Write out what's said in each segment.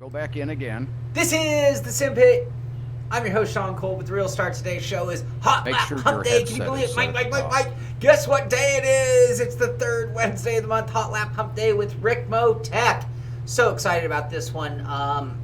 Go back in again. This is the Simpit. I'm your host, Shawn Cole, with the real star. Today's show is Hot Lap Hump Day. Can you believe it? Mike. Guess what day it is? It's the third Wednesday of the month, Hot Lap Hump Day with Ricmotech. So excited about this one.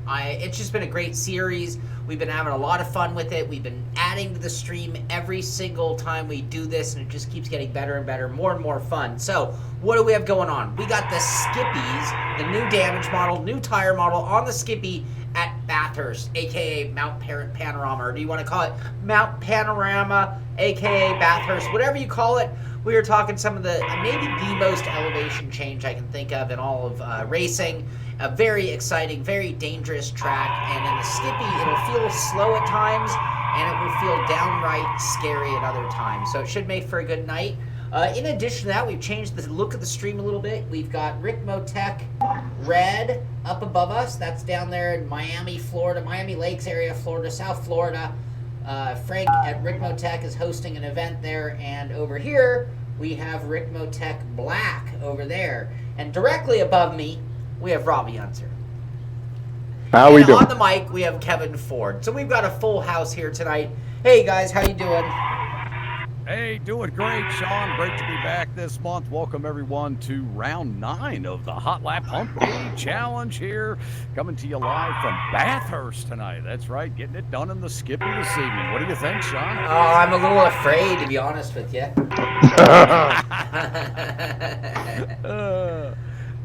It's just been a great series. We've been having a lot of fun with it. We've been adding to the stream every single time we do this, and it just keeps getting better and better, more and more fun. So what do we have going on? We got the Skippies, the new damage model, new tire model on the Skippy at Bathurst, aka Mount Panorama, or do you want to call it Mount Panorama, aka Bathurst, whatever you call it. We were talking some of the, maybe the most elevation change I can think of in all of racing. A very exciting, very dangerous track, and in the Skippy, it'll feel slow at times, and it will feel downright scary at other times. So it should make for a good night. In addition to that, we've changed the look of the stream a little bit. We've got Ricmotech red up above us. That's down there in Miami, Florida, Miami Lakes area, Florida, South Florida. Frank at Ricmotech is hosting an event there, and over here we have Ricmotech black over there. And directly above me, we have Robby Unser. How we doing? On the mic, we have Kevin Ford. So we've got a full house here tonight. Hey guys, how you doing? Hey, doing great, Shawn. Great to be back this month. Welcome everyone to round 9 of the Hot Lap Humpday Challenge here. Coming to you live from Bathurst tonight. That's right, getting it done in the Skippy this evening. What do you think, Shawn? Oh, I'm a little afraid, to be honest with you.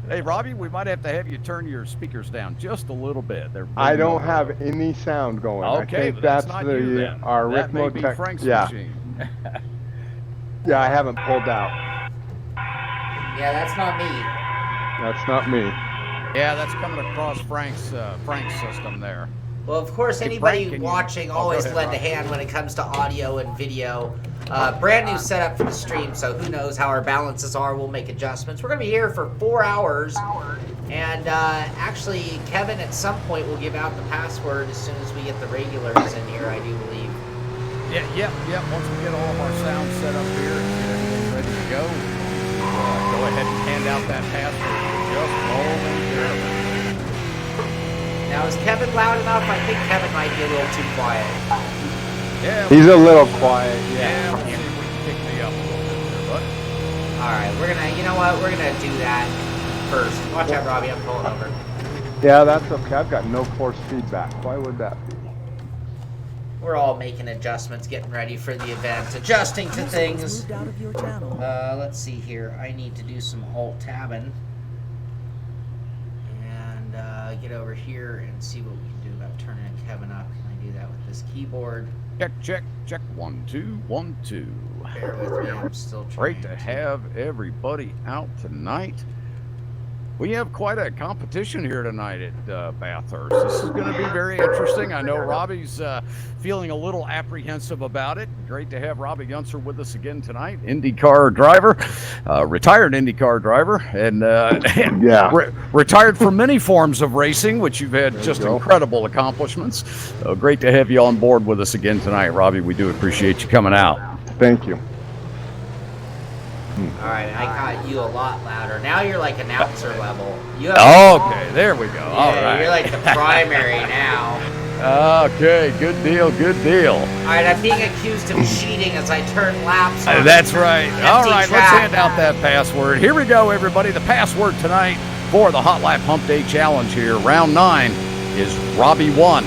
Hey, Robby, we might have to have you turn your speakers down just a little bit. I don't have any sound going. Okay, I think that's that's not you then. our That may be Ricmotech. Frank's Yeah, machine. yeah, I haven't pulled out. Yeah, that's not me. That's not me. Yeah, that's coming across Frank's system there. Well, of course, Hey, anybody Frank, watching go always ahead, lend a Rob. hand when it comes to audio and video. Brand new setup for the stream, so who knows how our balances are. We'll make adjustments. We're going to be here for 4 hours. And actually, Kevin at some point will give out the password as soon as we get the regulars in here, I do believe. Yeah. Once we get all of our sound set up here and get everything ready to go, go ahead and hand out that password just momentarily. Now, is Kevin loud enough? I think Kevin might be a little too quiet. Yeah, He's a little quiet. yeah, we'll see if we can pick me up a little bit there, bud. All right, we're going to, you know what? We're going to do that first. Watch out, Robby. I'm pulling over. Yeah, that's okay. I've got no force feedback. Why would that be? We're all making adjustments, getting ready for the event, adjusting to things. Let's see here. I need to do some alt-tabbing. And get over here and see what we can do about turning Kevin up. Can I do that with this keyboard? Check. 1, 2, 1, 2. Bear with me, I'm still trying. Great to have everybody out tonight. We have quite a competition here tonight at Bathurst. This is going to be very interesting. I know Robby's feeling a little apprehensive about it. Great to have Robby Unser with us again tonight. IndyCar driver, retired IndyCar driver, and Yeah. retired from many forms of racing, which you've had just incredible accomplishments. Great to have you on board with us again tonight, Robby. We do appreciate you coming out. Thank you. All right, I got you a lot louder. Now you're like announcer level. You have, Okay, there we go. yeah, All right. You're like the primary now. Okay, good deal. All right, I'm being accused of cheating as I turn laps. on That's right. All empty right, let's track. hand out that password. Here we go, everybody. The password tonight for the Hot Lap Hump Day Challenge here, round 9, is Robby1.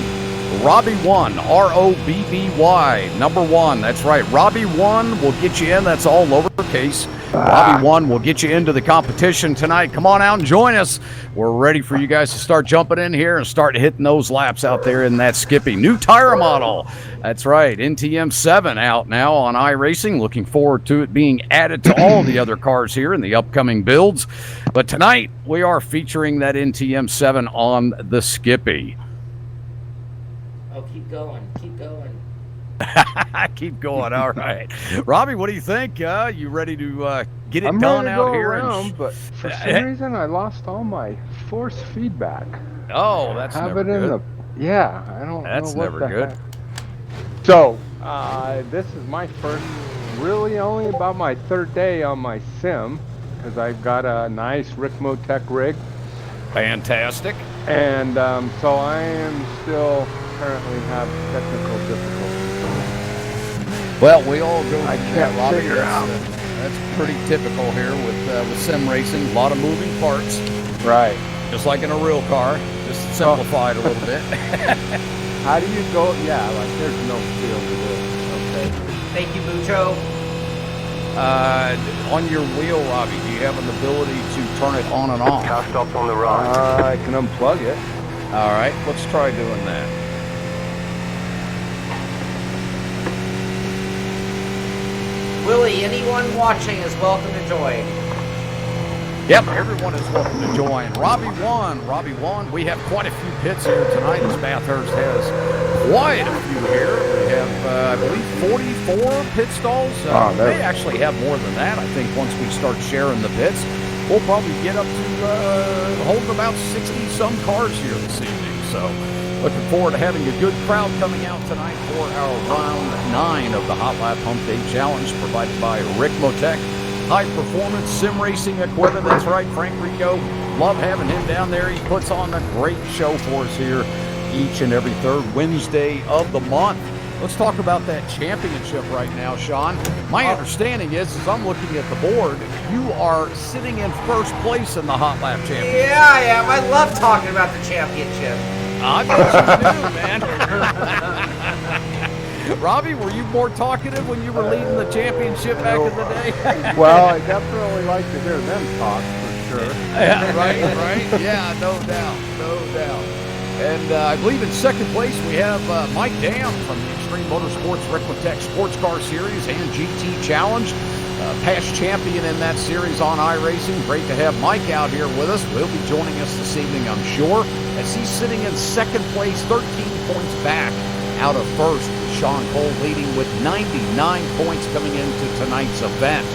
Robby1, R-O-B-B-Y, number 1. That's right. Robby1 will get you in. That's all lowercase. Robby1 will get you into the competition tonight. Come on out and join us. We're ready for you guys to start jumping in here and start hitting those laps out there in that Skippy. New tire model. That's right. NTM7 out now on iRacing. Looking forward to it being added to all the other cars here in the upcoming builds. But tonight, we are featuring that NTM7 on the Skippy. Oh, keep going. Keep going. All right. Robby, what do you think? You ready to get it I'm done ready to out go here? around, but for some reason I lost all my force feedback. Oh, that's Have never it in good. yeah, I don't That's know what never the good. heck. So, this is my first, really only about my 3rd day on my sim, because I've got a nice Ricmotech rig. Fantastic. And so I am still currently have technical difficulties. Well, we all go I through can't that, Robbie. figure out. That's pretty typical here with sim racing. A lot of moving parts. Right. Just like in a real car. Just simplified a little bit. How do you go? Yeah, like there's no feel to this. Okay. Thank you, Mucho. On your wheel, Robbie, do you have an ability to turn it on and off? Car stops on the right. I can unplug it. All right, let's try doing that. Willie, anyone watching is welcome to join. Yep, everyone is welcome to join. Robbie won. We have quite a few pits here tonight, as Bathurst has quite a few here. We have, I believe, 44 pit stalls. We may actually have more than that. I think once we start sharing the pits, we'll probably get up to holding about 60-some cars here this evening. So looking forward to having a good crowd coming out tonight for our round 9 of the Hot Lap Humpday Challenge, provided by Ricmotech. High-performance sim racing equipment. That's right, Frank Rico. Love having him down there. He puts on a great show for us here each and every third Wednesday of the month. Let's talk about that championship right now, Shawn. My understanding is, as I'm looking at the board, you are sitting in first place in the Hot Lap Championship. Yeah, I am. I love talking about the championship. I bet you do, man. Robbie, were you more talkative when you were leading the championship back in the day? Well, I definitely like to hear them talk, for sure. Yeah, right. Yeah, no doubt. And I believe in second place we have Mike Dam from the Extreme Motorsports Ricmotech Sports Car Series and GT Challenge. Past champion in that series on iRacing. Great to have Mike out here with us. Will be joining us this evening, I'm sure, as he's sitting in second place, 13 points back out of first. Shawn Cole leading with 99 points coming into tonight's event.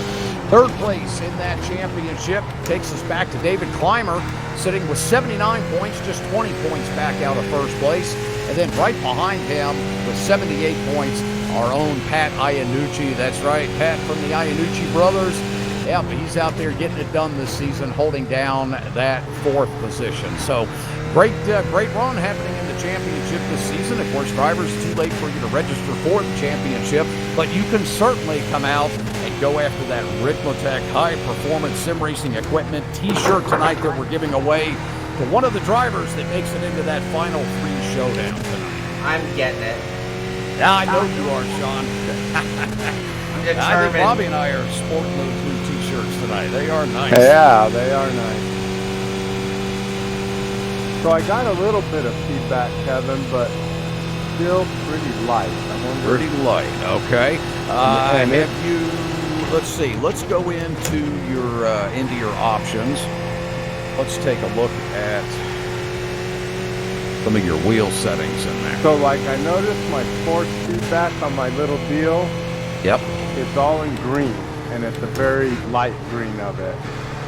Third place in that championship takes us back to David Clymer, sitting with 79 points, just 20 points back out of first place. And then right behind him with 78 points, our own Pat Iannucci. That's right, Pat from the Iannucci brothers. Yeah, but he's out there getting it done this season, holding down that fourth position. So great run happening in the championship this season. Of course, drivers, it's too late for you to register for the championship, but you can certainly come out and go after that Ricmotech high-performance sim racing equipment T-shirt tonight that we're giving away to one of the drivers that makes it into that final 3 showdown tonight. I'm getting it. Yeah, I know you are, Shawn. I'm determined. I think Robbie and I are sporting those blue T-shirts tonight. They are nice. Yeah, they are nice. So I got a little bit of feedback, Kevin, but still pretty light. Pretty light, okay. And have you? Let's see. Let's go into your options. Let's take a look at some of your wheel settings in there. So, like, I noticed my sports feedback on my little deal. Yep. It's all in green, and it's a very light green of it.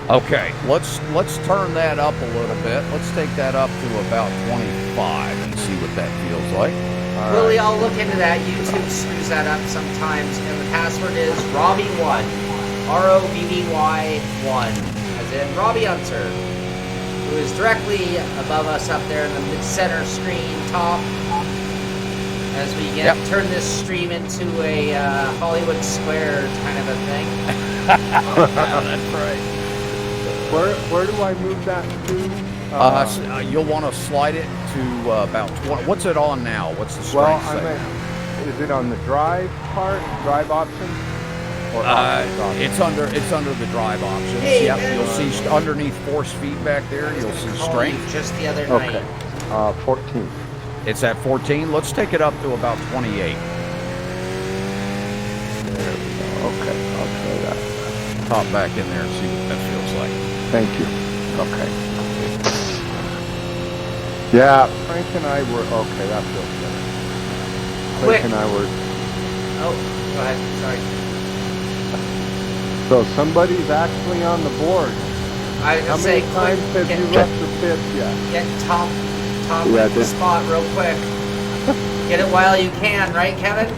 Okay, let's turn that up a little bit. Let's take that up to about 25 and see what that feels like. Willie, I'll look into that. YouTube screws that up sometimes, and the password is Robby1, ROBBY1, as in Robby Unser, who is directly above us up there in the mid-center screen top. As we turn this stream into a Hollywood Square kind of a thing. That's right. Where do I move that to? You'll want to slide it to about 20. What's it on now? What's the strength setting? Is it on the drive option? Or it's under the drive options. Hey, yep, you'll see underneath force feedback there. You'll see strength. Just the other night. 14. It's at 14. Let's take it up to about 28. There we go. Okay, I'll try that. Pop back in there and see what that feels like. Thank you. Okay. Yeah, Frank and I were okay. That feels better. Frank and I were. Oh, go ahead. Sorry. So somebody's actually on the board. I was How gonna say, many times have you left the pit yet? Get top the spot real quick. Get it while you can, right, Kevin?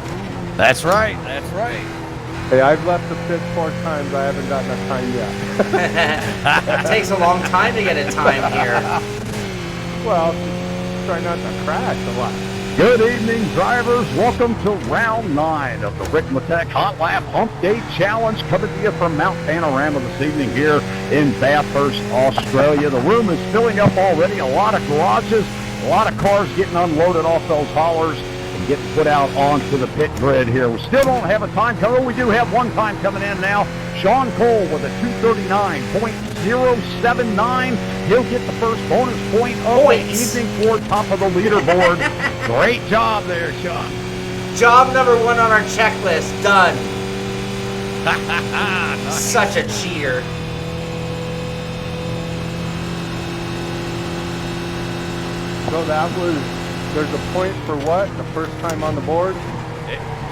That's right. That's right. Hey, I've left the pit 4 times. I haven't gotten a time yet. It takes a long time to get a time here. Well, try not to crash a lot. Good evening, drivers. Welcome to round 9 of the Ricmotech Hot Lap Hump Day Challenge, coming to you from Mount Panorama this evening here in Bathurst, Australia. The room is filling up already. A lot of garages, a lot of cars getting unloaded off those haulers and getting put out onto the pit grid here. We still don't have a time coming. We do have one time coming in now. Shawn Cole with a 239.079. He'll get the first bonus point of the evening for top of the leaderboard. Great job there, Shawn. Job number 1 on our checklist. Done. Nice. Such a cheater. So that was, there's a point for what? The first time on the board?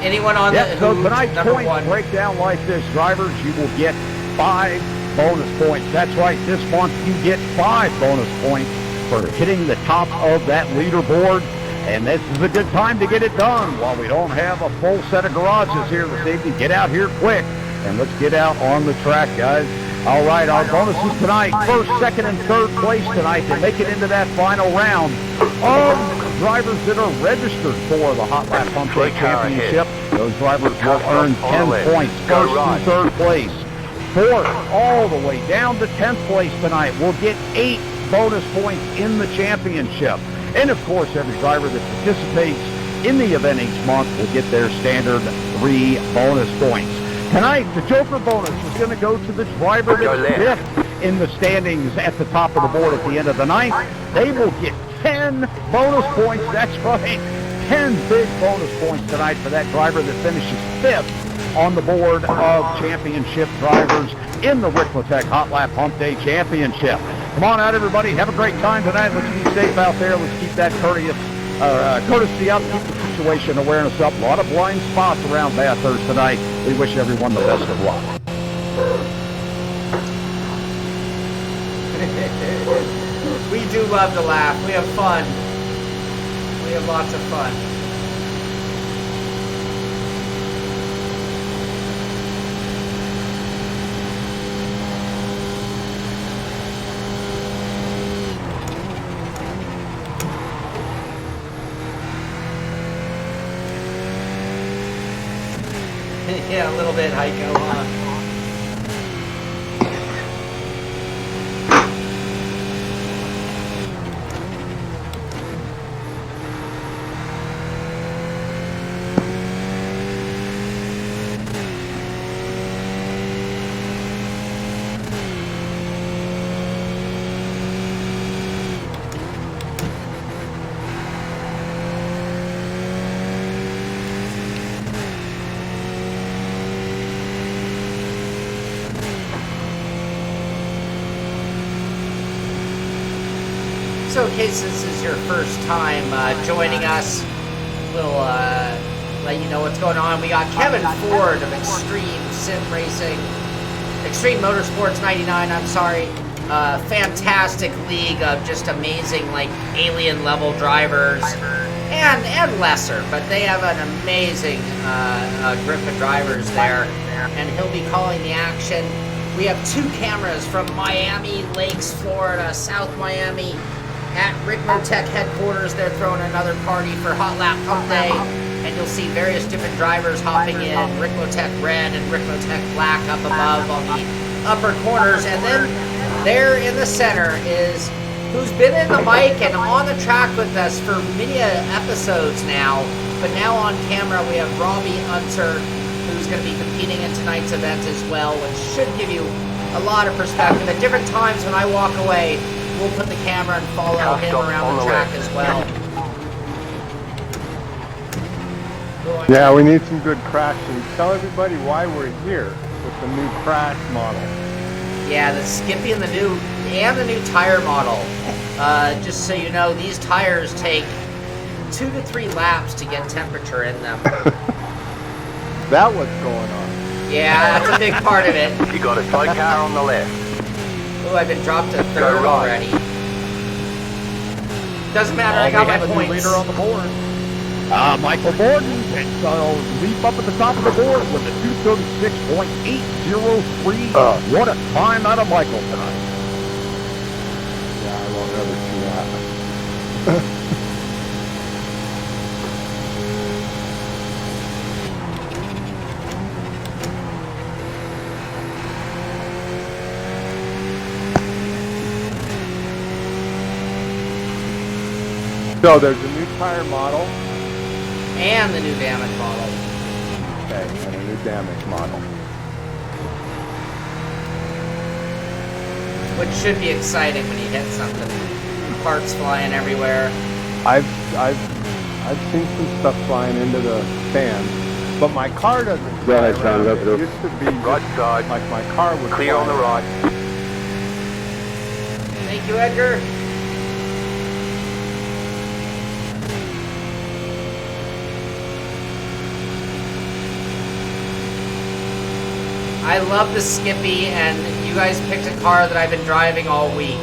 Anyone on the so tonight's points 1? break down like this, drivers. You will get 5 bonus points. That's right, this month you get 5 bonus points for hitting the top of that leaderboard. And this is a good time to get it done while we don't have a full set of garages here this evening. Get out here quick and let's get out on the track, guys. All right, our bonuses tonight, first, second, and third place tonight to make it into that final round of drivers that are registered for the Hot Lap Hump Day Championship. Those drivers will earn 10 points, first and third place. Fourth, all the way down to 10th place tonight, will get 8 bonus points in the championship. And of course, every driver that participates in the event each month will get their standard 3 bonus points. Tonight, the Joker bonus is going to go to the driver that's 5th in the standings at the top of the board at the end of the 9th. They will get 10 bonus points. That's right, 10 big bonus points tonight for that driver that finishes 5th on the board of championship drivers in the Ricmotech Hot Lap Hump Day Championship. Come on out, everybody. Have a great time tonight. Let's be safe out there. Let's keep that courtesy up, keep the situation awareness up. A lot of blind spots around Bathurst tonight. We wish everyone the best of luck. We do love to laugh. We have fun. We have lots of fun. Yeah, a little bit, Heiko, huh? So in case this is your first time joining us, we'll let you know what's going on. We got Kevin Ford of Extreme Motorsports 99, I'm sorry. Fantastic league of just amazing, like, alien level drivers and lesser, but they have an amazing group of drivers there, and he'll be calling the action. We have 2 cameras from Miami Lakes, Florida, South Miami, at Ricmotech headquarters. They're throwing another party for Hot Lap Hump Day, and you'll see various different drivers hopping in, Ricmotech red and Ricmotech black up above on the upper corners. And then there in the center is who's been in the mic and on the track with us for many episodes now, but now on camera we have Robby Unser, who's going to be competing in tonight's event as well, which should give you a lot of perspective. At different times when I walk away, we'll put the camera and follow him around the track as well. Yeah, we need some good crashing. Tell everybody why we're here with the new crash model. Yeah, the Skippy and the new tire model. Just so you know, these tires take 2 to 3 laps to get temperature in them. That what's going on. Yeah, that's a big part of it. You got a tight car on the left. Oh, I've been dropped to 3rd already. Doesn't matter, I got my points. New leader on the board. Michael Borden will leap up at the top of the board with a 236.803. What a time out of Michael tonight. Yeah, I won't ever see that. So there's a new tire model. And the new damage model. Okay, and a new damage model. Which should be exciting when you hit something. Parts flying everywhere. I've seen some stuff flying into the stand, but my car doesn't fly around. It used to be Right side. like my car would Clear on the right. Thank you, Edgar. I love the Skippy, and you guys picked a car that I've been driving all week.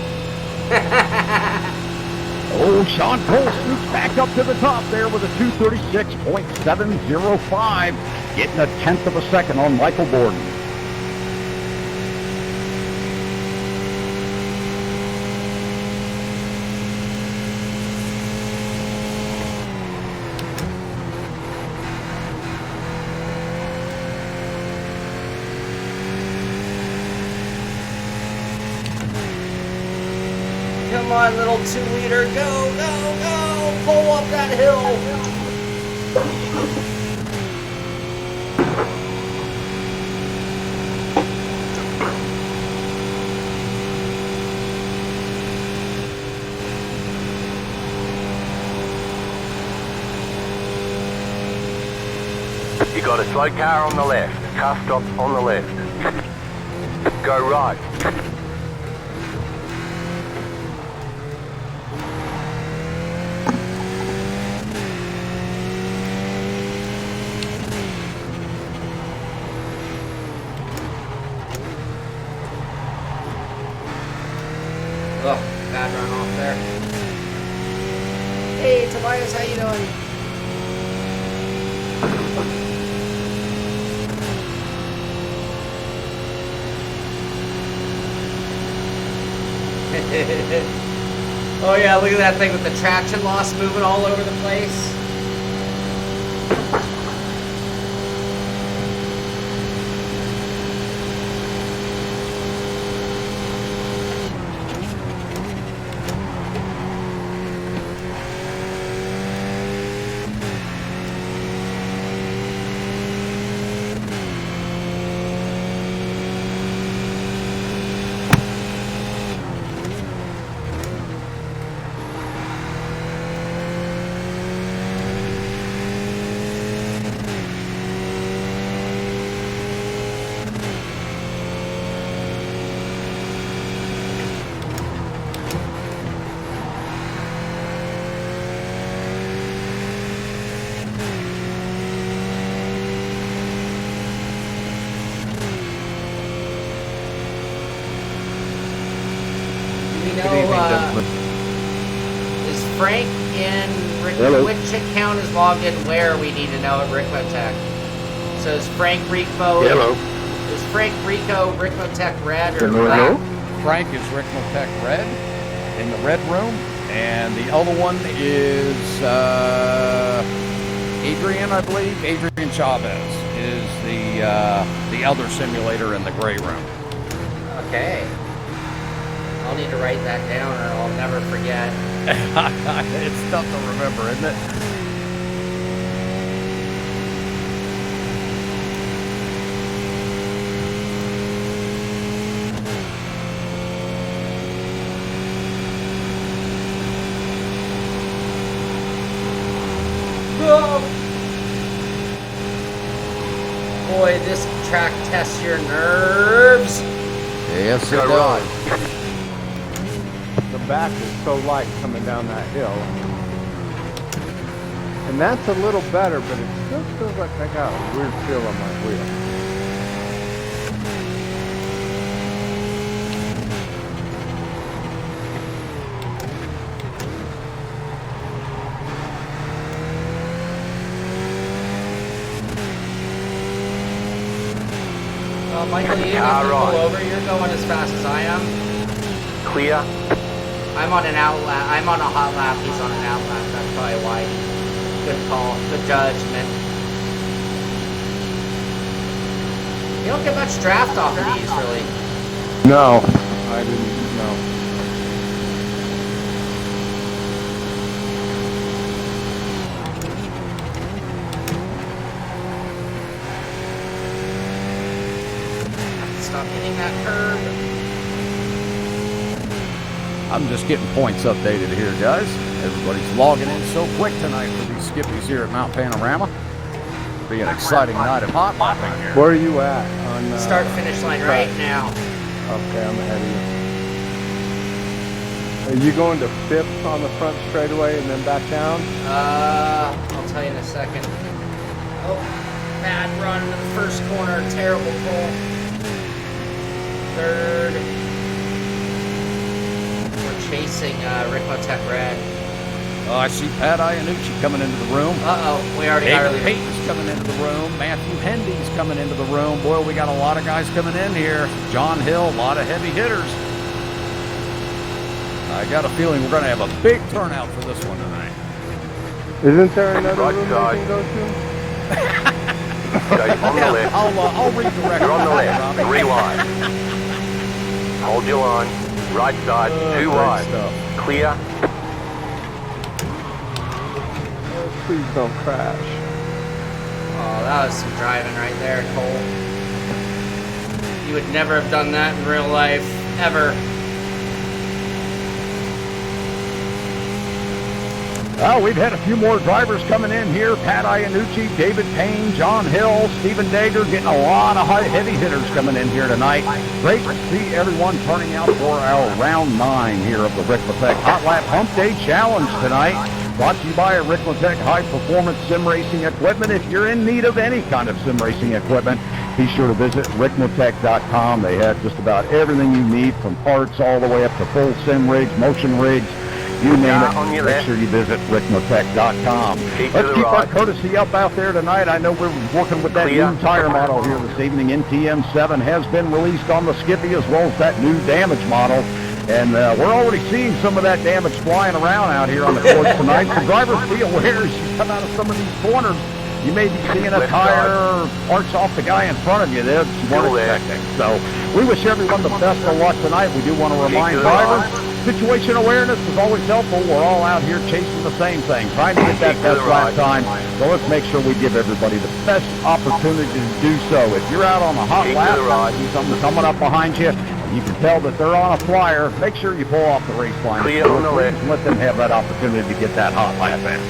Oh, Shawn Cole sneaks back up to the top there with a 236.705, getting a tenth of a second on Michael Borden. Come on, little 2-liter. Go, go, go. Pull up that hill. You got a slow car on the left. Car stop on the left. Go right. Oh, bad run off there. Hey, Tobias, how you doing? Oh yeah, look at that thing with the traction loss moving all over the place. Is Frank in which account is logged in where we need to know at Ricmotech? So is Frank Rico? Hello. Is Frank Rico Ricmotech red or black? Frank is Ricmotech red in the red room, and the other one is Adrian, I believe. Adrian Chavez is the other simulator in the gray room. Okay. I'll need to write that down or I'll never forget. It's tough to remember, isn't it? Boy, this track tests your nerves. Yes, it does. The back is so light coming down that hill. And that's a little better, but it still feels like I got a weird feel on my wheel. Michael, you need to pull over. You're going as fast as I am. Clear. I'm on an outlap. I'm on a hot lap. He's on an outlap. That's probably why. Good call. Good judgment. You don't get much draft off of these, really. No, I didn't know. Stop hitting that curb. I'm just getting points updated here, guys. Everybody's logging in so quick tonight for these skippies here at Mount Panorama. Be an exciting night of hot lapping here. Where are you at? On Start finish line right now. Okay, I'm ahead of you. Are you going to fifth on the front straightaway and then back down? I'll tell you in a second. Oh, bad run into the first corner. Terrible pull. Third. We're chasing Ricmotech red. Oh, I see Pat Iannucci coming into the room. Uh-oh, we already got early. Payton's coming into the room. Matthew Hendy's coming into the room. Boy, we got a lot of guys coming in here. John Hill, a lot of heavy hitters. I got a feeling we're going to have a big turnout for this one tonight. Isn't there another room we can go to? Go on the left. I'll redirect. You're on the left. 3 wide. Hold your line. Right side. 2 wide. Stuff. Clear. Please don't crash. Oh, that was some driving right there, Cole. You would never have done that in real life, ever. Well, we've had a few more drivers coming in here. Pat Iannucci, David Payne, John Hill, Stephen Dager, getting a lot of heavy hitters coming in here tonight. Great to see everyone turning out for our round 9 here of the Ricmotech Hot Lap Hump Day Challenge tonight. Brought to you by Ricmotech High Performance Sim Racing Equipment. If you're in need of any kind of sim racing equipment, be sure to visit Ricmotech.com. They have just about everything you need, from parts all the way up to full sim rigs, motion rigs, you name it. Make sure you visit Ricmotech.com. Let's keep our courtesy up out there tonight. I know we're working with that new tire model here this evening. NTM7 has been released on the Skippy, as well as that new damage model. And we're already seeing some of that damage flying around out here on the course tonight. So drivers, be aware as you come out of some of these corners, you may be seeing a tire or parts off the guy in front of you that you weren't expecting. So we wish everyone the best of luck tonight. We do want to remind drivers, situation awareness is always helpful. We're all out here chasing the same thing, trying to get that best lap time. So let's make sure we give everybody the best opportunity to do so. If you're out on a hot lap, see something coming up behind you, you can tell that they're on a flyer, make sure you pull off the race line. Clear on the left. Let them have that opportunity to get that hot lap in.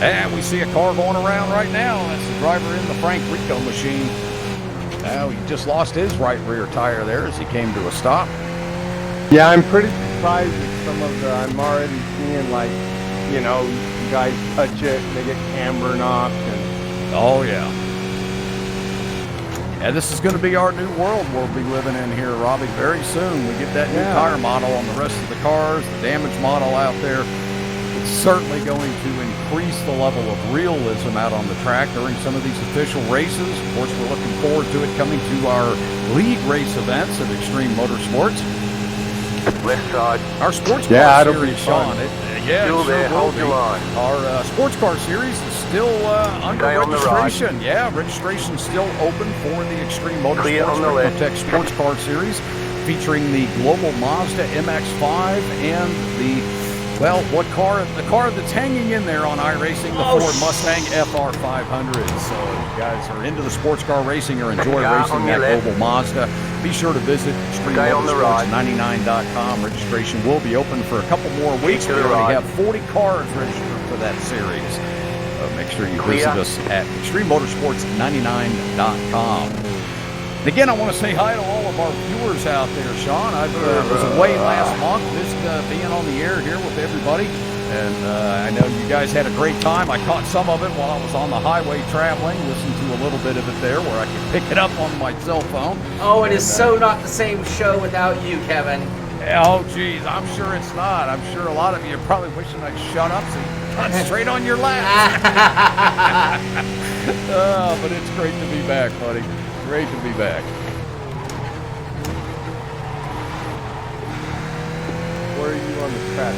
And we see a car going around right now. That's the driver in the Frank Rico machine. Now he just lost his right rear tire there as he came to a stop. Yeah, I'm pretty surprised at some of the, I'm already seeing, like, you know, guys touch it and they get camber knocked. And oh, yeah. Yeah, this is going to be our new world we'll be living in here, Robbie. Very soon we get that new tire model on the rest of the cars, the damage model out there. It's certainly going to increase the level of realism out on the track during some of these official races. Of course, we're looking forward to it coming to our league race events at Extreme Motorsports. Left side. Our sports car series, Shaun. Still there, hold your line. Our sports car series is still under registration. Yeah, registration's still open for the Extreme Motorsports Ricmotech Sports Car Series, featuring the Global Mazda MX-5 and the, well, what car? The car that's hanging in there on iRacing, the Ford Mustang FR500. So if you guys are into the sports car racing or enjoy racing that Global Mazda, be sure to visit ExtremeMotorsports99.com. Registration will be open for a couple more weeks. We already have 40 cars registered for that series. Make sure you visit us at ExtremeMotorsports99.com. And again, I want to say hi to all of our viewers out there, Shaun. I was away last month, missed being on the air here with everybody. And I know you guys had a great time. I caught some of it while I was on the highway traveling, listened to a little bit of it there where I could pick it up on my cell phone. Oh, it is so not the same show without you, Kevin. Oh, geez, I'm sure it's not. I'm sure a lot of you are probably wishing I'd shut up so you could concentrate on your lap. But it's great to be back, buddy. Great to be back. on the track.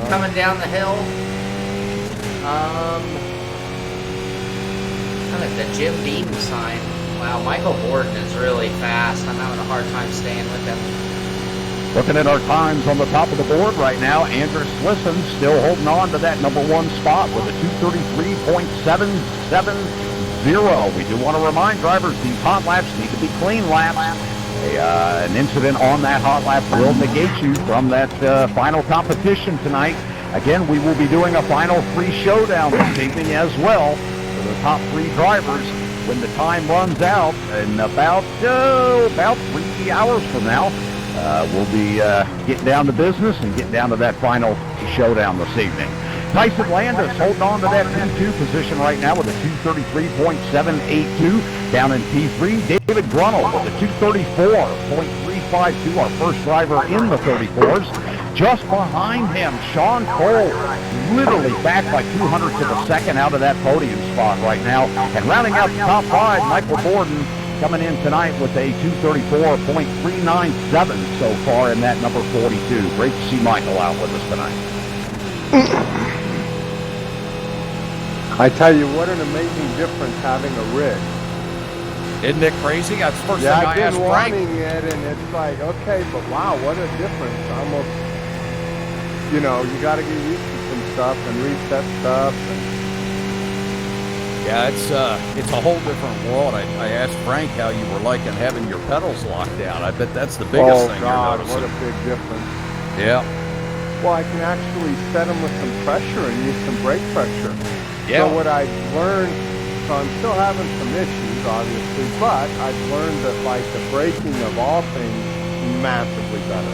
Coming down the hill. Kind of the Jim Beam sign. Wow, Michael Borden is really fast. I'm having a hard time staying with him. Looking at our times on the top of the board right now, Andrew Slisson still holding on to that number 1 spot with a 233.770. We do want to remind drivers these hot laps need to be clean laps. An incident on that hot lap will negate you from that final competition tonight. Again, we will be doing a final 3 showdown this evening as well for the top 3 drivers when the time runs out in about 3 hours from now. We'll be getting down to business and getting down to that final showdown this evening. Tyson Landis holding on to that P2 position right now with a 233.782. Down in P3, David Grunnell with a 234.352, our first driver in the 34s. Just behind him, Shawn Cole, literally back by 200ths of a second out of that podium spot right now. And rounding out the top 5, Michael Borden coming in tonight with a 234.397 so far in that number 42. Great to see Michael out with us tonight. I tell you, what an amazing difference having a rig. Isn't it crazy? That's the first thing I asked Frank. I've been wanting it, and it's like, okay, but wow, what a difference. Almost, you know, you got to get used to some stuff and reset stuff. And yeah, it's a whole different world. I asked Frank how you were liking having your pedals locked down. I bet that's the biggest thing God, you're noticing. What a big difference. Yeah. Well, I can actually set them with some pressure and use some brake pressure. Yeah. So what I've learned, so I'm still having some issues, obviously, but I've learned that, like, the braking of all things massively better.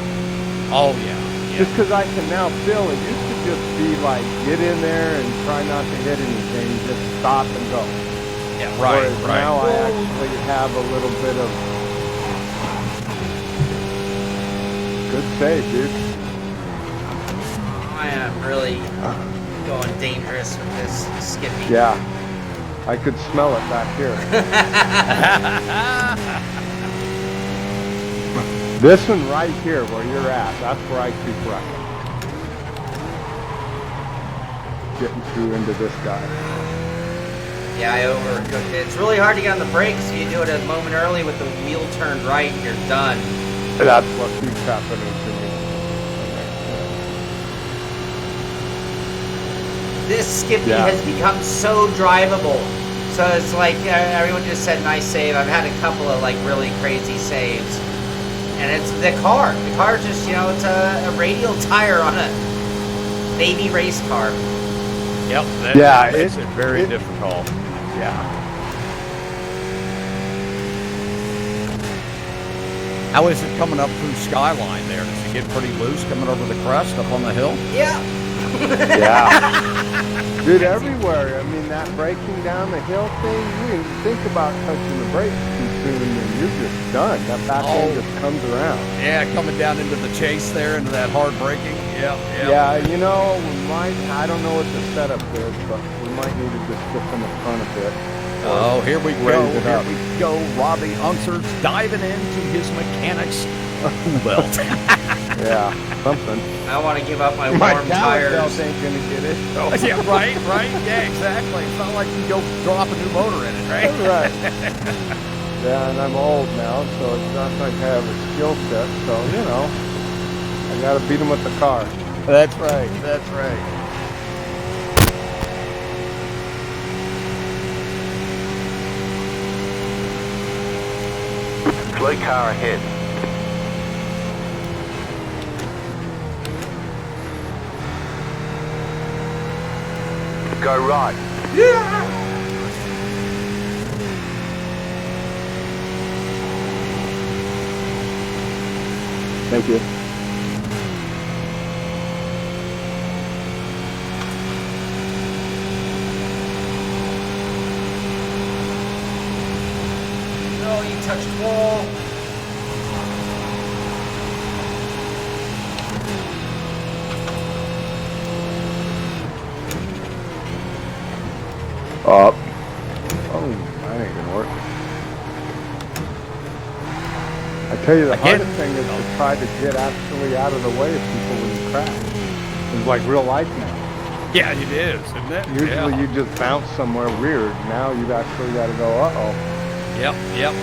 Oh, yeah. Just because I can now feel it. Used to just be like, get in there and try not to hit anything, just stop and go. Yeah, right, Whereas right. now I actually have a little bit of good save, dude. I am really going dangerous with this Skippy. Yeah, I could smell it back here. This one right here where you're at, that's where I keep wrecking. Getting through into this guy. Yeah, I overcooked it. It's really hard to get on the brakes. So you do it a moment early with the wheel turned right and you're done. That's what keeps happening to me. This Skippy has become so drivable. So it's like everyone just said nice save. I've had a couple of like really crazy saves. And it's the car. The car just, you know, it's a radial tire on a baby race car. Yep. That makes it very difficult. Yeah. How is it coming up through Skyline there? Does it get pretty loose coming over the crest up on the hill? Yeah. Yeah. Dude, everywhere. I mean, that braking down the hill thing, you didn't think about touching the brakes too soon and you're just done. That back end just comes around. Yeah, coming down into the chase there, into that hard braking. Yeah, you know, I don't know what the setup is, but we might need to just get in the front a bit. Oh, here we go. Here we go. Robby Unser diving into his mechanics belt. Yeah, something. I want to give up my warm tires. Belt ain't gonna get it. So. Yeah, right. Yeah, exactly. It's not like you go drop a new motor in it, right? Right. Yeah, and I'm old now, so it's not like I have a skill set. So, you know, I gotta beat him with the car. That's right. That's right. Slow car ahead. Go right. Yeah. Thank you. No, you touched wall. Up. Oh, that ain't gonna work. I tell you, the hardest thing is to try to get actually out of the way of people when you crash. It's like real life now. Yeah, it is, isn't it? Usually you just bounce somewhere weird. Now you actually got to go, uh-oh. Yep, yep.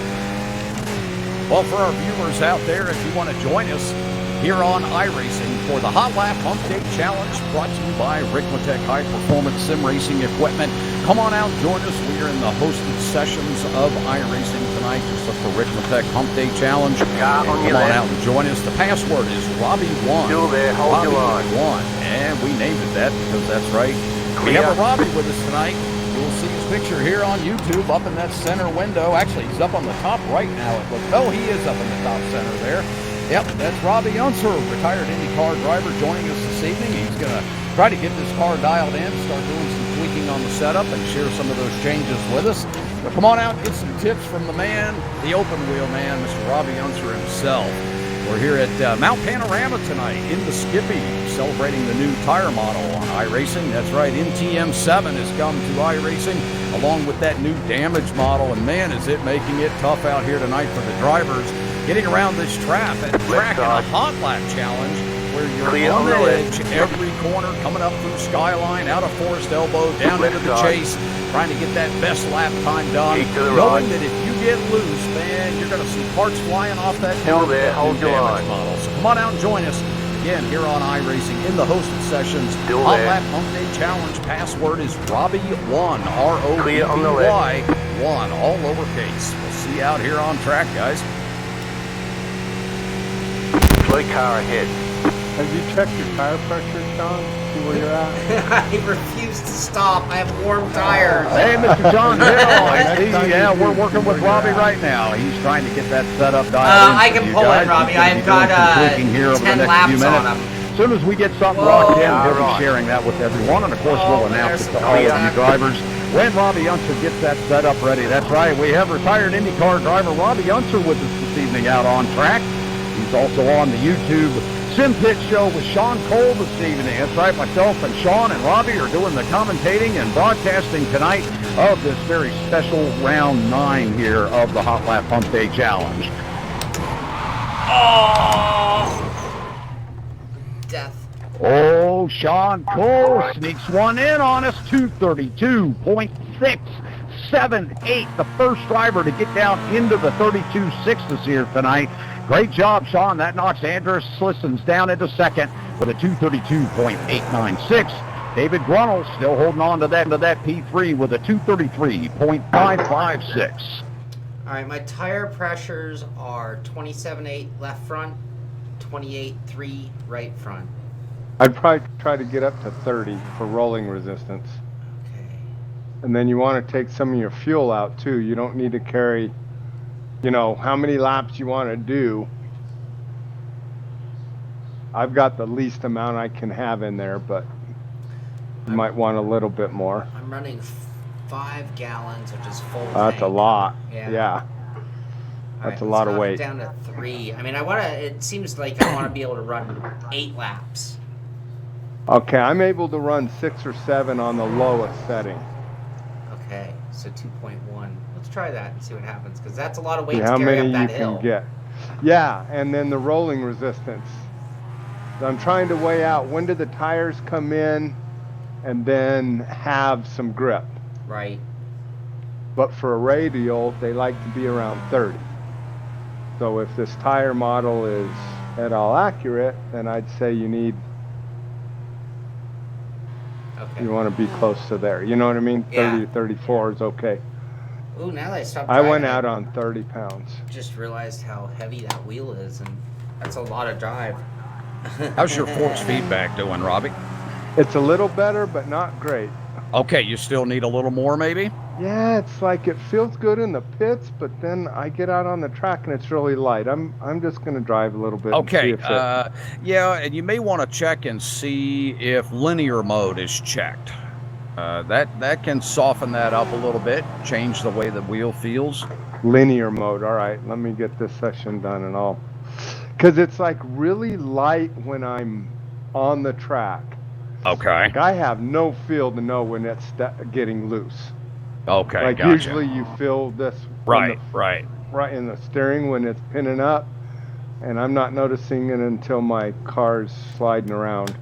Well, for our viewers out there, if you want to join us here on iRacing for the Hot Lap Humpday Challenge, brought to you by Ricmotech High Performance Sim Racing Equipment, come on out, join us. We are in the hosted sessions of iRacing tonight. Just look for Ricmotech Humpday Challenge. Come on out and join us. The password is Robby1. Still there, hold your line. Robby1, and we named it that because that's right. We have a Robby with us tonight. You'll see his picture here on YouTube up in that center window. Actually, he's up on the top right now. It looks. Oh, he is up in the top center there. Yep, that's Robby Unser, retired IndyCar driver, joining us this evening. He's going to try to get this car dialed in, start doing some tweaking on the setup, and share some of those changes with us. But come on out and get some tips from the man, the open wheel man, Mr. Robby Unser himself. We're here at Mount Panorama tonight in the Skippies, celebrating the new tire model on iRacing. That's right, NTM7 has come to iRacing, along with that new damage model. And man, is it making it tough out here tonight for the drivers. Getting around this track in a hot lap challenge where you're on the edge every corner, coming up through Skyline, out of Forest Elbow, down into the chase, trying to get that best lap time done, knowing that if you get loose, man, you're going to see parts flying off that damage model. So come on out and join us again here on iRacing in the hosted sessions. Hot Lap Humpday Challenge. Password is Robby1, R-O-B-B-Y, 1, all lowercase. We'll see you out here on track, guys. Slow car ahead. Have you checked your tire pressure, Shaun? See where you're at? I refuse to stop. I have warm tires. Hey, Mr. John Hill. I see. Yeah, we're working with Robby right now. He's trying to get that set up dialed in. I can pull it, Robby. I've got 10 laps on him. As soon as we get something locked in, we'll be sharing that with everyone. And, of course, we'll announce it to all of you drivers when Robby Unser gets that set up ready. That's right. We have retired IndyCar driver Robby Unser with us this evening out on track. He's also on the YouTube Sim Pit show with Shawn Cole this evening. That's right, myself and Shawn and Robby are doing the commentating and broadcasting tonight of this very special round 9 here of the Hot Lap Humpday Challenge. Oh! Death. Oh, Shawn Cole sneaks one in on us, 232.678. The first driver to get down into the 32.6s here tonight. Great job, Shawn. That knocks Andrew Slisson's down into second with a 232.896. David Grunnell still holding on to that P3 with a 233.556. All right, my tire pressures are 27.8 left front, 28.3 right front. I'd probably try to get up to 30 for rolling resistance. Okay. And then you want to take some of your fuel out too. You don't need to carry, you know, how many laps you want to do. I've got the least amount I can have in there, but you might want a little bit more. I'm running 5 gallons, which is full That's tank. a lot. Yeah. That's right, a lot of weight. Down to 3. I mean, it seems like I want to be able to run 8 laps. Okay, I'm able to run 6 or 7 on the lowest setting. Okay, so 2.1. Let's try that and see what happens, because that's a lot of weight See how to carry many up that you hill. can get. Yeah, and then the rolling resistance. I'm trying to weigh out when do the tires come in and then have some grip. Right. But for a radial, they like to be around 30. So if this tire model is at all accurate, then I'd say you need, you want to be close to there. You know what I mean? 30 to 34 is okay. Ooh, now that I stopped I driving, went out on 30 pounds. Just realized how heavy that wheel is, and that's a lot of drive. How's your force feedback doing, Robby? It's a little better, but not great. Okay, you still need a little more, maybe? Yeah, it's like it feels good in the pits, but then I get out on the track and it's really light. I'm just going to drive a little bit. Okay, and see if yeah, and you may want to check and see if linear mode is checked. That can soften that up a little bit, change the way the wheel feels. Linear mode. All right, let me get this session done and all. Because it's like really light when I'm on the track. Okay. Like I have no feel to know when it's getting loose. Okay, like gotcha. Usually you feel this right in the steering when it's pinning up, and I'm not noticing it until my car's sliding around.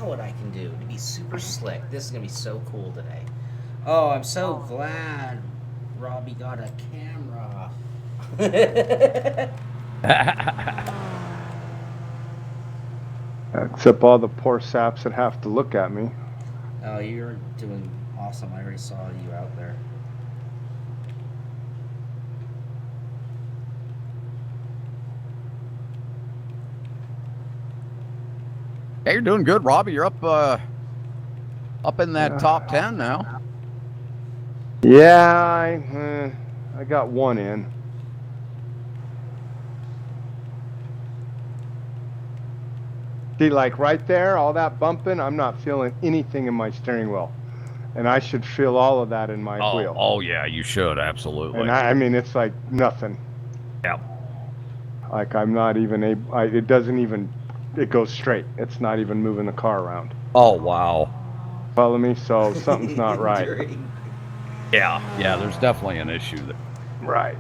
know what I can do to be super slick. This is going to be so cool today. Oh, I'm so glad Robby got a camera. Except all the poor saps that have to look at me. Oh, you're doing awesome. I already saw you out there. Hey, you're doing good, Robby. You're up in that top 10 now. Yeah, I got one in. See, like right there, all that bumping, I'm not feeling anything in my steering wheel. And I should feel all of that in my wheel. Oh, yeah, you should, absolutely. And I mean, it's like nothing. Yeah. Like I'm not even able, it doesn't even, it goes straight. It's not even moving the car around. Oh, wow. Follow me? So something's not right. Yeah, there's definitely an issue there. Right.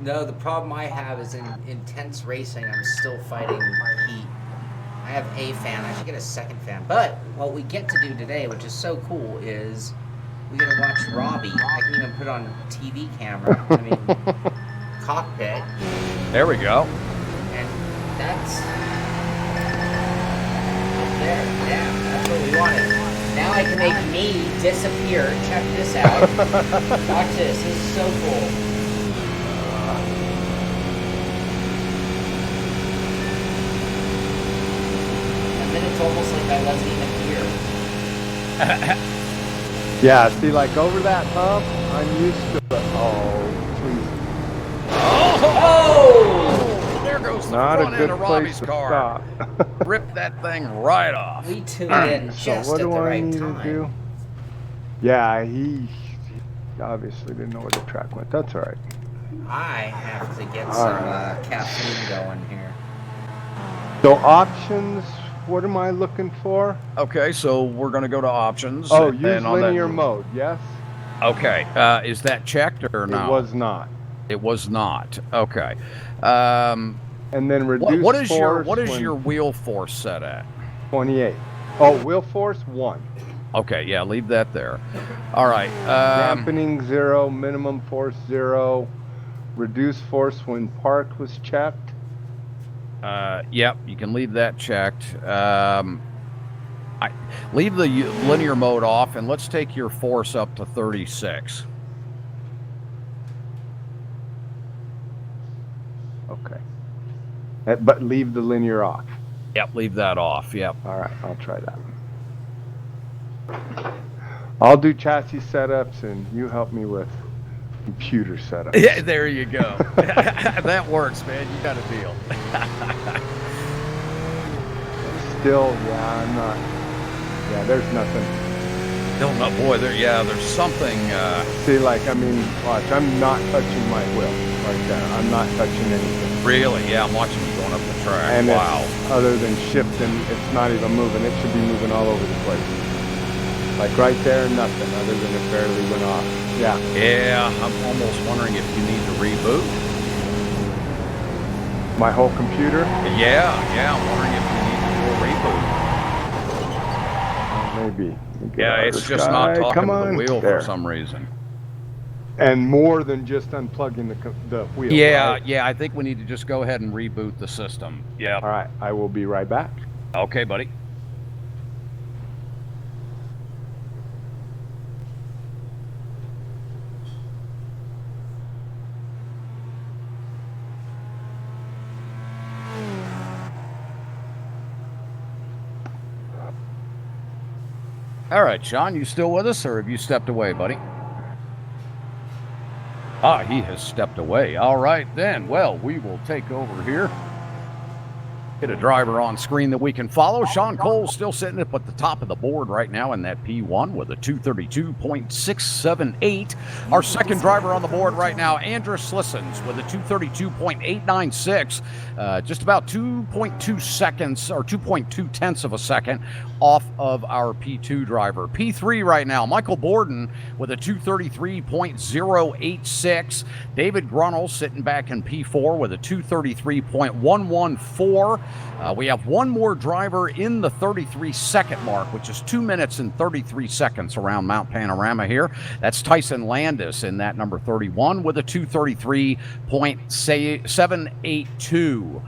No, the problem I have is in intense racing, I'm still fighting heat. I have a fan. I should get a second fan. But what we get to do today, which is so cool, is we get to watch Robby. I can even put on TV camera. I mean, cockpit. There we go. And that's up there. Yeah, that's what we wanted. Now I can make me disappear. Check this out. Watch this. This is so cool. It's almost like I wasn't even here. Yeah, see, like over that hump, I'm used to it. Oh, please. Oh! There goes the Not front a end good of place Robby's to car. stop. Rip that thing right off. We tuned in So just what at do the I right need time. to do? Yeah, he obviously didn't know where the track went. That's all right. I have to get some caffeine going here. So options, what am I looking for? Okay, so we're going to go to options. Oh, and use on linear that, mode, yes? Okay, is that checked or no? It was not. It was not. Okay. And then reduce what is force your wheel force set at? 28. Oh, wheel force 1. Okay, yeah, leave that there. All right. Dampening 0, minimum force 0, reduce force when park was checked. Yep, you can leave that checked. Leave the linear mode off, and let's take your force up to 36. Okay. But leave the linear off. Yep, leave that off. Yep. All right, I'll try that. I'll do chassis setups, and you help me with computer setups. Yeah, there you go. That works, man. You got a deal. Still, yeah, I'm not. Yeah, there's nothing. No, boy, there's something. See, like, I mean, watch, I'm not touching my wheel right there. I'm not touching anything. Really? Yeah, I'm watching you going up the track. And wow. Other than shifting, it's not even moving. It should be moving all over the place. Like right there, nothing other than it barely went off. Yeah. Yeah, I'm almost wondering if you need to reboot. My whole computer? Yeah, I'm wondering if you need to do a reboot. Maybe. Yeah, it's just not talking to the wheel there. for some reason. And more than just unplugging the wheel. Yeah, right? yeah, I think we need to just go ahead and reboot the system. Yeah. All right, I will be right back. Okay, buddy. All right, Shawn, you still with us, or have you stepped away, buddy? Ah, he has stepped away. All right, then. Well, we will take over here. Get a driver on screen that we can follow. Shawn Cole still sitting up at the top of the board right now in that P1 with a 232.678. Our second driver on the board right now, Andrew Slissons, with a 232.896. Just about 2.2 seconds or 2.2 tenths of a second off of our P2 driver. P3 right now, Michael Borden with a 233.086. David Grunnell sitting back in P4 with a 233.114. We have one more driver in the 33-second mark, which is 2 minutes and 33 seconds around Mount Panorama here. That's Tyson Landis in that number 31 with a 2:33.782.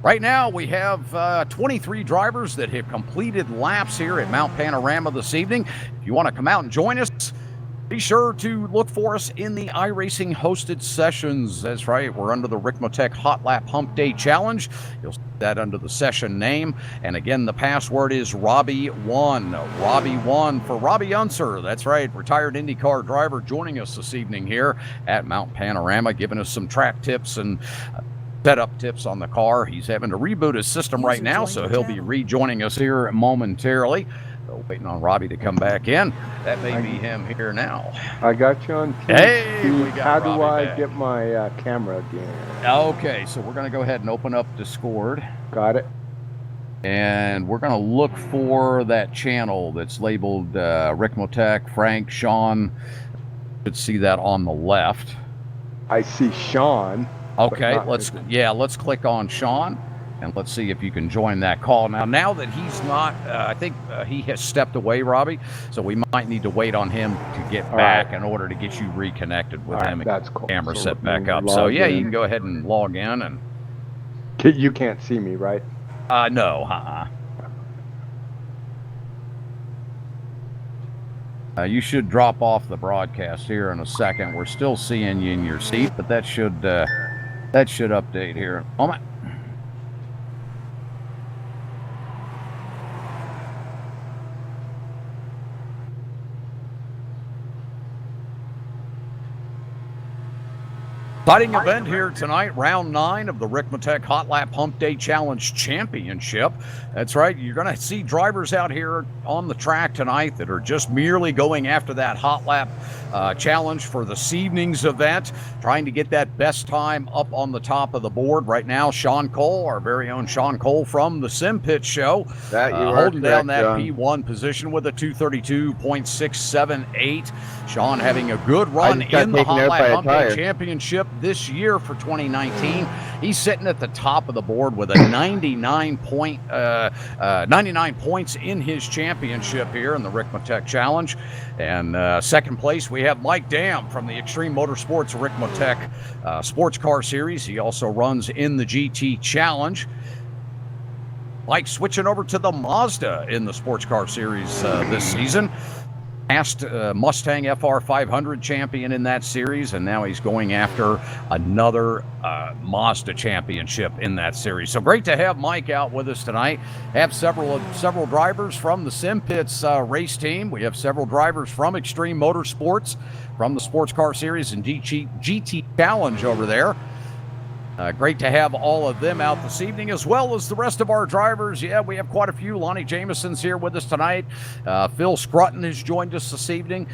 Right now, we have 23 drivers that have completed laps here at Mount Panorama this evening. If you want to come out and join us, be sure to look for us in the iRacing hosted sessions. That's right, we're under the Ricmotech Hot Lap Hump Day Challenge. You'll see that under the session name. And again, the password is Robby1. Robby1 for Robby Unser. That's right, retired IndyCar driver joining us this evening here at Mount Panorama, giving us some track tips and setup tips on the car. He's having to reboot his system right now, so he'll be rejoining us here momentarily. So waiting on Robby to come back in. That may be him here now. I got you on TV. Hey, we got How do Robby I back. get my camera again? Okay, so we're going to go ahead and open up Discord. Got it. And we're going to look for that channel that's labeled Ricmotech, Frank, Shaun. You should see that on the left. I see Shaun. Okay, let's click on Shaun. And let's see if you can join that call. Now that he's not, I think he has stepped away, Robby, so we might need to wait on him to get back in order to get you reconnected with him. That's cool. Camera So set back up. log So yeah, in. you can go ahead and log in. And You can't see me, right? no, you should drop off the broadcast here in a second. We're still seeing you in your seat, but that should update here in a moment. Exciting event here tonight, round 9 of the Ricmotech Hot Lap Hump Day Challenge Championship. That's right, you're going to see drivers out here on the track tonight that are just merely going after that Hot Lap challenge for this evening's event, trying to get that best time up on the top of the board. Right now, Shawn Cole, our very own Shawn Cole from the Simpit show, holding down that P1 position with a 2:32.678. Shawn having a good run in the Hot Lap Hump Day Championship this year for 2019. He's sitting at the top of the board with a 99 points in his championship here in the Ricmotech Challenge. And second place, we have Mike Dam from the Extreme Motorsports Ricmotech Sports Car Series. He also runs in the GT Challenge. Mike switching over to the Mazda in the Sports Car Series this season. Past Mustang FR 500 champion in that series, and now he's going after another Mazda championship in that series. So great to have Mike out with us tonight. Have several drivers from the Simpit's race team. We have several drivers from Extreme Motorsports, from the Sports Car Series and GT Challenge over there. Great to have all of them out this evening, as well as the rest of our drivers. Yeah, we have quite a few. Lonnie Jameson's here with us tonight. Phil Scrutton has joined us this evening.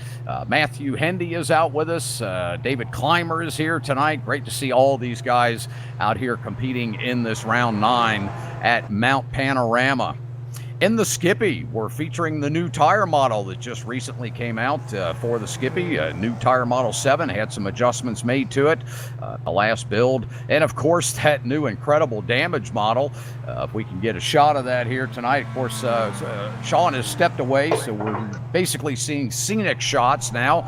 Matthew Hendy is out with us. David Clymer is here tonight. Great to see all these guys out here competing in this round 9 at Mount Panorama. In the Skippy, we're featuring the new tire model that just recently came out for the Skippy. New tire model 7 had some adjustments made to it, the last build. And of course, that new incredible damage model. If we can get a shot of that here tonight. Of course, Shaun has stepped away, so we're basically seeing scenic shots now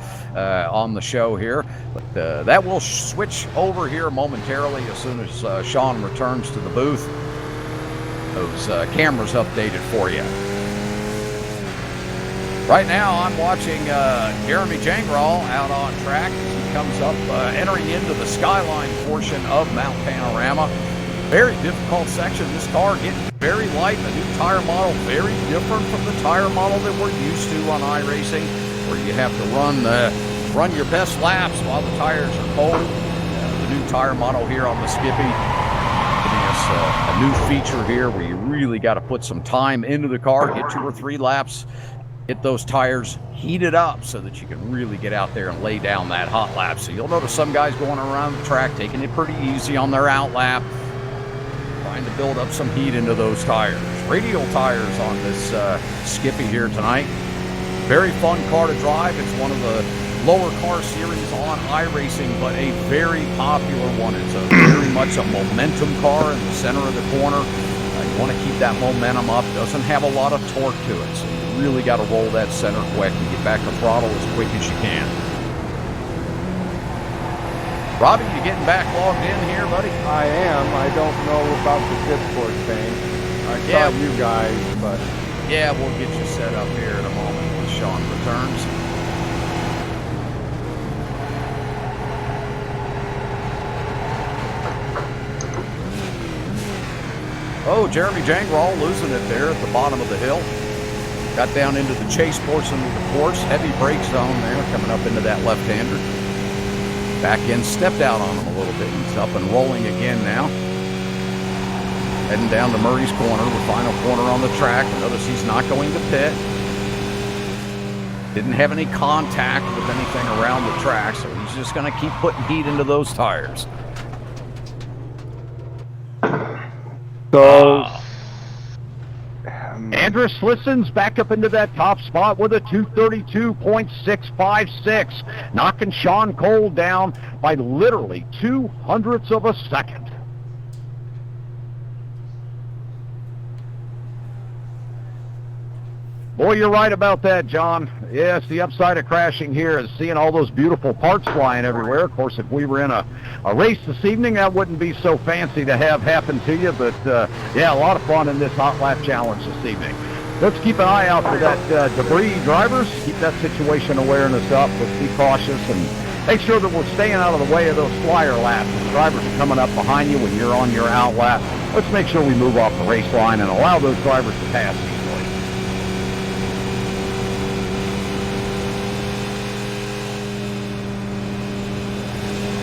on the show here. But that will switch over here momentarily as soon as Shaun returns to the booth. Those cameras updated for you. Right now, I'm watching Jeremy Jangral out on track as he comes up, entering into the skyline portion of Mount Panorama. Very difficult section. This car getting very light. The new tire model, very different from the tire model that we're used to on iRacing, where you have to run your best laps while the tires are cold. The new tire model here on the Skippy, a new feature here where you really got to put some time into the car, get 2 or 3 laps, get those tires heated up so that you can really get out there and lay down that hot lap. So you'll notice some guys going around the track taking it pretty easy on their out lap, trying to build up some heat into those tires. Radial tires on this Skippy here tonight. Very fun car to drive. It's one of the lower car series on iRacing, but a very popular one. It's very much a momentum car in the center of the corner. You want to keep that momentum up. Doesn't have a lot of torque to it, so you really got to roll that center quick and get back to throttle as quick as you can. Robby, you getting back logged in here, buddy? I am. I don't know about the Discord thing. I saw you guys, but... Yeah, we'll get you set up here in a moment when Shaun returns. Oh, Jeremy Jangral losing it there at the bottom of the hill. Got down into the chase portion of the course. Heavy brake zone there, coming up into that left-hander. Back in, stepped out on him a little bit. He's up and rolling again now. Heading down to Murray's corner, the final corner on the track. Notice he's not going to pit. Didn't have any contact with anything around the track, so he's just going to keep putting heat into those tires. So... Andrew Slissen's back up into that top spot with a 232.656, knocking Shawn Cole down by literally 0.02 of a second. Boy, you're right about that, John. Yes, the upside of crashing here is seeing all those beautiful parts flying everywhere. Of course, if we were in a race this evening, that wouldn't be so fancy to have happen to you. But, yeah, a lot of fun in this Hot Lap Challenge this evening. Let's keep an eye out for that debris, drivers. Keep that situation awareness up. Let's be cautious and make sure that we're staying out of the way of those flyer laps. The drivers are coming up behind you when you're on your out lap. Let's make sure we move off the race line and allow those drivers to pass easily.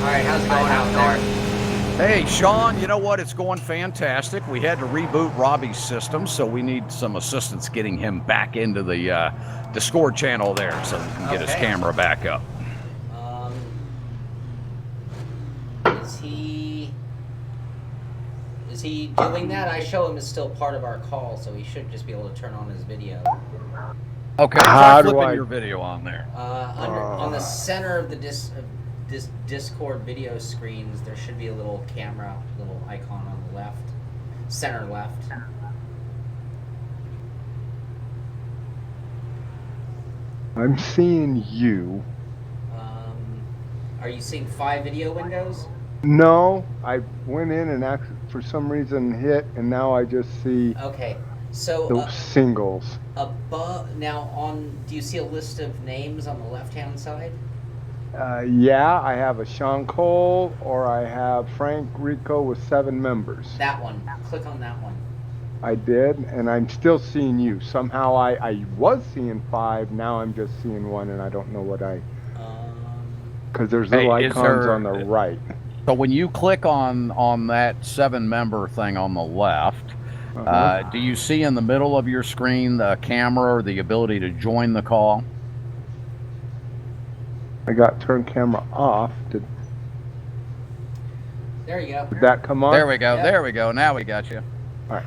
All right, how's it going out there? Hey, Shaun, you know what? It's going fantastic. We had to reboot Robby's system, so we need some assistance getting him back into the Discord channel there so we can get his camera back up. Is he doing that? I show him as still part of our call, so he should just be able to turn on his video. Okay, try flipping your video on there. On the center of the Discord video screens, there should be a little camera, little icon on the left, center left. I'm seeing you. Are you seeing 5 video windows? No, I went in and for some reason hit, and now I just see so those singles. Above now, do you see a list of names on the left-hand side? Yeah, I have a Shawn Cole, or I have Frank Rico with 7 members. That one. Click on that one. I did, and I'm still seeing you. Somehow I was seeing 5, now I'm just seeing 1, and I don't know what because there's little icons on the right. So when you click on that 7-member thing on the left, do you see in the middle of your screen the camera or the ability to join the call? I got turn camera off. There you go. Did that come on? There we go. Yep. There we go. Now we got you. All right.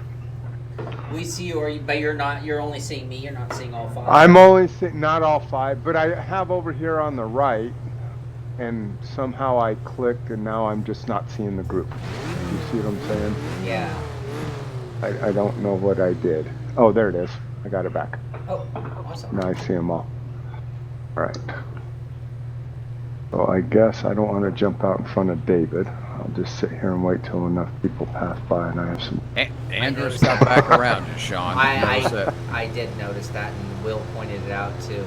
We see you, but you're not. You're only seeing me. You're not seeing all 5. I'm only seeing not all 5, but I have over here on the right, and somehow I clicked, and now I'm just not seeing the group. You see what I'm saying? Yeah. I don't know what I did. Oh, there it is. I got it back. Oh, awesome. Now I see them all. All right. So I guess I don't want to jump out in front of David. I'll just sit here and wait till enough people pass by, and I have some... Andrew's got back around you, Shaun. I did notice that, and Will pointed it out, too.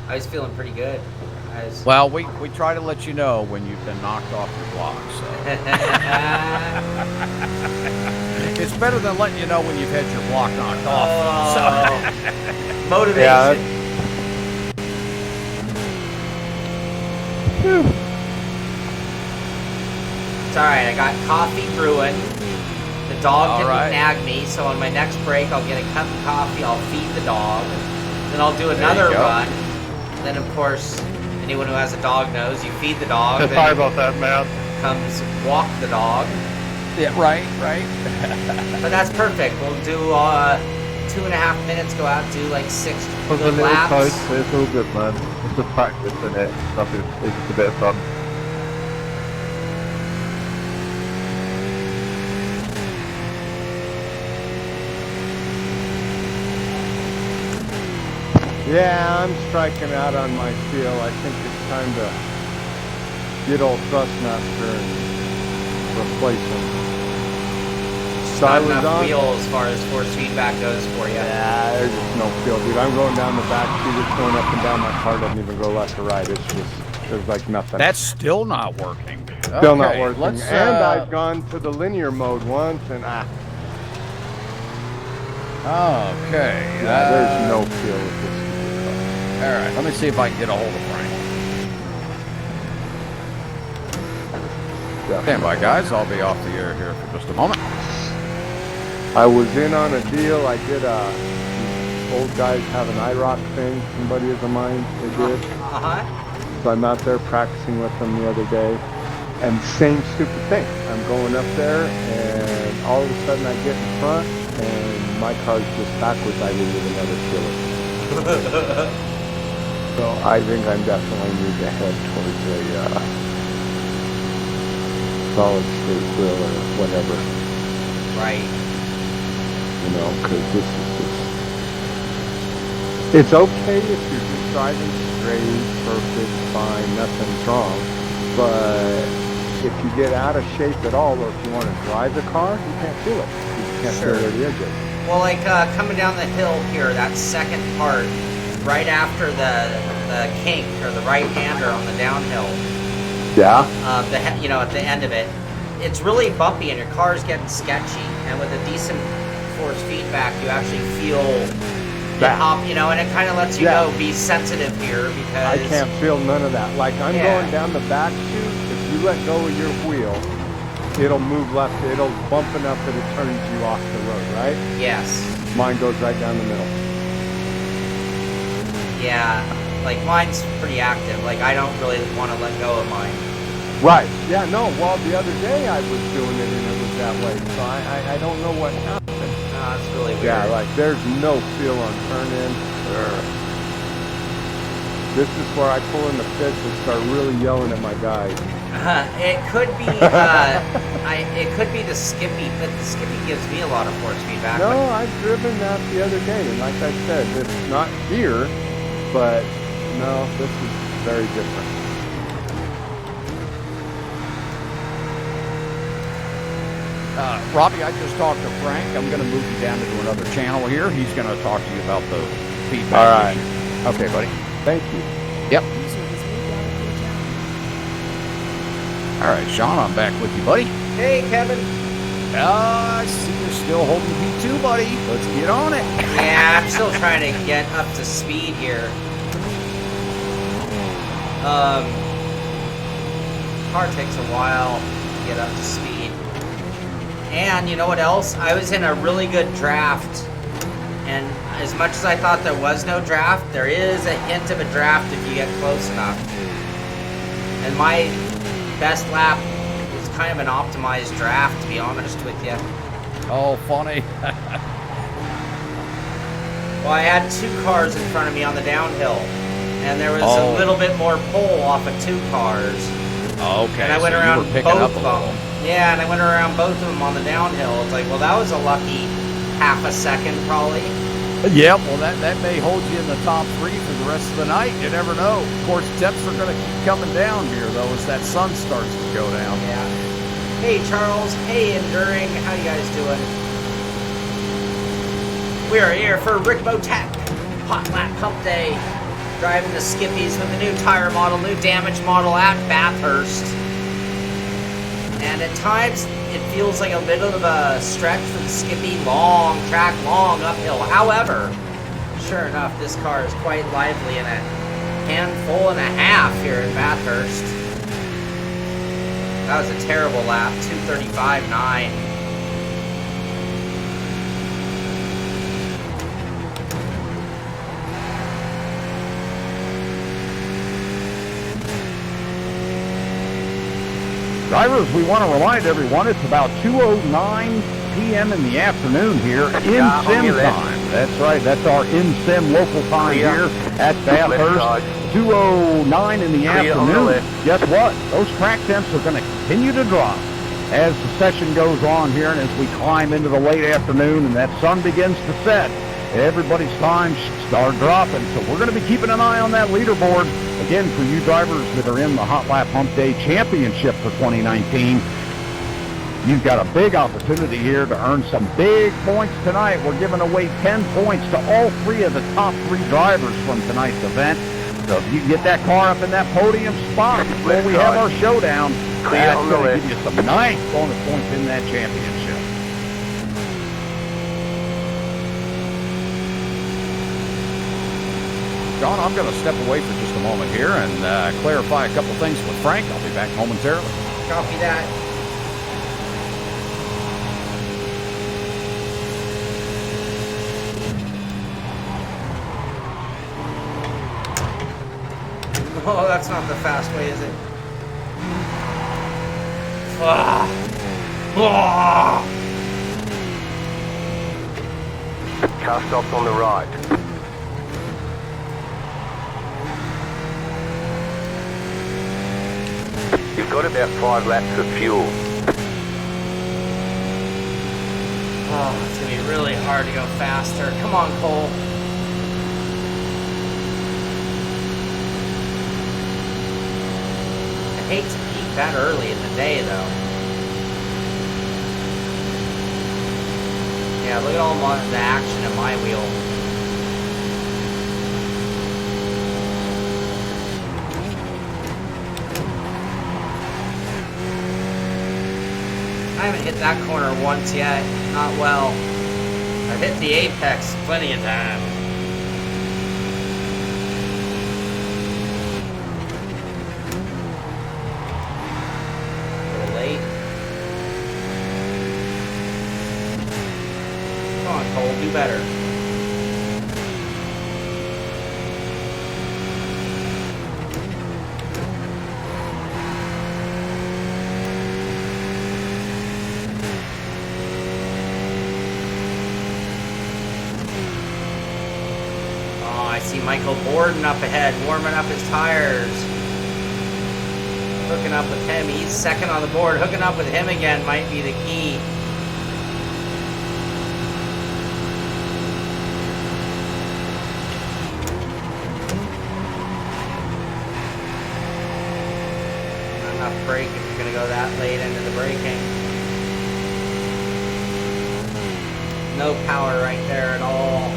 I was feeling pretty good. Well, we try to let you know when you've been knocked off your block, so... It's better than letting you know when you've had your block knocked off. Motivation. Yeah, it's alright, I got coffee brewing. The dog didn't nag me, so on my next break I'll get a cup of coffee, I'll feed the dog, then I'll do another run. Then of course, anyone who has a dog knows you feed the dog. Sorry about that, man. Comes walk the dog. Yeah, right. But that's perfect. We'll do 2.5 minutes, go out, do like 6 For the good little laps. coast, it's all good, man. It's just practice, isn't it? Stuff is, it's just a bit of fun. Yeah, I'm striking out on my feel. I think it's time to get old Thrustmaster and replace him. So I Not was enough on. wheel as far as force feedback goes for you. Yeah, there's just no feel, dude. I'm going down the back seat, it's going up and down. My car doesn't even go left or right. It's just, there's like nothing. That's still not working. Still not Okay, working. let's, And I've gone to the linear mode once, and Okay. yeah, there's no feel with this. All right, let me see if I can get a hold of Frank. Yeah. Stand by, guys. I'll be off the air here for just a moment. I was in on a deal. I did old guys have an iRock thing. Somebody of mine, they did. So I'm out there practicing with them the other day. And same stupid thing. I'm going up there, and all of a sudden I get in front, and my car's just backwards. I didn't even ever feel it. So I think I'm definitely need to head towards a solid state wheel or whatever. Right. You know, because this is just... It's okay if you're just driving straight, perfect, fine, nothing's wrong. But if you get out of shape at all, or if you want to drive the car, you can't feel it. You can't feel where the edge is. Well, like coming down the hill here, that second part, right after the kink or the right-hander on the downhill. Yeah. You know, at the end of it, it's really bumpy and your car's getting sketchy. And with a decent force feedback, you actually feel it hop, you know, and it kind of lets you go be sensitive here because I can't feel none of that. Like I'm going down the back chute. If you let go of your wheel, it'll move left. It'll bump enough that it turns you off the road, right? Yes. Mine goes right down the middle. Yeah, like mine's pretty active. Like I don't really want to let go of mine. Right. Yeah, no. Well, the other day I was doing it and it was that way. So I don't know what happened. It's really weird. Yeah, like there's no feel on turn-in. This is where I pull in the fits and start really yelling at my guys. It could be it could be the Skippy, but the Skippy gives me a lot of force feedback. No, I've driven that the other day, and like I said, it's not here, but no, this is very different. Robbie, I just talked to Frank. I'm going to move you down into another channel here. He's going to talk to you about the feedback. All right. issue. Okay, buddy. Thank you. Yep. All right, Shawn, I'm back with you, buddy. Hey, Kevin. I see you're still holding P2, buddy. Let's get on it. Yeah, I'm still trying to get up to speed here. Car takes a while to get up to speed. And you know what else? I was in a really good draft. And as much as I thought there was no draft, there is a hint of a draft if you get close enough. And my best lap was kind of an optimized draft, to be honest with you. Oh, funny. Well, I had two cars in front of me on the downhill. And there was a little bit more pull off of two cars. Okay, and I went so around you were picking both up a of little. them. Yeah, and I went around both of them on the downhill. It's like, well, that was a lucky half a second, probably. Yeah, well, that may hold you in the top three for the rest of the night. You never know. Of course, temps are going to keep coming down here, though, as that sun starts to go down. Yeah. Hey, Charles. Hey, Enduring. How you guys doing? We are here for Ricmotech Hot Lap Humpday. Driving the Skippies with the new tire model, new damage model at Bathurst. And at times, it feels like a bit of a stretch for the Skippy, long track, long uphill. However, sure enough, this car is quite lively in a handful and a half here in Bathurst. That was a terrible lap, 2:35.9. Drivers, we want to remind everyone it's about 2:09 p.m. in the afternoon here in Sim time. That's right. That's our in Sim local time here at Bathurst. 2:09 in the afternoon. Guess what? Those track temps are going to continue to drop as the session goes on here, and as we climb into the late afternoon and that sun begins to set. Everybody's times start dropping, so we're going to be keeping an eye on that leaderboard. Again, for you drivers that are in the Hot Lap Hump Day Championship for 2019, you've got a big opportunity here to earn some big points tonight. We're giving away 10 points to all 3 of the top 3 drivers from tonight's event. So if you can get that car up in that podium spot before we have our showdown, that's going to give you some nice bonus points in that championship. John, I'm going to step away for just a moment here and clarify a couple things with Frank. I'll be back momentarily. Copy that. Oh, that's not the fast way, is it? Car stops on the right. You've got about 5 laps of fuel. Oh, it's going to be really hard to go faster. Come on, Cole. I hate to peak that early in the day, though. Yeah, look at all the action in my wheel. I haven't hit that corner once yet. Not well. I've hit the apex plenty of times. A little late. Come on, Cole, do better. I see Michael Borden up ahead, warming up his tires. Hooking up with him. He's second on the board. Hooking up with him again might be the key. Not enough brake if you're going to go that late into the braking. No power right there at all.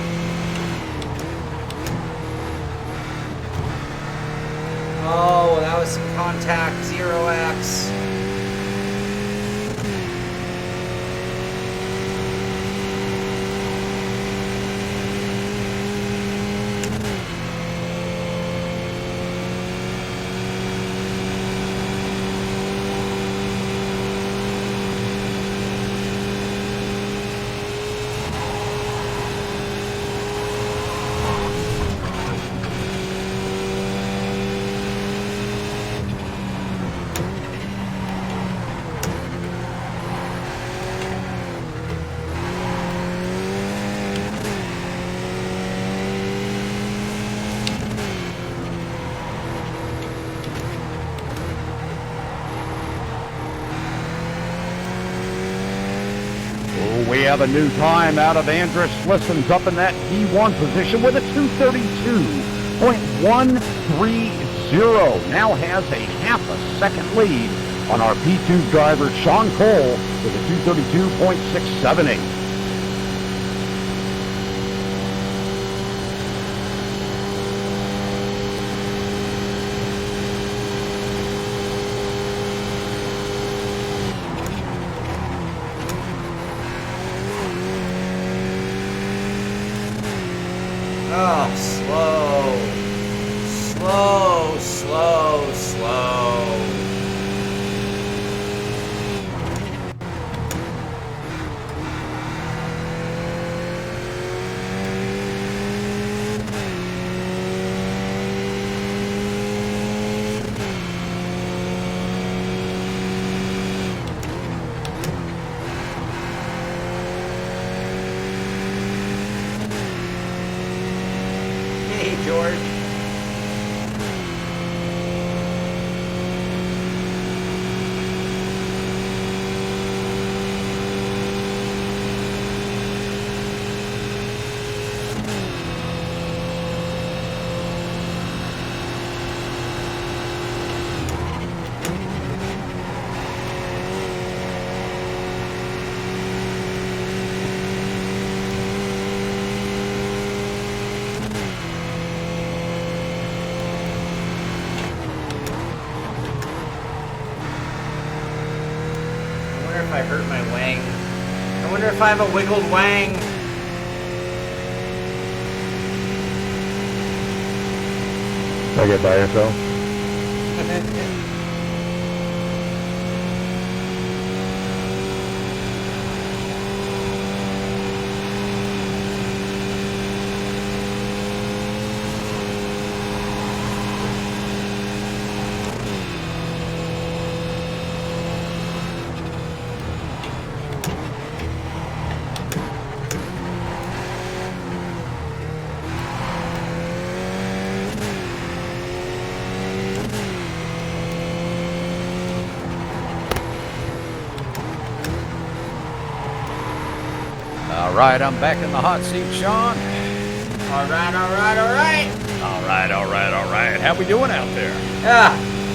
Oh, that was some contact, 0x. We have a new time out of Andrus Slisson's up in that P1 position with a 232.130. Now has a half a second lead on our P2 driver, Shawn Cole, with a 232.678. Oh, slow, slow, slow. George. If I hurt my wang. I wonder if I have a wiggled wang. I get by yourself. All right, I'm back in the hot seat, Shaun. All right, all right, all right. All right, all right, all right. How we doing out there?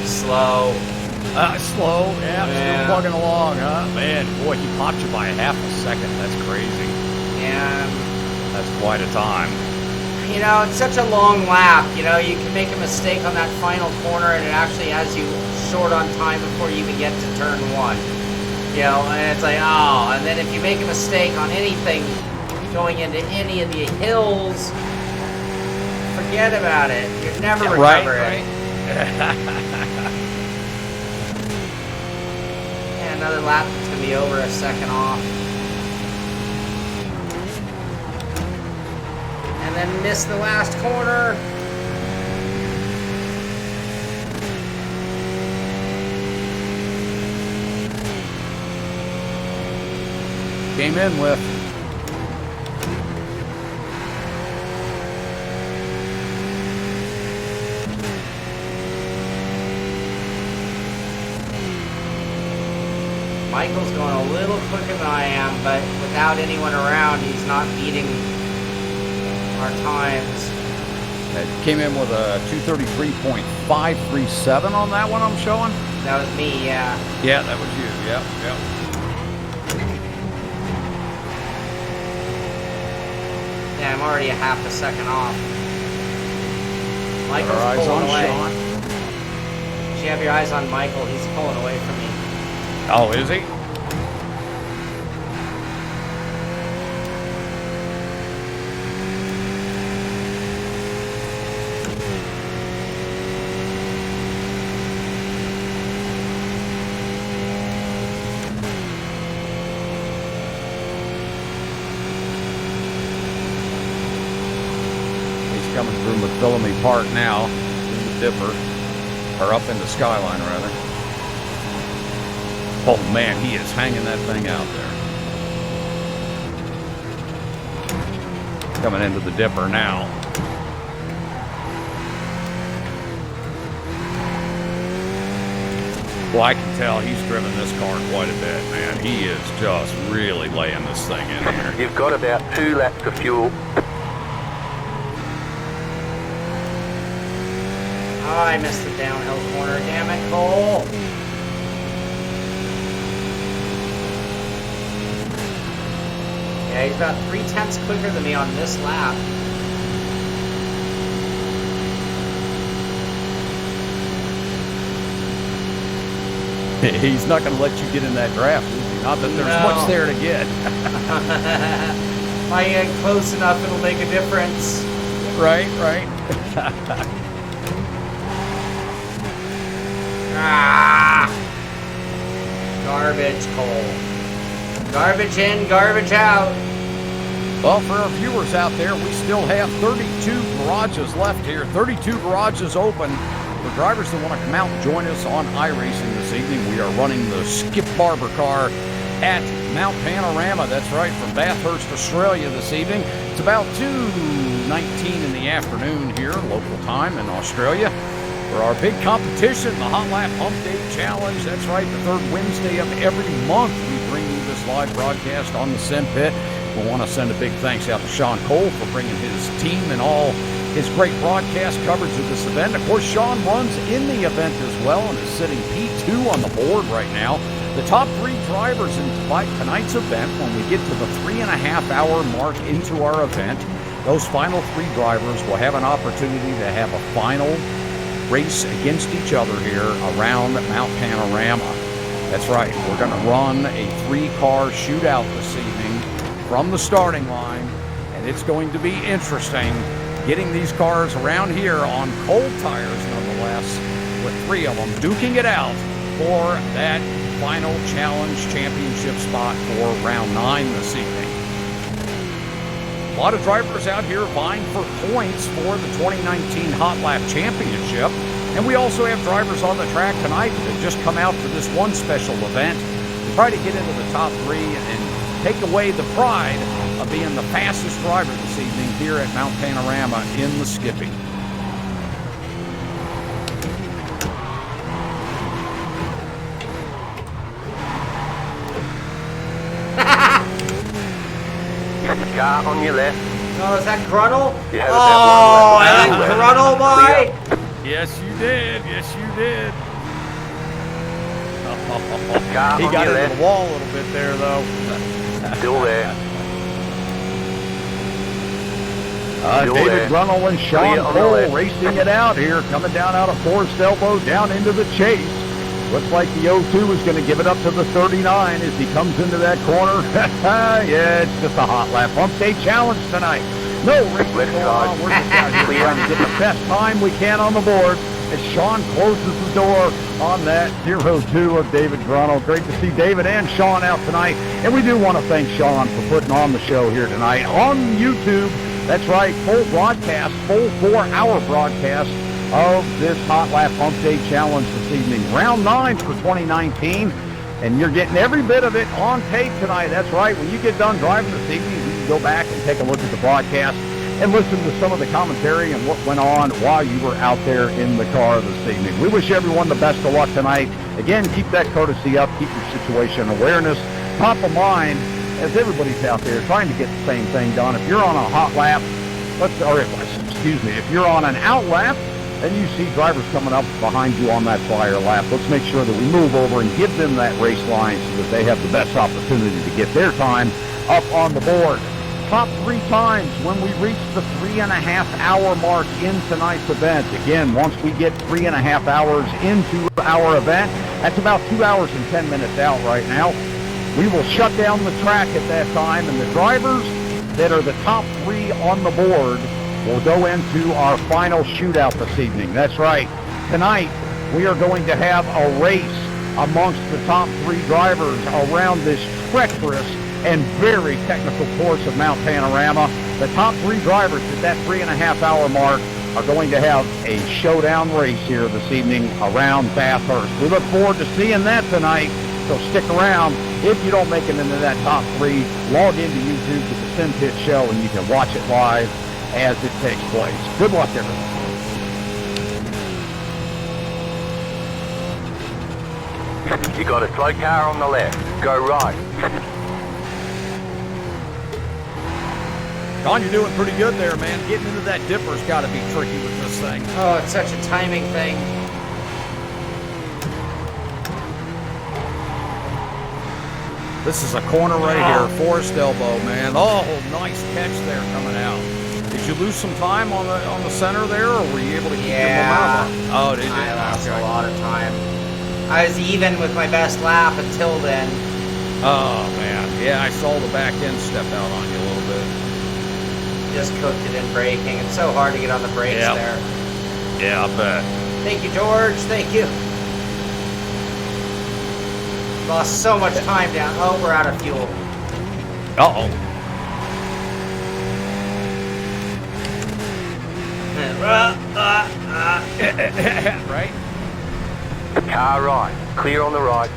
Slow. Slow, yeah, still plugging along, huh? Man, boy, he popped you by half a second. That's crazy. And That's quite a time. you know, it's such a long lap. You know, you can make a mistake on that final corner, and it actually has you short on time before you even get to turn one. You know, and it's like, oh, and then if you make a mistake on anything going into any of the hills, forget about it. You'd never recover it. And another lap that's going to be over a second off. And then miss the last corner. Came in with. Michael's going a little quicker than I am, but without anyone around, he's not beating our times. Came in with a 233.537 on that one I'm showing. That was me, yeah. Yeah, that was you. Yep, yep. Yeah, I'm already a half a second off. Michael's Our eyes pulling on away. Shaun. You should have your eyes on Michael. He's pulling away from me. Oh, is he? Coming through Salomon Park now, in the Dipper, or up in the Skyline rather. Oh man, he is hanging that thing out there. Coming into the Dipper now. Well, I can tell he's driven this car quite a bit, man. He is just really laying this thing in here. You've got about 2 laps of fuel. Oh, I missed the downhill corner. Damn it, Cole. Yeah, he's about 3/10 quicker than me on this lap. He's not going to let you get in that draft, is he? Not that there's much there to get. If I get close enough, it'll make a difference. Right, right. Ah! Garbage, Cole. Garbage in, garbage out. Well, for our viewers out there, we still have 32 garages left here. 32 garages open. For drivers that want to come out and join us on iRacing this evening, we are running the Skip Barber car at Mount Panorama. That's right, from Bathurst, Australia this evening. It's about 2 5:19 in the afternoon here, local time in Australia, for our big competition, the Hot Lap Hump Day Challenge. That's right, the third Wednesday of every month we bring you this live broadcast on the Sim Pit. We want to send a big thanks out to Shawn Cole for bringing his team and all his great broadcast coverage of this event. Of course, Shawn runs in the event as well and is sitting P2 on the board right now. The top 3 drivers in tonight's event, when we get to the 3.5-hour mark into our event, those final 3 drivers will have an opportunity to have a final race against each other here around Mount Panorama. That's right, we're going to run a 3-car shootout this evening from the starting line, and it's going to be interesting getting these cars around here on cold tires nonetheless, with 3 of them duking it out for that final challenge championship spot for round 9 this evening. A lot of drivers out here vying for points for the 2019 Hot Lap Championship, and we also have drivers on the track tonight that have just come out for this one special event to try to get into the top 3 and take away the pride of being the fastest driver this evening here at Mount Panorama in the Skippy. Car on your left. Oh, is that Grunnel? Yeah, oh, that Grunnel boy! Yes, you did. Yes, you did. Car He on got your into left. the wall a little bit there, though. Still there. David Grunnel and Shawn Cole racing it out here, coming down out of Forest Elbow, down into the chase. Looks like the 02 is going to give it up to the 39 as he comes into that corner. Yeah, it's just a Hot Lap Hump Day Challenge tonight. No racing going on. We're just out here trying to get the best time we can on the board as Shawn closes the door on that 02 of David Grunnel. Great to see David and Shawn out tonight. And we do want to thank Shawn for putting on the show here tonight on YouTube. That's right, full broadcast, full 4-hour broadcast of this Hot Lap Hump Day Challenge this evening. Round 9 for 2019, and you're getting every bit of it on tape tonight. That's right, when you get done driving this evening, you can go back and take a look at the broadcast and listen to some of the commentary and what went on while you were out there in the car this evening. We wish everyone the best of luck tonight. Again, keep that courtesy up, keep your situation awareness top of mind as everybody's out there trying to get the same thing done. If you're on a hot lap, if you're on an out lap, and you see drivers coming up behind you on that flyer lap, let's make sure that we move over and give them that race line so that they have the best opportunity to get their time up on the board. Top 3 times when we reach the 3.5-hour mark in tonight's event. Again, once we get 3.5 hours into our event, that's about 2 hours and 10 minutes out right now. We will shut down the track at that time, and the drivers that are the top 3 on the board will go into our final shootout this evening. That's right. Tonight, we are going to have a race amongst the top 3 drivers around this treacherous and very technical course of Mount Panorama. The top 3 drivers at that 3.5-hour mark are going to have a showdown race here this evening around Bathurst. We look forward to seeing that tonight, so stick around. If you don't make it into that top 3, log into YouTube to the Sim Pit Show and you can watch it live as it takes place. Good luck, everyone. You got a slow car on the left. Go right. Don, you're doing pretty good there, man. Getting into that dipper's got to be tricky with this thing. Oh, it's such a timing thing. This is a corner right here, Forest Elbow, man. Oh, nice catch there coming out. Did you lose some time on the center there, or were you able to keep your momentum up? Oh, did you? I lost a lot of time. I was even with my best lap until then. Oh, man. Yeah, I saw the back end step out on you a little bit. Just cooked it in braking. It's so hard to get on the brakes there. Yeah, I bet. Thank you, George. Thank you. Lost so much time down. Oh, we're out of fuel. Uh-oh. Right? Car right. Clear on the right.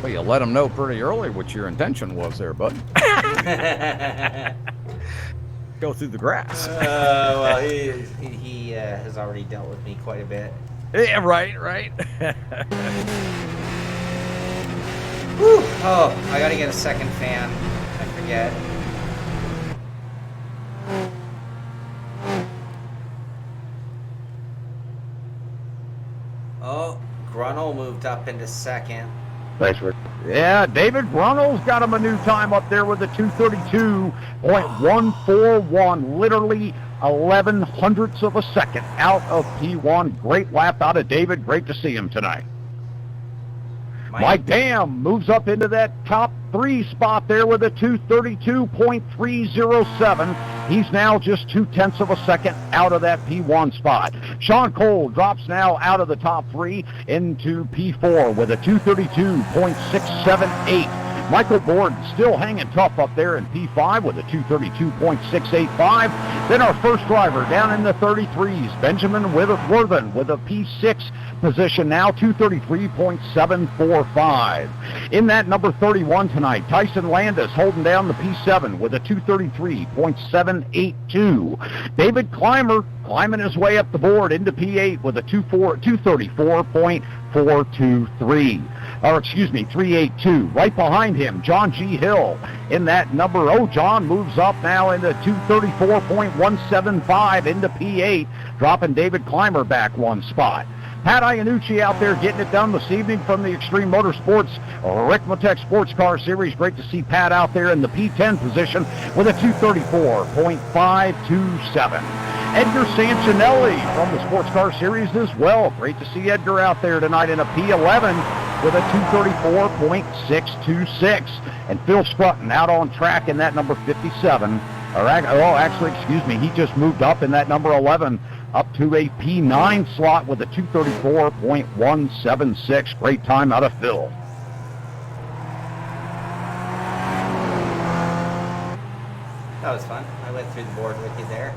Well, you let them know pretty early what your intention was there, bud. go through the grass. Well, he has already dealt with me quite a bit. Yeah, right. Whew. Oh, I gotta get a second fan. I forget. Oh, Grunwald moved up into second. Thanks, Rick. Yeah, David Grunwald's got him a new time up there with a 232.141, literally 11 hundredths of a second out of P1. Great lap out of David. Great to see him tonight. Mike Dam moves up into that top 3 spot there with a 232.307. He's now just 0.2 of a second out of that P1 spot. Shawn Cole drops now out of the top 3 into P4 with a 232.678. Michael Borden still hanging tough up there in P5 with a 232.685. Then our first driver down in the 33s, Benjamin Worthen with a P6 position now, 233.745. In that number 31 tonight, Tyson Landis holding down the P7 with a 233.782. David Clymer climbing his way up the board into P8 with a 234.423. Or excuse me, 382. Right behind him, John G. Hill in that number. Oh, John moves up now into 234.175 into P8, dropping David Clymer back 1 spot. Pat Iannucci out there getting it done this evening from the Extreme Motorsports Ricmotech Sports Car Series. Great to see Pat out there in the P10 position with a 234.527. Edgar Sancinelli from the Sports Car Series as well. Great to see Edgar out there tonight in a P11 with a 234.626. And Phil Scrutton out on track in that number 57. Actually, excuse me, he just moved up in that number 11 up to a P9 slot with a 234.176. Great time out of Phil. That was fun. I went through the board with you there.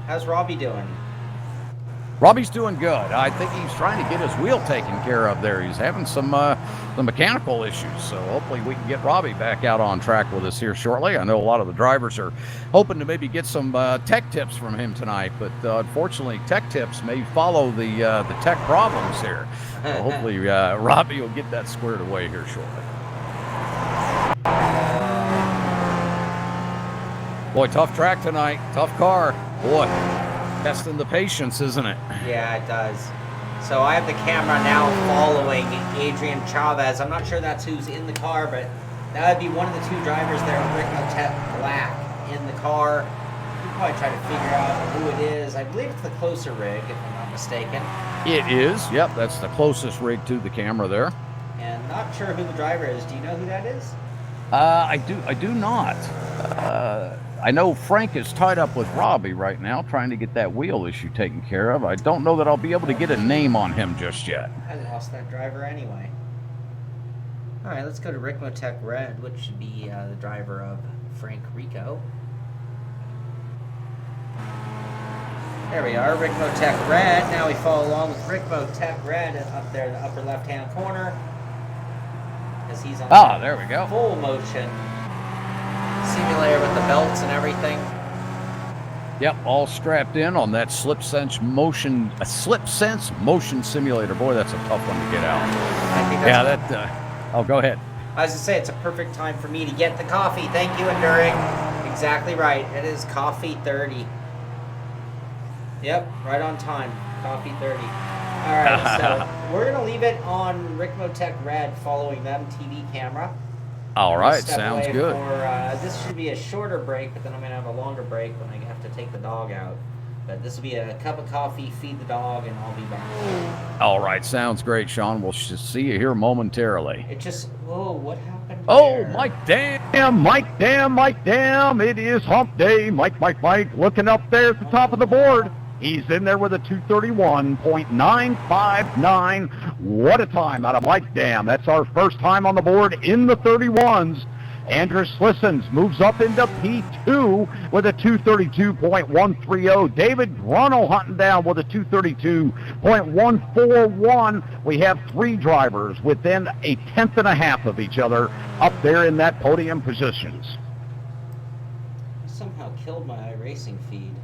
How's Robby doing? Robby's doing good. I think he's trying to get his wheel taken care of there. He's having some mechanical issues, so hopefully we can get Robby back out on track with us here shortly. I know a lot of the drivers are hoping to maybe get some tech tips from him tonight, but unfortunately tech tips may follow the tech problems here. So hopefully Robby will get that squared away here shortly. Boy, tough track tonight. Tough car. Boy, testing the patience, isn't it? Yeah, it does. So I have the camera now following Adrian Chavez. I'm not sure that's who's in the car, but that would be one of the 2 drivers there with Ricmotech Black in the car. You can probably try to figure out who it is. I believe it's the closer rig, if I'm not mistaken. It is. Yep, that's the closest rig to the camera there. And not sure who the driver is. Do you know who that is? I do not. I know Frank is tied up with Robby right now, trying to get that wheel issue taken care of. I don't know that I'll be able to get a name on him just yet. I lost that driver anyway. All right, let's go to Ricmotech Red, which should be the driver of Frank Rico. There we are, Ricmotech Red. Now we follow along with Ricmotech Red up there in the upper left-hand corner. As he's on there we go. Full motion simulator with the belts and everything. Yep, all strapped in on that SlipSense motion simulator. Boy, that's a tough one to get out. I think that's go ahead. I was going to say, it's a perfect time for me to get the coffee. Thank you, Enduring. Exactly right. It is coffee 30. Yep, right on time. Coffee 30. All right, so we're going to leave it on Ricmotech Red following them TV camera. All right, sounds good. This should be a shorter break, but then I'm going to have a longer break when I have to take the dog out. But this will be a cup of coffee, feed the dog, and I'll be back. All right, sounds great, Sean. We'll see you here momentarily. It just, whoa, what happened there? Oh, Mike Dam. It is hump day. Mike, looking up there at the top of the board. He's in there with a 231.959. What a time out of Mike Dam. That's our first time on the board in the 31s. Andrew Slissons moves up into P2 with a 232.130. David Grunnell hunting down with a 232.141. We have 3 drivers within a 1/10.5 of each other up there in that podium positions. I somehow killed my iRacing feed.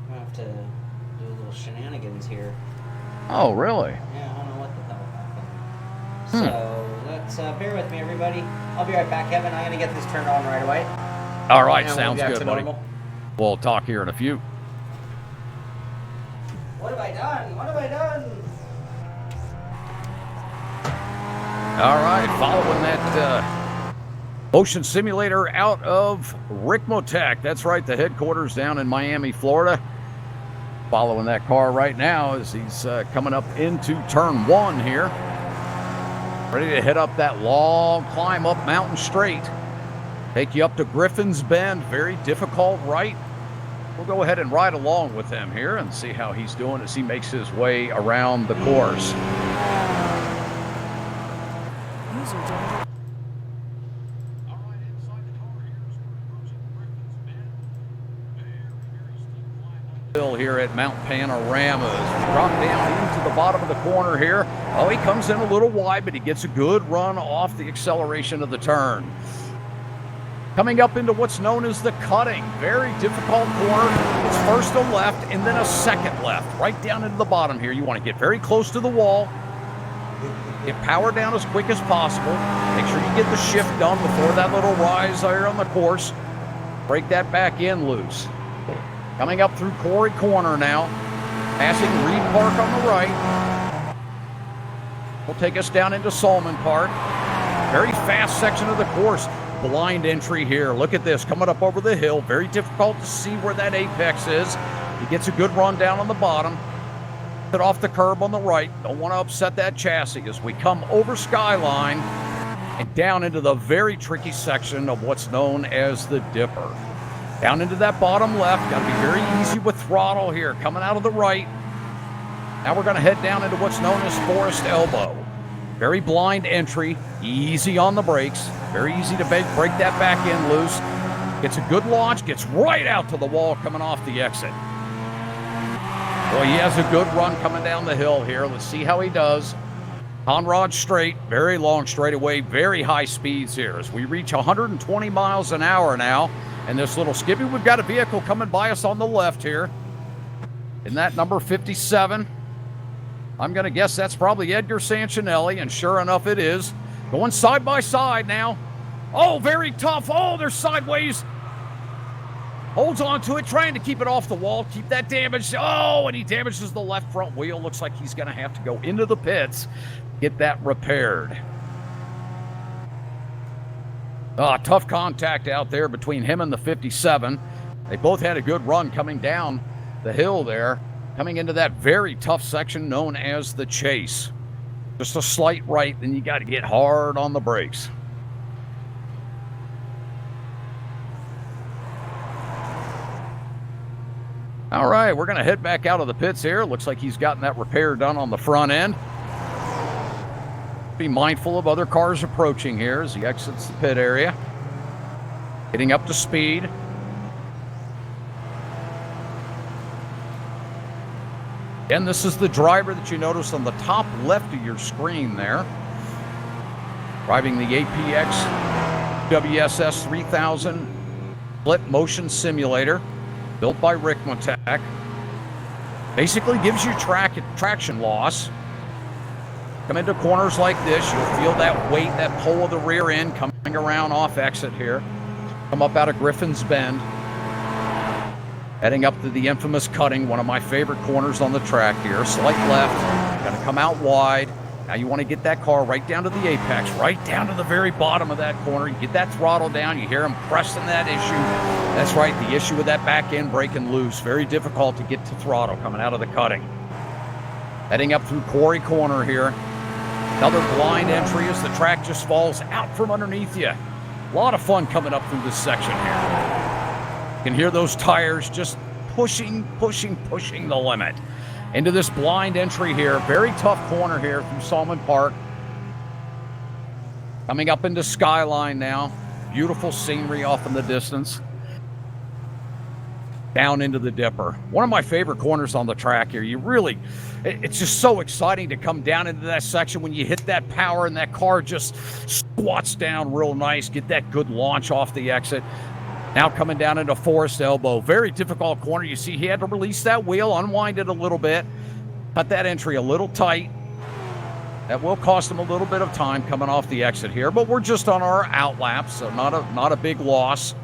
I'm gonna have to do a little shenanigans here. Oh, really? Yeah, I don't know what the hell happened. So let's bear with me, everybody. I'll be right back, Kevin. I'm gonna get this turned on right away. All right, And sounds we'll good, buddy. normal. We'll talk here in a few. What have I done? What have I done? All right, following that motion simulator out of Ricmotech. That's right, the headquarters down in Miami, Florida. Following that car right now as he's coming up into turn 1 here. Ready to head up that long climb up Mountain Straight. Take you up to Griffin's Bend. Very difficult right. We'll go ahead and ride along with him here and see how he's doing as he makes his way around the course. Here at Mount Panorama as we drop down into the bottom of the corner here. Oh, he comes in a little wide, but he gets a good run off the acceleration of the turn. Coming up into what's known as the cutting. Very difficult corner. It's first a left and then a second left. Right down into the bottom here. You want to get very close to the wall. Get power down as quick as possible. Make sure you get the shift done before that little rise there on the course. Break that back end loose. Coming up through Quarry Corner now. Passing Reed Park on the right. Will take us down into Salomon Park. Very fast section of the course. Blind entry here. Look at this. Coming up over the hill. Very difficult to see where that apex is. He gets a good run down on the bottom. It off the curb on the right. Don't want to upset that chassis as we come over Skyline and down into the very tricky section of what's known as the Dipper. Down into that bottom left. Got to be very easy with throttle here. Coming out of the right. Now we're going to head down into what's known as Forest Elbow. Very blind entry. Easy on the brakes. Very easy to break that back end loose. Gets a good launch. Gets right out to the wall coming off the exit. Boy, he has a good run coming down the hill here. Let's see how he does. Conrod straight. Very long straightaway. Very high speeds here as we reach 120 miles an hour now. And this little Skippy, we've got a vehicle coming by us on the left here. In that number 57. I'm going to guess that's probably Edgar Sancinelli, and sure enough it is. Going side by side now. Oh, very tough. Oh, they're sideways. Holds on to it, trying to keep it off the wall. Keep that damage. Oh, and he damages the left front wheel. Looks like he's going to have to go into the pits, get that repaired. Tough contact out there between him and the 57. They both had a good run coming down the hill there, coming into that very tough section known as the Chase. Just a slight right, then you got to get hard on the brakes. All right, we're going to head back out of the pits here. Looks like he's gotten that repair done on the front end. Be mindful of other cars approaching here as he exits the pit area. Getting up to speed. And this is the driver that you notice on the top left of your screen there. Driving the APX WSS 3000 split motion simulator built by Ricmotech. Basically gives you traction loss. Come into corners like this, you'll feel that weight, that pull of the rear end coming around off exit here. Come up out of Griffin's Bend. Heading up to the infamous cutting, one of my favorite corners on the track here. Slight left, gonna come out wide. Now you want to get that car right down to the apex, right down to the very bottom of that corner. You get that throttle down, you hear him pressing that issue. That's right, the issue with that back end breaking loose. Very difficult to get to throttle coming out of the cutting. Heading up through Quarry Corner here. Another blind entry as the track just falls out from underneath you. A lot of fun coming up through this section here. You can hear those tires just pushing the limit. Into this blind entry here. Very tough corner here through Salomon Park. Coming up into Skyline now. Beautiful scenery off in the distance. Down into the Dipper. One of my favorite corners on the track here. It's just so exciting to come down into that section when you hit that power and that car just squats down real nice. Get that good launch off the exit. Now coming down into Forest Elbow. Very difficult corner. You see he had to release that wheel, unwind it a little bit. Cut that entry a little tight. That will cost him a little bit of time coming off the exit here, but we're just on our out lap, so not a big loss.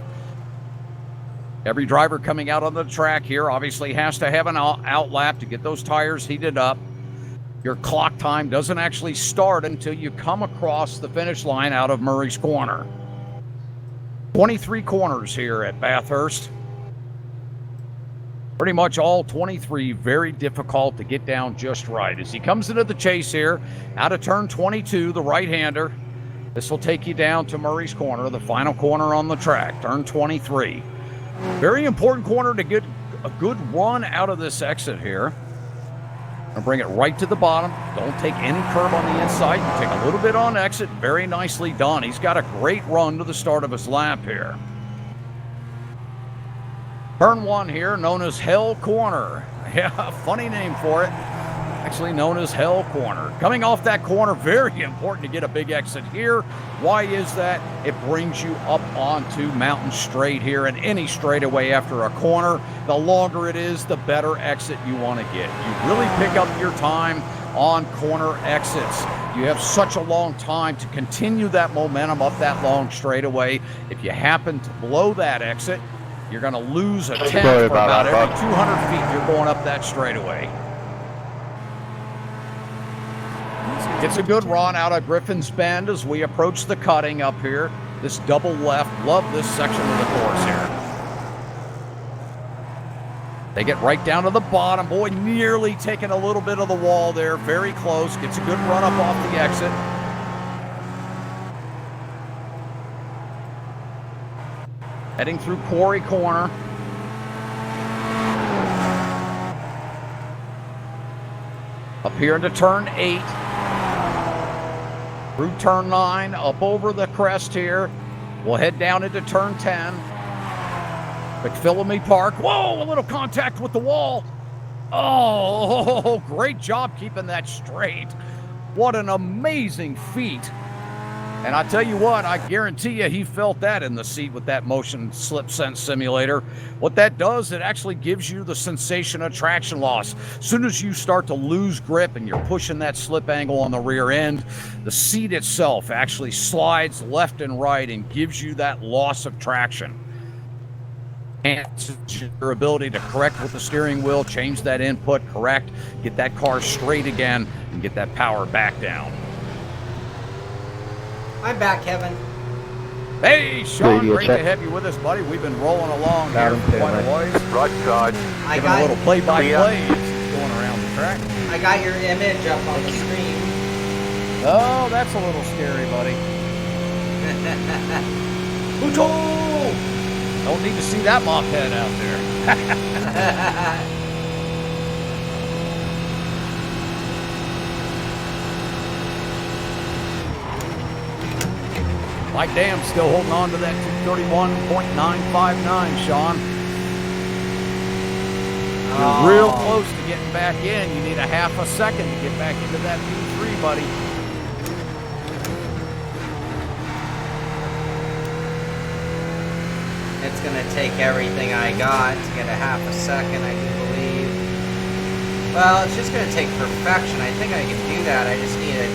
Every driver coming out on the track here obviously has to have an out lap to get those tires heated up. Your clock time doesn't actually start until you come across the finish line out of Murray's Corner. 23 corners here at Bathurst. Pretty much all 23 very difficult to get down just right. As he comes into the chase here, out of turn 22, the right-hander. This will take you down to Murray's Corner, the final corner on the track, turn 23. Very important corner to get a good run out of this exit here. I'll bring it right to the bottom. Don't take any curb on the inside. You take a little bit on exit. Very nicely done. He's got a great run to the start of his lap here. Turn 1 here, known as Hell Corner. Yeah, funny name for it. Actually known as Hell Corner. Coming off that corner, very important to get a big exit here. Why is that? It brings you up onto Mountain Straight here, and any straightaway after a corner, the longer it is, the better exit you want to get. You really pick up your time on corner exits. You have such a long time to continue that momentum up that long straightaway. If you happen to blow that exit, you're going to lose a 10 for about every 200 feet you're going up that straightaway. It's a good run out of Griffin's Bend as we approach the cutting up here. This double left. Love this section of the course here. They get right down to the bottom. Boy, nearly taking a little bit of the wall there. Very close. Gets a good run up off the exit. Heading through Quarry Corner. Up here into turn 8. Through turn 9, up over the crest here. We'll head down into turn 10. McPhillamy Park. Whoa, a little contact with the wall. Oh, great job keeping that straight. What an amazing feat. And I tell you what, I guarantee you he felt that in the seat with that motion slip sense simulator. What that does, it actually gives you the sensation of traction loss. As soon as you start to lose grip and you're pushing that slip angle on the rear end, the seat itself actually slides left and right and gives you that loss of traction. And your ability to correct with the steering wheel, change that input, correct, get that car straight again, and get that power back down. I'm back, Kevin. Hey, Shaun, great to have you with us, buddy. We've been rolling along here for quite a ways. Right side. I got a little play-by-play going around the track. I got your image up on the screen. Oh, that's a little scary, buddy. Don't need to see that mop head out there. Mike Dam's still holding on to that 231.959, Shaun. You're real close to getting back in. You need a half a second to get back into that P3, buddy. It's going to take everything I got to get a half a second, I do believe. Well, it's just going to take perfection. I think I can do that. I just need to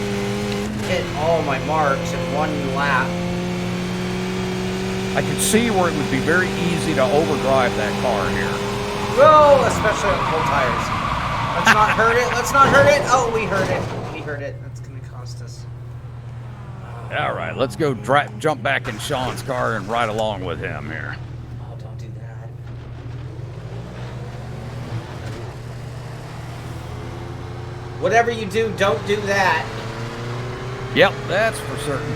hit all my marks in one lap. I could see where it would be very easy to overdrive that car here. Well, especially on full tires. Let's not hurt it. Let's not hurt it. Oh, we hurt it. We hurt it. That's going to cost us. All right, let's go jump back in Shaun's car and ride along with him here. Oh, don't do that. Whatever you do, don't do that. Yep, that's for certain.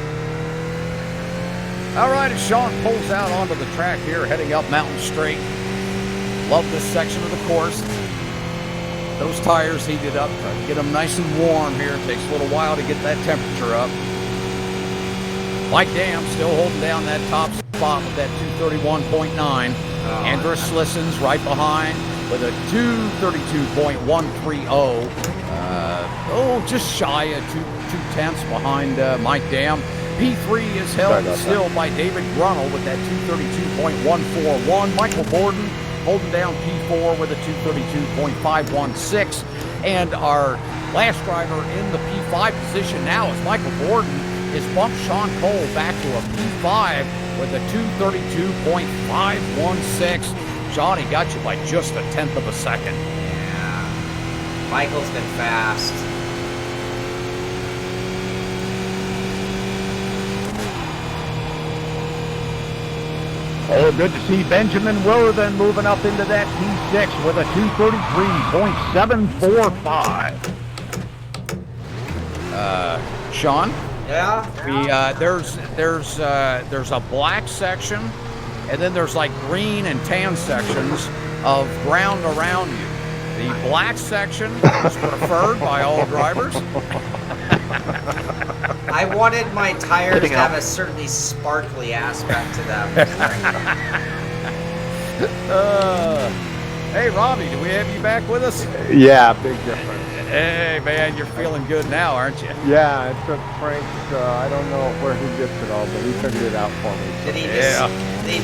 All right, as Shaun pulls out onto the track here, heading up Mountain Straight. Love this section of the course. Those tires heated up, try to get them nice and warm here. It takes a little while to get that temperature up. Mike Dam still holding down that top spot with that 231.9. Andrus Slisson's right behind with a 232.130. Just shy of 2/10 behind Mike Dam. P3 is held still by David Grunnell with that 232.141. Michael Borden holding down P4 with a 232.516. And our last driver in the P5 position now is Michael Borden. Has bumped Shawn Cole back to a P5 with a 232.516. Shawn, he got you by just 1/10 of a second. Yeah. Michael's been fast. Oh, good to see Benjamin Worthen moving up into that P6 with a 233.745. Shawn? Yeah. There's a black section, and then there's like green and tan sections of ground around you. The black section is preferred by all drivers. I wanted my tires to have a certainly sparkly aspect to them. Hey, Robby, do we have you back with us? Yeah, big difference. Hey, man, you're feeling good now, aren't you? Yeah, it took Frank, I don't know where he gets it all, but he figured it out for me. Did he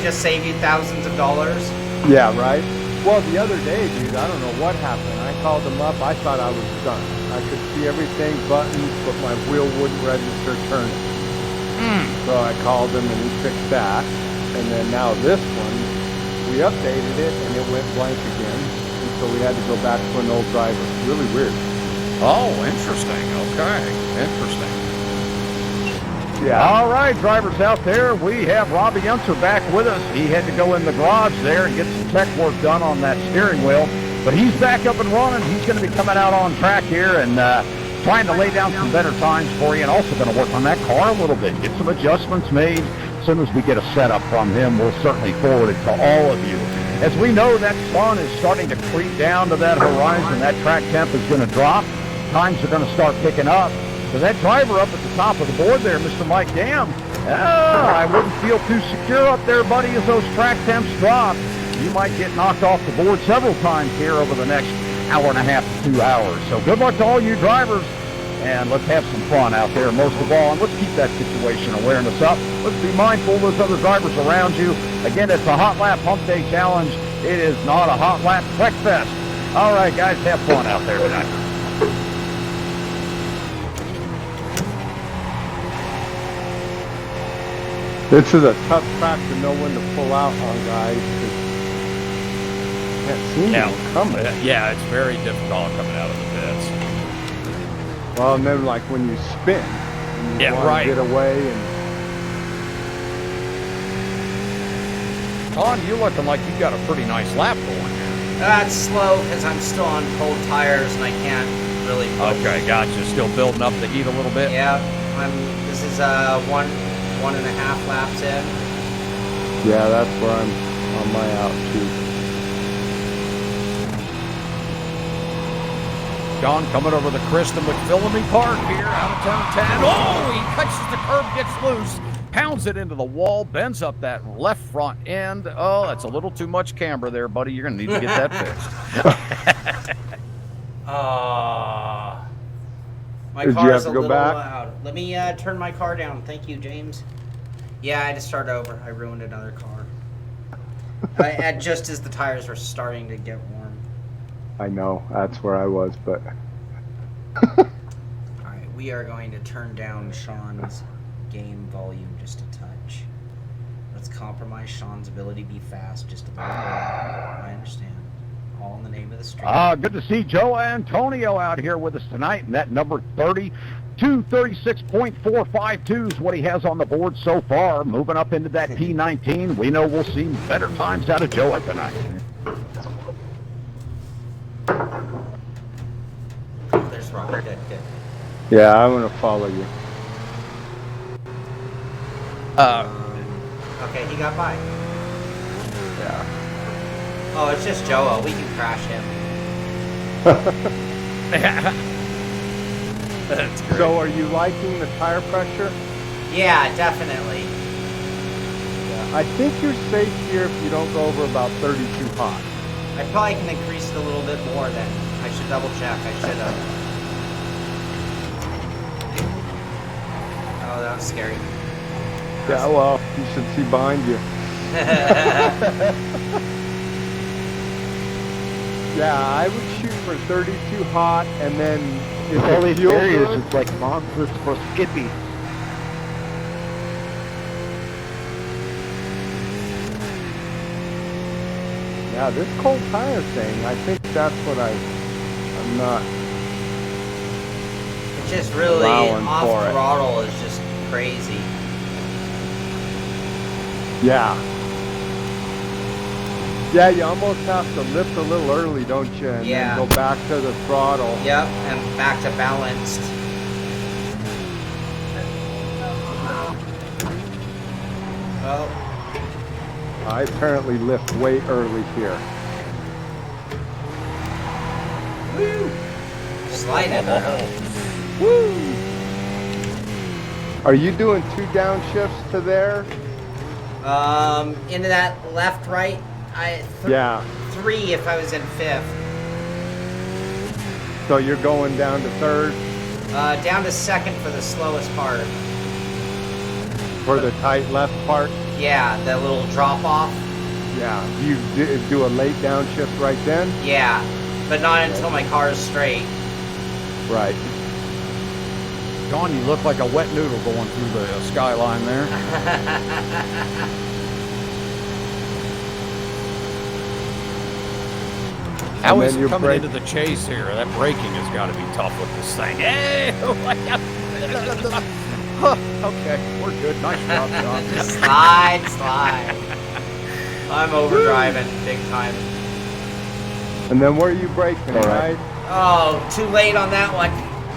just save you thousands of dollars? Yeah, right? Well, the other day, dude, I don't know what happened. I called him up. I thought I was done. I could see everything, buttons, but my wheel wouldn't register turning. So I called him, and he fixed that. And then now this one, we updated it, and it went blank again. And so we had to go back to an old driver. Really weird. Oh, interesting. Okay. Interesting. Yeah. All right, drivers out there, we have Robby Unser back with us. He had to go in the garage there and get some tech work done on that steering wheel. But he's back up and running. He's going to be coming out on track here and trying to lay down some better times for you, and also going to work on that car a little bit, get some adjustments made. As soon as we get a setup from him, we'll certainly forward it to all of you. As we know, that sun is starting to creep down to that horizon. That track temp is going to drop. Times are going to start picking up. So that driver up at the top of the board there, Mr. Mike Dam, I wouldn't feel too secure up there, buddy, as those track temps drop. You might get knocked off the board several times here over the next hour and a half to 2 hours. So good luck to all you drivers, and let's have some fun out there most of all, and let's keep that situation awareness up. Let's be mindful of those other drivers around you. Again, it's a Hot Lap Hump Day Challenge. It is not a Hot Lap Trek Fest. All right, guys, have fun out there tonight. This is a tough track to know when to pull out on, guys. Can't see you coming. Yeah, it's very difficult coming out of the pits. Well, and then like when you spin, and you want to get away and. Shawn, you're looking like you've got a pretty nice lap going here. That's slow because I'm still on cold tires and I can't really push. Okay, gotcha. Still building up the heat a little bit? Yeah, this is 1.5 laps in. Yeah, that's where I'm on my out too. Shawn coming over the Kristen McPhillamy Park here out of turn 10. Oh, he catches the curb, gets loose, pounds it into the wall, bends up that left front end. Oh, that's a little too much camber there, buddy. You're going to need to get that fixed. My Did car you is have a to go little back? loud. Let me turn my car down. Thank you, James. Yeah, I had to start over. I ruined another car. Just as the tires were starting to get warm. I know, that's where I was, but. Alright, we are going to turn down Shawn's game volume just a touch. Let's compromise Shawn's ability to be fast just a little more. I understand. All in the name of the street. Good to see Joe Antonio out here with us tonight, and that number 30. 236.452 is what he has on the board so far. Moving up into that P19, we know we'll see better times out of Joe tonight. There's Robby. Good. Yeah, I'm going to follow you. Okay, he got by. Yeah. Oh, it's just Joe. We can crash him. That's great. So are you liking the tire pressure? Yeah, definitely. Yeah, I think you're safe here if you don't go over about 32 hot. I probably can increase it a little bit more then. I should double check. I should have. Oh, that was scary. Yeah, well, you should see behind you. Yeah, I would shoot for 32 hot, and then if All it these feels areas, good, it's like monsters for Skippies. yeah, this cold tire thing, I think that's what I'm not. It's just really allowing off for it. throttle is just crazy. Yeah. Yeah, you almost have to lift a little early, don't you? And Yeah. then go back to the throttle. Yep, and back to balanced. Oh, I apparently lift way early here. woo! Slide it around. Woo! Are you doing 2 downshifts to there? Into that left, right. Yeah. 3 if I was in 5th. So you're going down to 3rd Down to 2nd for the slowest part. for the tight left part? Yeah, the little drop off. Yeah. You do a late downshift right then? Yeah, but not until my car is straight. Right. John, you look like a wet noodle going through the skyline there. How And is then it you coming brake- into the chase here? That braking has got to be tough with this thing. Hey! Oh my God. Okay, we're good. Nice job, John. Slide. I'm overdriving big time. And then where are you braking, All right. right? Oh, too late on that one.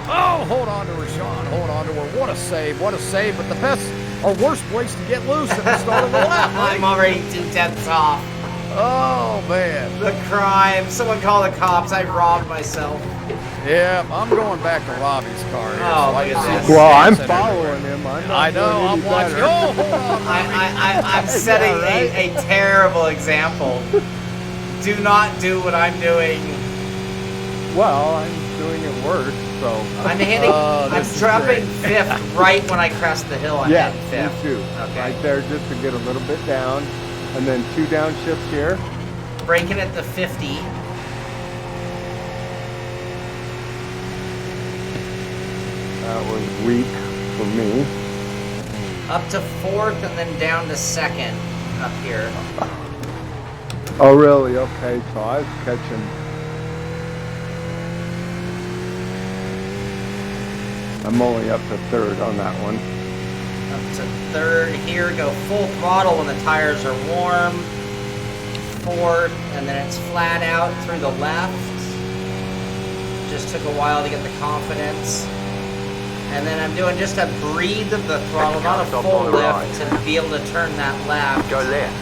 Oh, hold on to her, Sean. Hold on to her. What a save. What a save. But the best or worst place to get loose at the start of the lap. I'm Right? already 2/10 off. Oh, man. The crime. Someone call the cops. I robbed myself. Yeah, I'm going back to Robbie's car here. Oh, so I look can at see this. him Well, I'm dancing following everywhere. him. I'm not I know. doing I'm any watching. better. Oh, hold on. I'm setting Yeah, right? a terrible example. Do not do what I'm doing. Well, I'm doing it worse, so. I'm hitting. Oh, I'm this is dropping 5th right when I crest the hill. I'm Yeah, hitting me 5th. too. Okay. Right there just to get a little bit down. And then 2 downshifts here. Braking at the 50. That was weak for me. Up to 4th and then down to 2nd up here. Oh, really? Okay, so I was catching. I'm only up to 3rd on that one. Up to 3rd here. Go full throttle when the tires are warm. 4th, and then it's flat out through the left. Just took a while to get the confidence. And then I'm doing just a breathe of the throttle, not a Stop full on the lift, right. to be able to turn that left. Go left.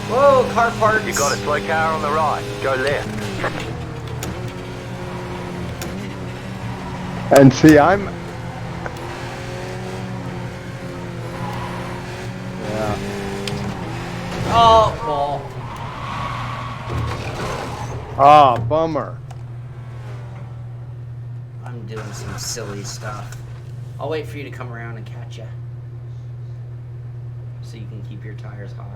Whoa, car parts. You got a slow car on the right. Go left. And see, I'm. Yeah. Oh, ball. Ah, bummer. I'm doing some silly stuff. I'll wait for you to come around and catch you. So you can keep your tires hot.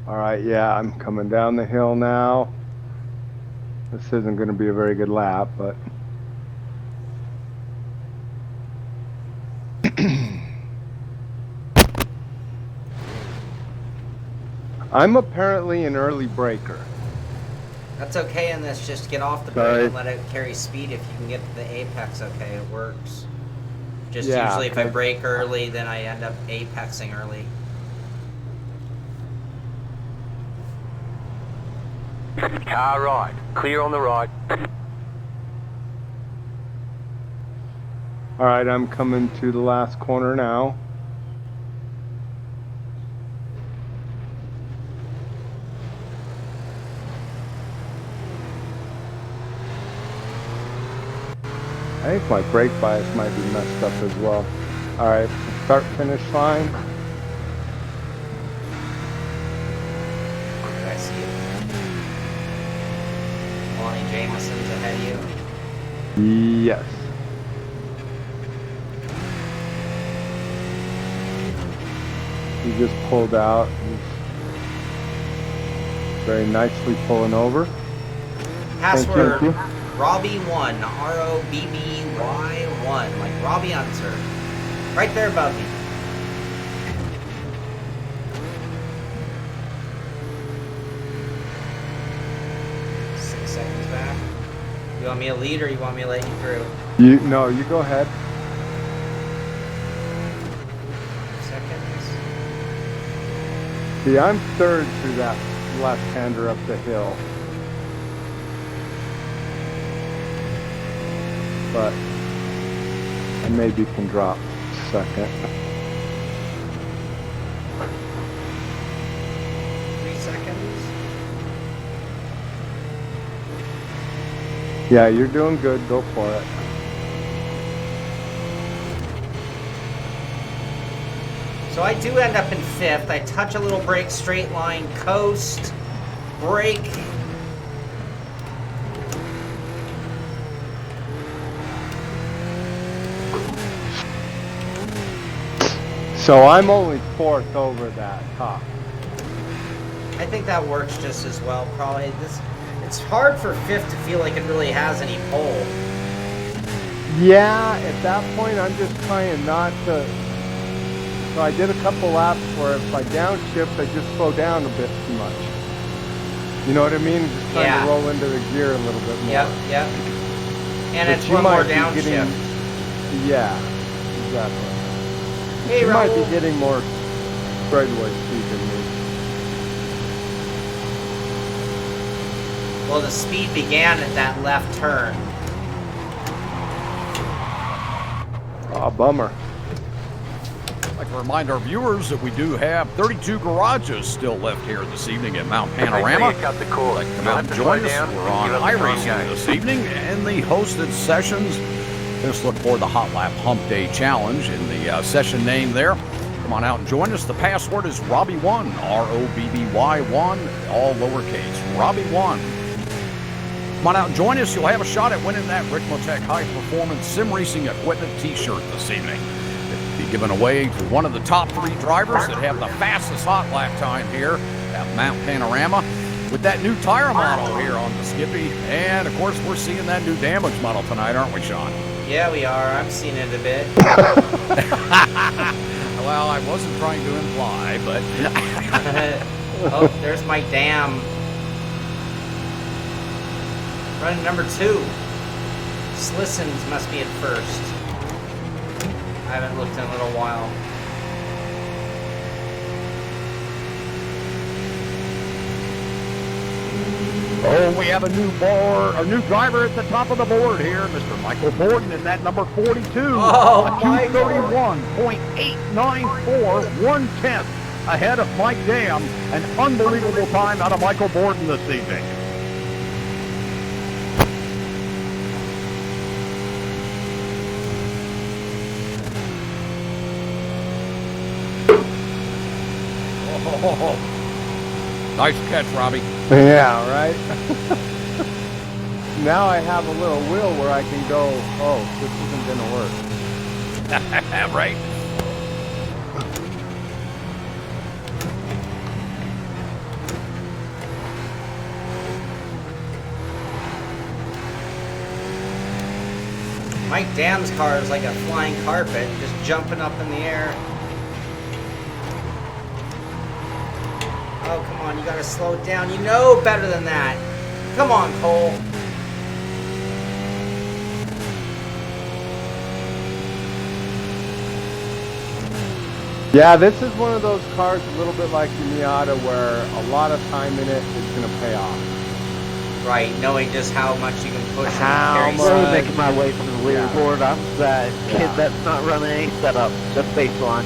All right, yeah, I'm coming down the hill now. This isn't going to be a very good lap, but. I'm apparently an early breaker. That's okay in this, just get off the Sorry. brake and let it carry speed. If you can get to the apex, okay, it works. Just Yeah, usually if I okay. brake early, then I end up apexing early. Car right. Clear on the right. All right, I'm coming to the last corner now. I think my brake bias might be messed up as well. All right, start-finish line. I see it. Lonnie Jameson's ahead of you. Yes. He just pulled out. He's very nicely pulling over. Password Thank you. Robby1, ROBBY1, like Robby Unser. Right there above me. Seconds back. You want me to lead or you want me to let you through? No, you go ahead. Seconds. See, I'm third through that left-hander up the hill. But I maybe can drop second. 3 seconds. Yeah, you're doing good. Go for it. So I do end up in 5th. I touch a little brake, straight line, coast, brake. So I'm only 4th over that top. I think that works just as well. Probably it's hard for 5th to feel like it really has any pull. Yeah, at that point I'm just trying not to. So I did a couple laps where if I downshift, I just slow down a bit too much. You know what I mean? Just trying to roll into the gear a little bit more. Yep. And But it's you one more might be downshift. Yeah, exactly. Hey, You might be Raul. getting more straightaway speed than me. Well, the speed began at that left turn. Aw, bummer. I'd like to remind our viewers that we do have 32 garages still left here this evening at Mount Panorama. Make sure you cut the cord. Like to come out and join us. We're on iRacing this evening and the hosted sessions. Just look for the Hot Lap Hump Day Challenge in the session name there. Come on out and join us. The password is Robby1, ROBBY1, all lowercase, Robby1. Come on out and join us. You'll have a shot at winning that Ricmotech High Performance Sim Racing Equipment t-shirt this evening. It'll be given away to one of the top 3 drivers that have the fastest hot lap time here at Mount Panorama with that new tire model here on the Skippy. And, of course, we're seeing that new damage model tonight, aren't we, Shawn? Yeah, we are. I'm seeing it a bit. Well, I wasn't trying to imply, but... Oh, there's my dam. Running number 2. Slissons must be at first. I haven't looked in a little while. Oh, we have a new driver at the top of the board here, Mr. Michael Borden in that number 42. Oh, a 2:31.894, 1/10 ahead of Mike Dam. An unbelievable time out of Michael Borden this evening. Oh, nice catch, Robby. Yeah, right? Now I have a little wheel where I can go, oh, this isn't going to work. Right. Mike Dam's car is like a flying carpet, just jumping up in the air. Oh, come on, you gotta slow it down. You know better than that. Come on, Cole. Yeah, this is one of those cars a little bit like the Miata where a lot of time in it is going to pay off. Right, knowing just how much you can push How and much? carry Slowly speed. making my way from the leaderboard. I'm that kid that's not running any setup, just baseline.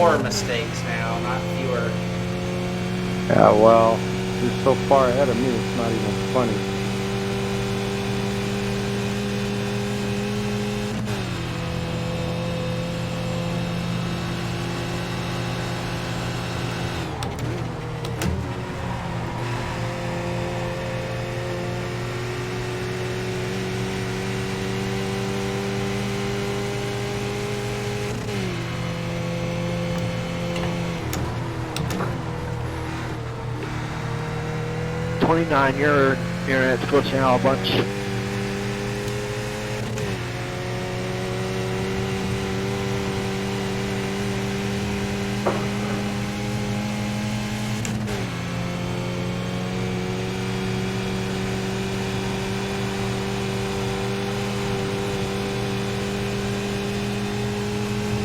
more mistakes now, not fewer. Yeah, well, you're so far ahead of me, it's not even funny. Your internet's glitching out a bunch.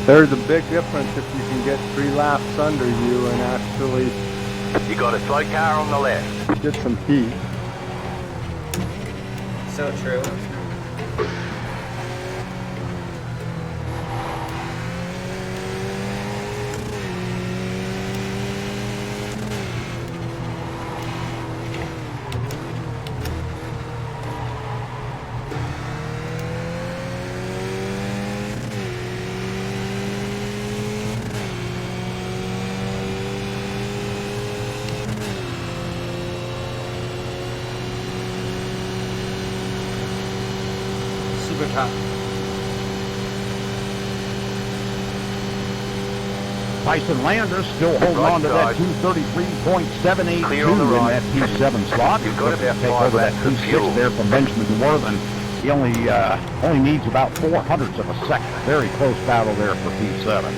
There's a big difference if you can get 3 laps under you and actually You got a slow car on the left. get some heat. So true. Super tough. Tyson Landers still holding on to that 233.782 Clear on the right. in that P7 slot. You've got Looking to about take 5 over that laps of P6 fuel. there from Benjamin Worthen. He only needs about 0.04 of a second. Very close battle there for P7.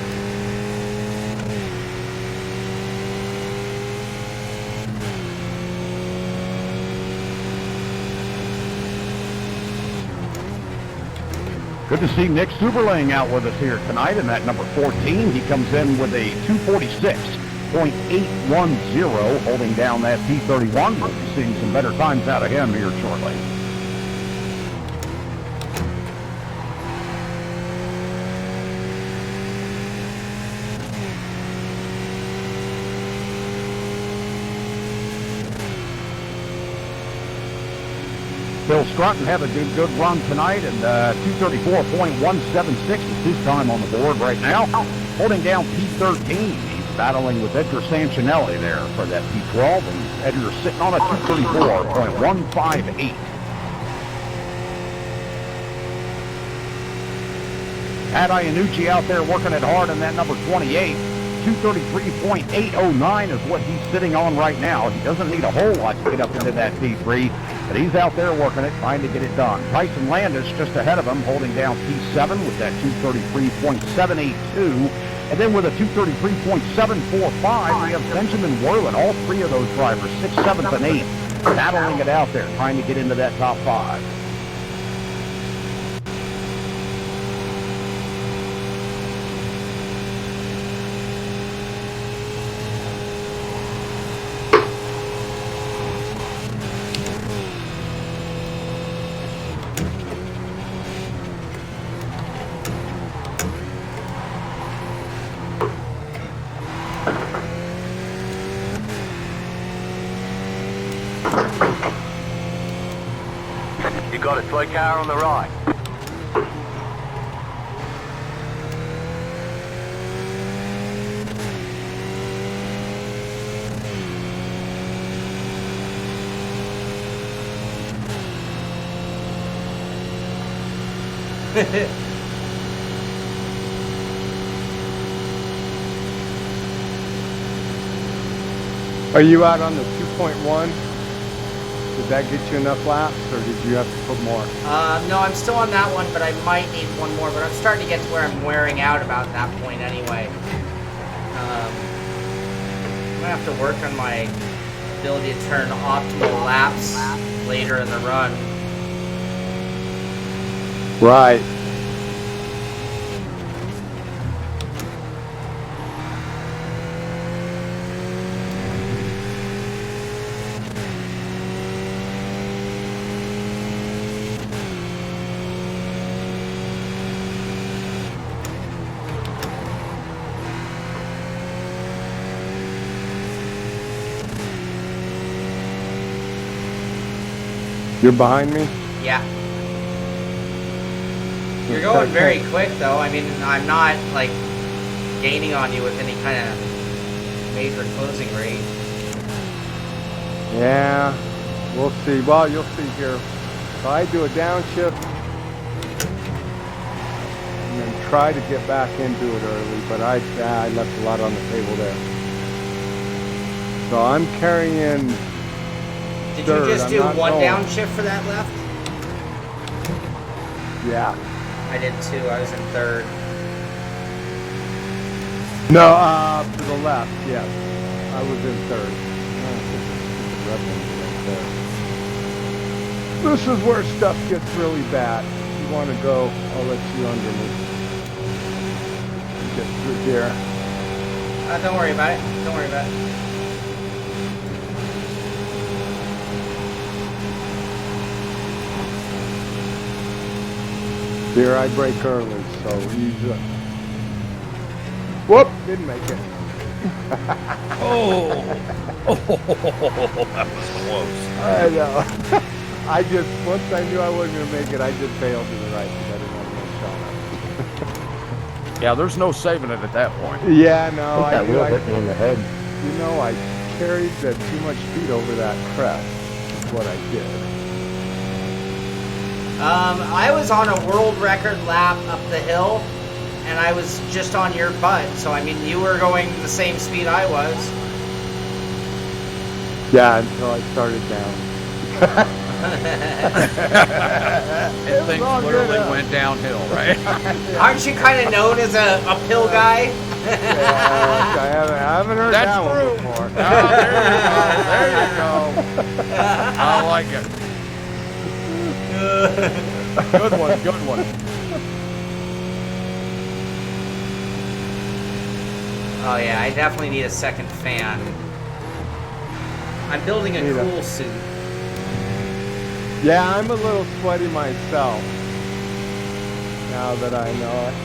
Good to see Nick Superling out with us here tonight in that number 14. He comes in with a 246.810, holding down that P31. We'll be seeing some better times out of him here shortly. Phil Strutton had a good run tonight, and 234.176 is his time on the board right now. Holding down P13, he's battling with Edgar Sancinelli there for that P12, and Edgar's sitting on a 234.158. Pat Iannucci out there working it hard in that number 28. 233.809 is what he's sitting on right now. He doesn't need a whole lot to get up into that P3, but he's out there working it, trying to get it done. Tyson Landis just ahead of him, holding down P7 with that 233.782. And then with a 233.745, we have Benjamin Worthen. All three of those drivers, 6th, 7th, and 8th, battling it out there, trying to get into that top 5. You got a slow car on the right. Are you out on the 2.1? Did that get you enough laps, or did you have to put more? No, I'm still on that one, but I might need one more. But I'm starting to get to where I'm wearing out about that point anyway. I'm gonna have to work on my ability to turn optimal laps later in the run. Right. You're behind me? Yeah. You're going very quick, though. I mean, I'm not, like, gaining on you with any kind of major closing rate. Yeah, we'll see. Well, you'll see here. So I do a downshift and then try to get back into it early, but I left a lot on the table there. So I'm carrying. Did third. you just I'm do not one going. downshift for that left? Yeah. I did too. I was in third. No, to the left. Yes, I was in third. This is where stuff gets really bad. If you want to go, I'll let you under me. Get through here. Don't worry about it. Don't worry about it. Here I break early, so he's. Whoop! Didn't make it. Oh, that was close. I know. I just, once I knew I wasn't going to make it, I just failed to the right because I didn't want to make Shaun. Yeah, there's no saving it at that point. Yeah, no, I That wheel hit me in the head. You know, I carried too much speed over that crest. That's what I did. I was on a world record lap up the hill, and I was just on your butt. So, I mean, you were going the same speed I was. Yeah, until I started down. And things literally went downhill, right? Aren't you kind of known as a pill guy? Yeah, I haven't heard That's that true. one before. Oh, there you go. I like it. Good one, good one. Oh yeah, I definitely need a second fan. I'm building a cool suit. Yeah, I'm a little sweaty myself. Now that I know it.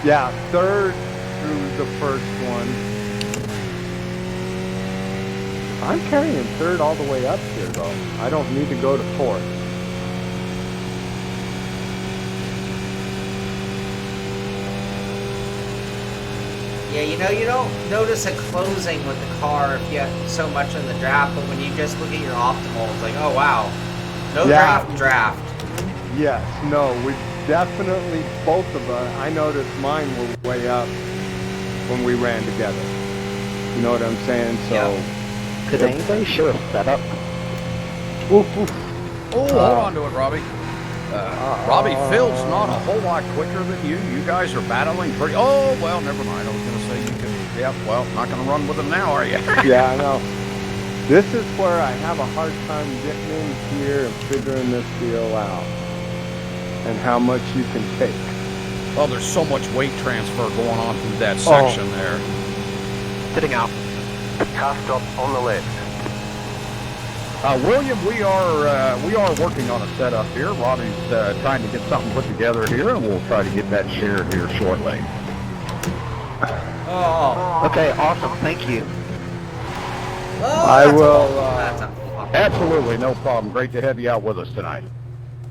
Yeah, third through the first one. I'm carrying third all the way up here, though. I don't need to go to fourth. Yeah, you know, you don't notice a closing with the car if you have so much in the draft, but when you just look at your optimal, it's like, oh wow, no draft. Yes, no, we definitely, both of us, I noticed mine were way up when we ran together. You know what I'm saying? So. Yep. Could anybody show a setup? Oof, oof. Oh, hold on to it, Robbie. Robbie, Phil's not a whole lot quicker than you. You guys are battling pretty. Oh, well, never mind. I was going to say you could. Yeah, well, not going to run with him now, are you? Yeah, I know. This is where I have a hard time getting in here and figuring this deal out. And how much you can take. Well, there's so much weight transfer going on through that section there. Sitting out. Car stop on the left. William, we are working on a setup here. Robbie's trying to get something put together here, and we'll try to get that shared here shortly. Oh. Okay, awesome. Thank you. Oh, I will. That's a fucking. Absolutely, no problem. Great to have you out with us tonight.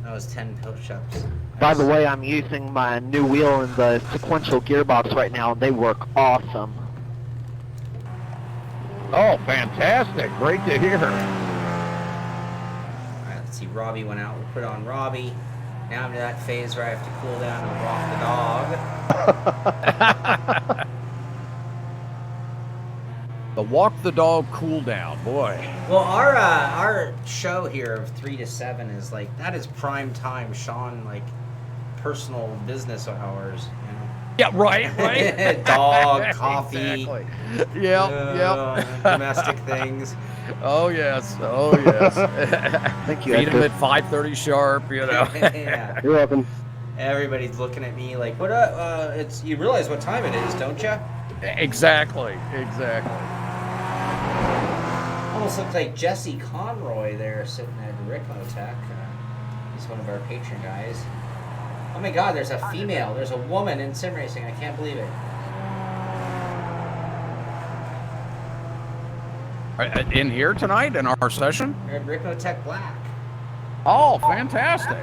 That was 10 push-ups. By the way, I'm using my new wheel in the sequential gearbox right now, and they work awesome. Oh, fantastic. Great to hear. Alright, let's see. Robbie went out. We'll put on Robbie. Now I'm to that phase where I have to cool down and walk the dog. The walk the dog cool down, boy. Well, our show here of 3 to 7 is like, that is prime time Shawn, like, personal business hours, you know? Yeah, right. Dog, coffee. Exactly. Yep. Domestic things. Oh, yes. Thank you. Feed him at 5:30 sharp, you know. Yeah. You're welcome. Everybody's looking at me like, what? It's, you realize what time it is, don't you? Exactly. Almost looks like Jesse Conroy there sitting at Ricmotech. He's one of our patron guys. Oh my God, there's a female. There's a woman in sim racing. I can't believe it. In here tonight in our session? Ricmotech Black. Oh, fantastic.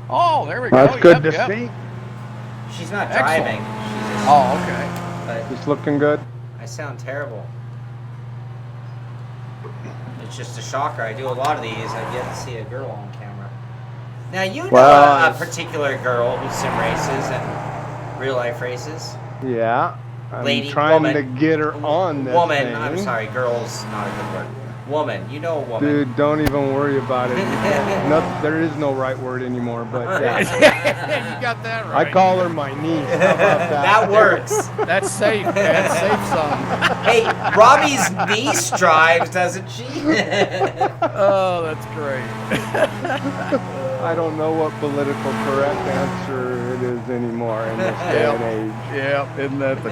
Oh, there we go. That's good to see. She's not driving. She's just, okay. But Just looking good. I sound terrible. It's just a shocker. I do a lot of these. I've yet to see a girl on camera. Now, you know a particular girl who sim races and real life races. Yeah. I'm Lady, trying woman. to get her on this Woman. thing. I'm sorry. Girl's not a good word. Woman. You know a woman. Dude, don't even worry about it. There is no right word anymore, but yeah. You got that right. I call her my niece. How about that? That works. That's safe, man. Safe, son. Hey, Robbie's niece drives, doesn't she? Oh, that's great. I don't know what political correct answer it is anymore in this day and age. Yeah, isn't that the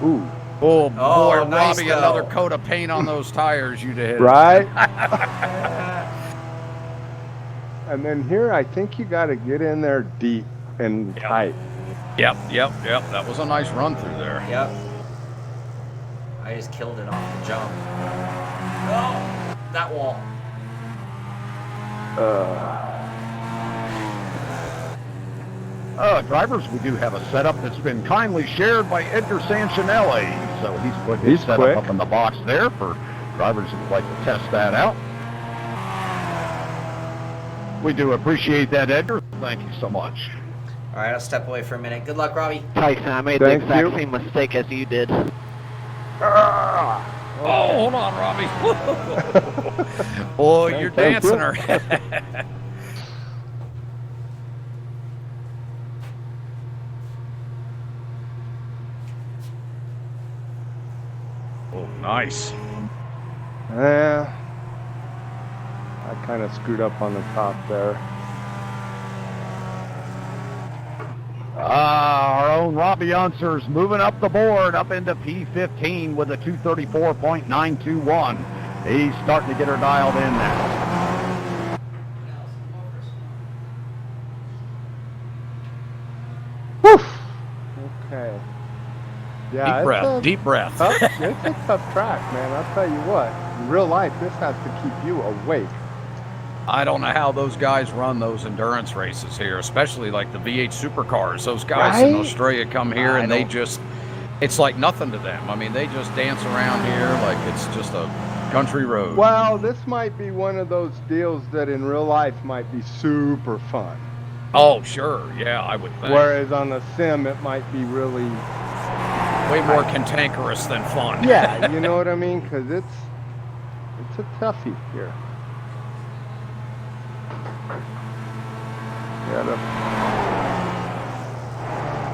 truth? Ooh. Oh, boy, nice Robbie, though. another coat of paint on those tires you'd have hit. Right? And then here, I think you got to get in there deep and tight. Yep. That was a nice run through there. Yep. I just killed it off the jump. Oh, that wall. Drivers, we do have a setup that's been kindly shared by Edgar Sanchinelli. So he's put his setup quick. up in the box there for drivers who would like to test that out. We do appreciate that, Edgar. Thank you so much. All right, I'll step away for a minute. Good luck, Robbie. Tyson, I made Thank the exact you. same mistake as you did. Oh, hold on, Robbie. Boy, you're Thank dancing you. her. Oh, nice. Yeah. I kind of screwed up on the top there. Our own Robby Unser's moving up the board, up into P15 with a 234.921. He's starting to get her dialed in now. Woof. Okay. Yeah, Deep breath. It's a tough track, man. I'll tell you what. In real life, this has to keep you awake. I don't know how those guys run those endurance races here, especially like the V8 supercars. Those guys in Right? Australia come here and they just, it's like nothing to them. I mean, they just dance around here like it's just a country road. Well, this might be one of those deals that in real life might be super fun. Oh, sure. Yeah, I would think. Whereas on the sim, it might be really... Way more cantankerous than fun. Yeah, you know what I mean? Because it's a toughie here.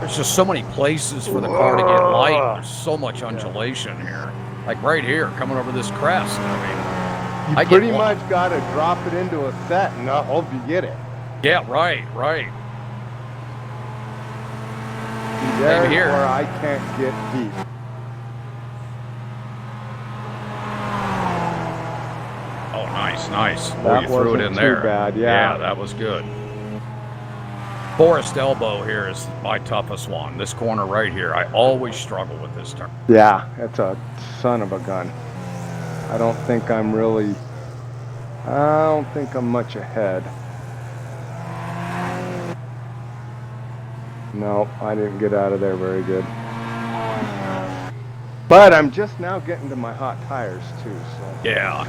There's just so many places for the car to get light. There's so much undulation here. Like right here, coming over this crest. I mean, You pretty much got to drop it into a set and I hope you get it. Yeah, right. There's here. where I can't get deep. Oh, nice. Boy, That you threw it in wasn't too there. bad, yeah. Yeah, that was good. Forest Elbow here is my toughest one. This corner right here, I always struggle with this turn. Yeah, it's a son of a gun. I don't think I'm much ahead. No, I didn't get out of there very good. But I'm just now getting to my hot tires too, so. Yeah.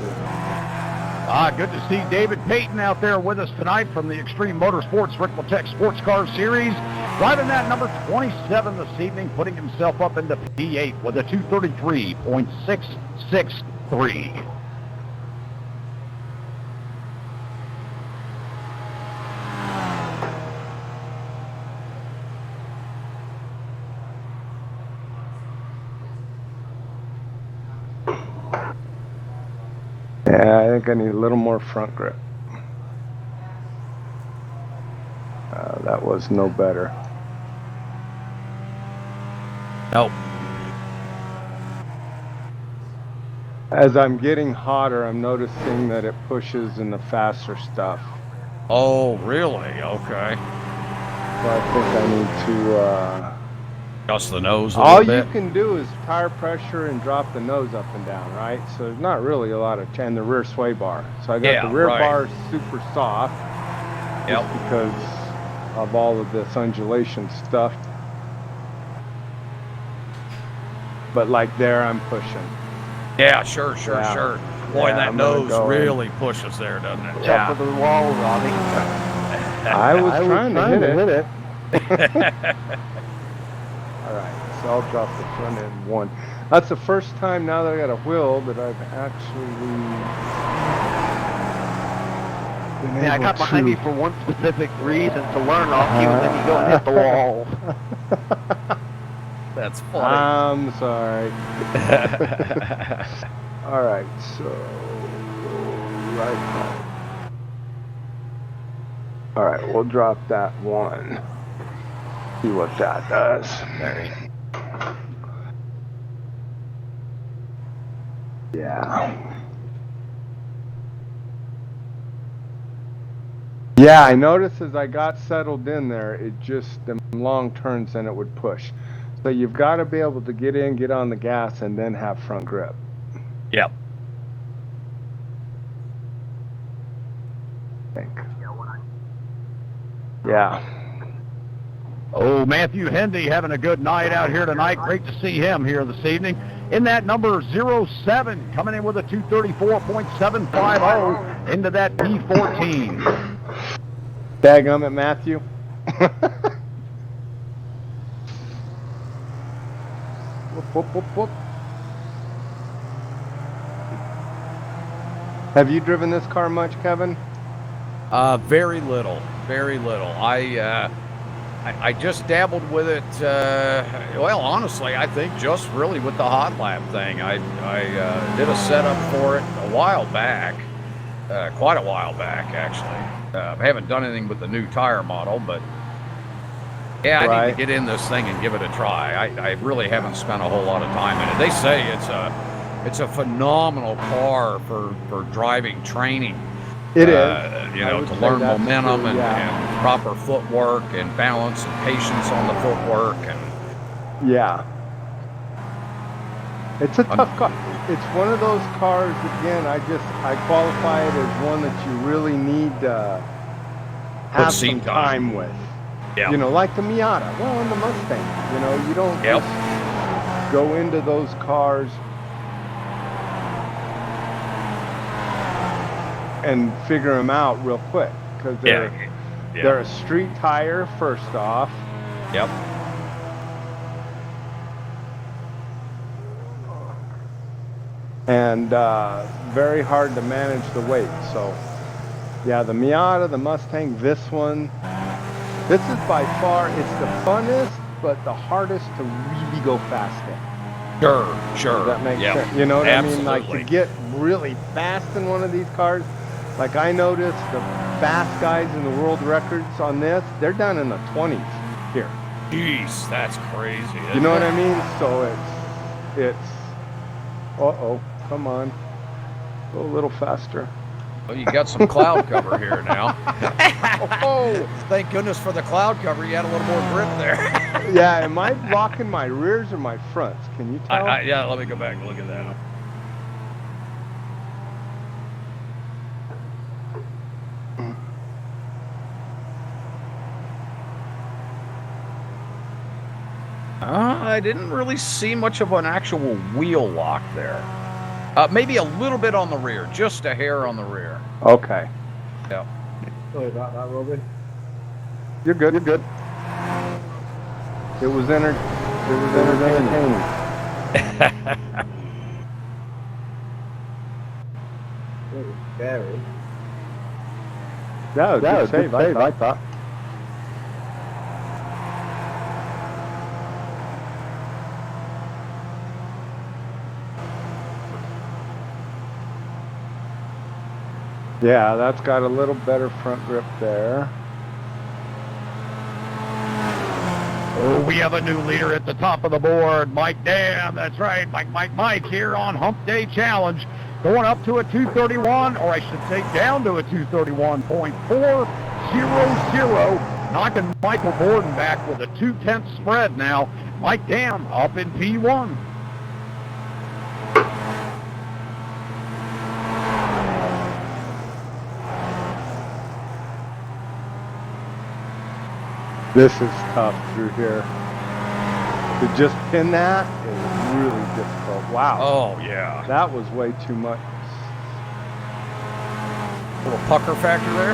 Good to see David Payton out there with us tonight from the Extreme Motorsports Ricmotech Sports Car Series. Driving that number 27 this evening, putting himself up into P8 with a 233.663. Yeah, I think I need a little more front grip. That was no better. Nope. As I'm getting hotter, I'm noticing that it pushes in the faster stuff. Oh, really? Okay. So I think I need to Adjust the nose a All little you bit. can do is tire pressure and drop the nose up and down, right? So there's not really a lot of, and the rear sway bar. So I got the rear bar super soft. Yep. Just because of all of this undulation stuff. But like there, I'm pushing. Yeah, sure. Boy, that nose really pushes there, doesn't it? Top of the wall, Robbie. I was trying to hit it. All right, so I'll drop the front end one. That's the first time now that I got a wheel that I've actually been able I got behind you for one specific reason, to learn off you, and then you go and hit the wall. That's funny. I'm sorry. All right, so right. All right, we'll drop that one. See what that does. Yeah. Yeah, I noticed as I got settled in there, it just, the long turns, then it would push. So you've got to be able to get in, get on the gas, and then have front grip. Yep. I think. Yeah. Oh, Matthew Hendy having a good night out here tonight. Great to see him here this evening. In that number 07, coming in with a 234.750 into that P14. Daggum it, Matthew. Whoop, whoop, whoop. Have you driven this car much, Kevin? Very little. I just dabbled with it. Well, honestly, I think just really with the Hot Lap thing. I did a setup for it a while back, quite a while back actually. I haven't done anything with the new tire model, but yeah, I need to get in this thing and give it a try. I really haven't spent a whole lot of time in it. They say it's a phenomenal car for driving training. It is. You know, to learn momentum and proper footwork and balance and patience on the footwork and. Yeah. It's a tough car. It's one of those cars, again, I qualify it as one that you really need to have some time with. Yeah. You know, like the Miata, well, and the Mustang. You know, you don't just go into those cars and figure them out real quick, because they're a street tire first off. Yep. And very hard to manage the weight. So yeah, the Miata, the Mustang, this one, this is by far, it's the funnest but the hardest to really go fast in. Sure. Does that make sense? You know what I mean? Like, to get really fast in one of these cars, like I noticed the fast guys in the world records on this, they're down in the 20s here. Jeez, that's crazy. You know what I mean? So it's come on, go a little faster. Well, you got some cloud cover here now. Oh, thank goodness for the cloud cover. You had a little more grip there. Yeah, am I blocking my rears or my fronts? Can you tell? Yeah, let me go back and look at that. I didn't really see much of an actual wheel lock there. Maybe a little bit on the rear, just a hair on the rear. Okay. Yeah. Sorry about that, Robby. You're good. You're good. It was entertaining. It was scary. That was a good save, I thought. Yeah, that's got a little better front grip there. Oh, we have a new leader at the top of the board. Mike Dam, that's right. Mike here on Hump Day Challenge. Going up to a 231, or I should say down to a 231.400. knocking Michael Borden back with a 2/10 spread now. Mike Dam up in P1. This is tough through here. To just pin that is really difficult. Wow. Oh, yeah. That was way too much. Little pucker factor there.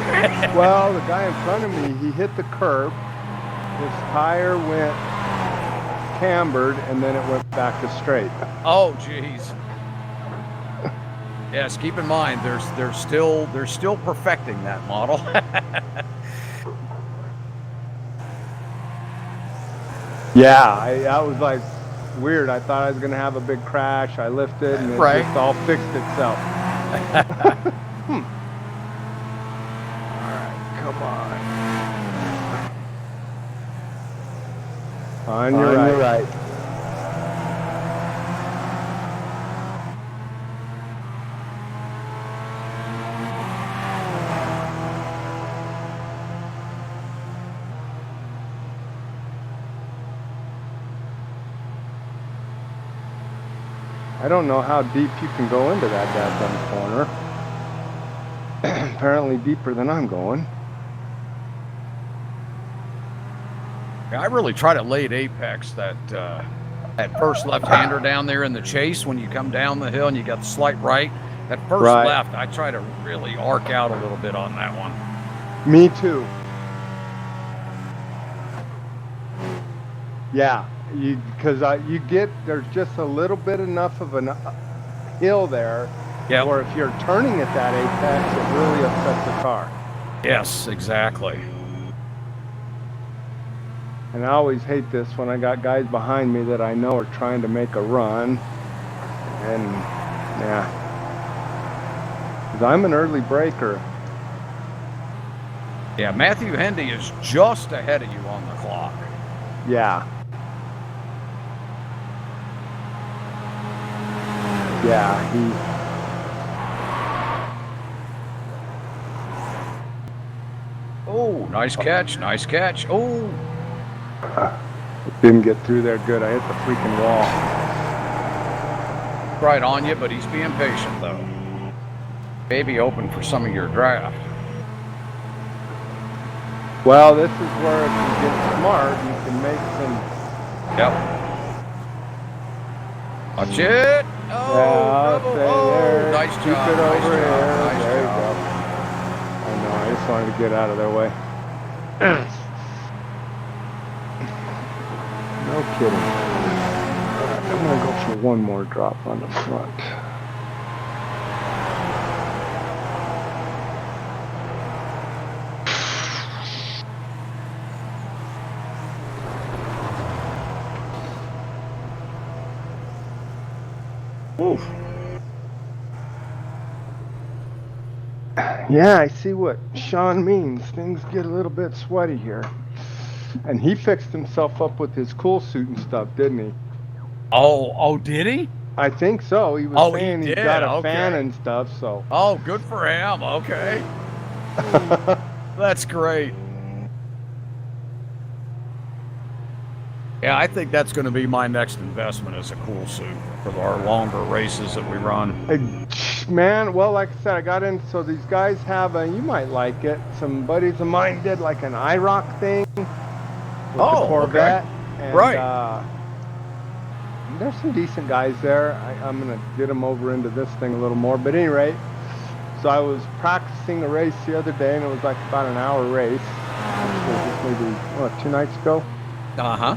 Well, the guy in front of me, he hit the curb. His tire went cambered, and then it went back to straight. Oh, geez. Yes, keep in mind, they're still perfecting that model. Yeah, that was like weird. I thought I was gonna have a big crash. I lifted, and it just all fixed itself. All right, come on. On your right. I don't know how deep you can go into that dadgum corner. Apparently deeper than I'm going. I really try to late apex that first left-hander down there in the chase when you come down the hill and you got the slight right. That first left, I try to really arc out a little bit on that one. Me too. Yeah. Because you get, there's just a little bit enough of a hill there, or if you're turning at that apex, it really upsets the car. Yes, exactly. And I always hate this when I got guys behind me that I know are trying to make a run, and yeah, because I'm an early breaker. Yeah, Matthew Hendy is just ahead of you on the clock. Yeah. Yeah, Oh, nice catch, nice catch. Oh. Didn't get through there good. I hit the freaking wall. Right on you, but he's being patient, though. Maybe open for some of your draft. Well, this is where if you get smart, you can make some... Yep. Watch it. Oh, nice job. Keep it over here. Nice There you job. go. I know, I just wanted to get out of their way. No kidding. I'm going to go for one more drop on the front. Oof. Yeah, I see what Shaun means. Things get a little bit sweaty here. And he fixed himself up with his cool suit and stuff, didn't he? Oh, did he? I think so. He was saying he he did. got a fan and stuff, so. Oh, good for him. Okay. That's great. Yeah, I think that's going to be my next investment as a cool suit for our longer races that we run. Man, well, like I said, I got in, so these guys have a, you might like it, some buddies of mine did like an iRock thing with the Corvette. Okay. And, Right. There's some decent guys there. I'm going to get them over into this thing a little more. But at any rate, so I was practicing a race the other day, and it was like about an hour race. Maybe, 2 nights ago? Uh-huh.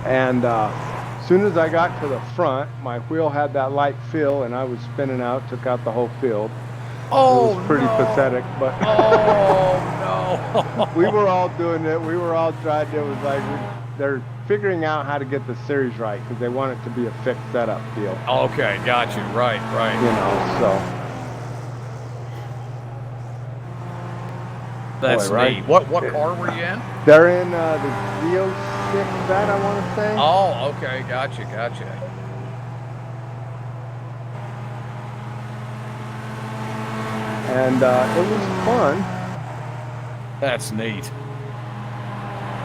And as soon as I got to the front, my wheel had that light fill, and I was spinning out, took out the whole field. Oh, it was pretty pathetic, but oh no! We were all doing it. We were all trying. It was like they're figuring out how to get the series right because they want it to be a fixed setup deal. Okay, got you. Right. You know, so. That's right. neat. What car were you in? They're in the Z06, that I want to say. Oh, okay. Gotcha. And it was fun. That's neat.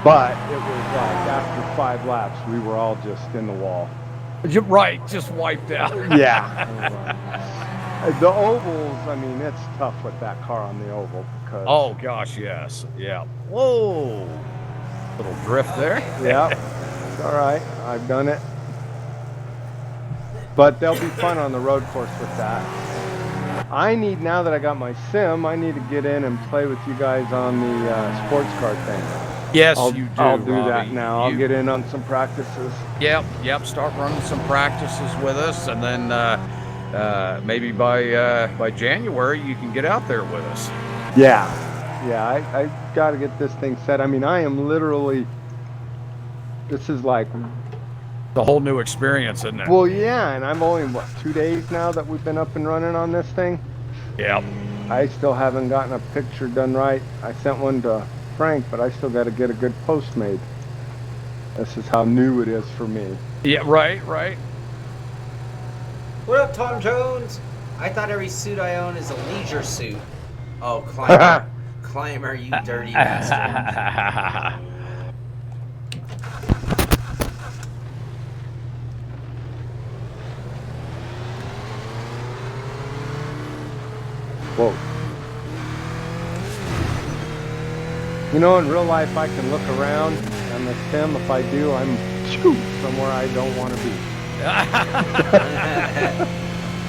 But it was like after 5 laps, we were all just in the wall. You're right, just wiped out. Yeah. The ovals, I mean, it's tough with that car on the oval because. Oh gosh, yes, yeah. Whoa, little drift there. Yeah, it's all right. I've done it. But they'll be fun on the road course with that. I need, now that I got my sim, I need to get in and play with you guys on the sports car thing. Yes, you do. I'll do Robbie. that now. I'll get in on some practices. Yep. Start running some practices with us, and then maybe by January you can get out there with us. Yeah. I got to get this thing set. I mean, I am literally. This is like. The whole new experience, isn't it? Well, yeah, and I'm only, 2 days now that we've been up and running on this thing? Yep. I still haven't gotten a picture done right. I sent one to Frank, but I still got to get a good post made. This is how new it is for me. Yeah, right. What up, Tom Jones? I thought every suit I own is a leisure suit. Oh, climber. Climber, you dirty bastard. Whoa. You know, in real life, I can look around on the sim. If I do, I'm somewhere I don't want to be.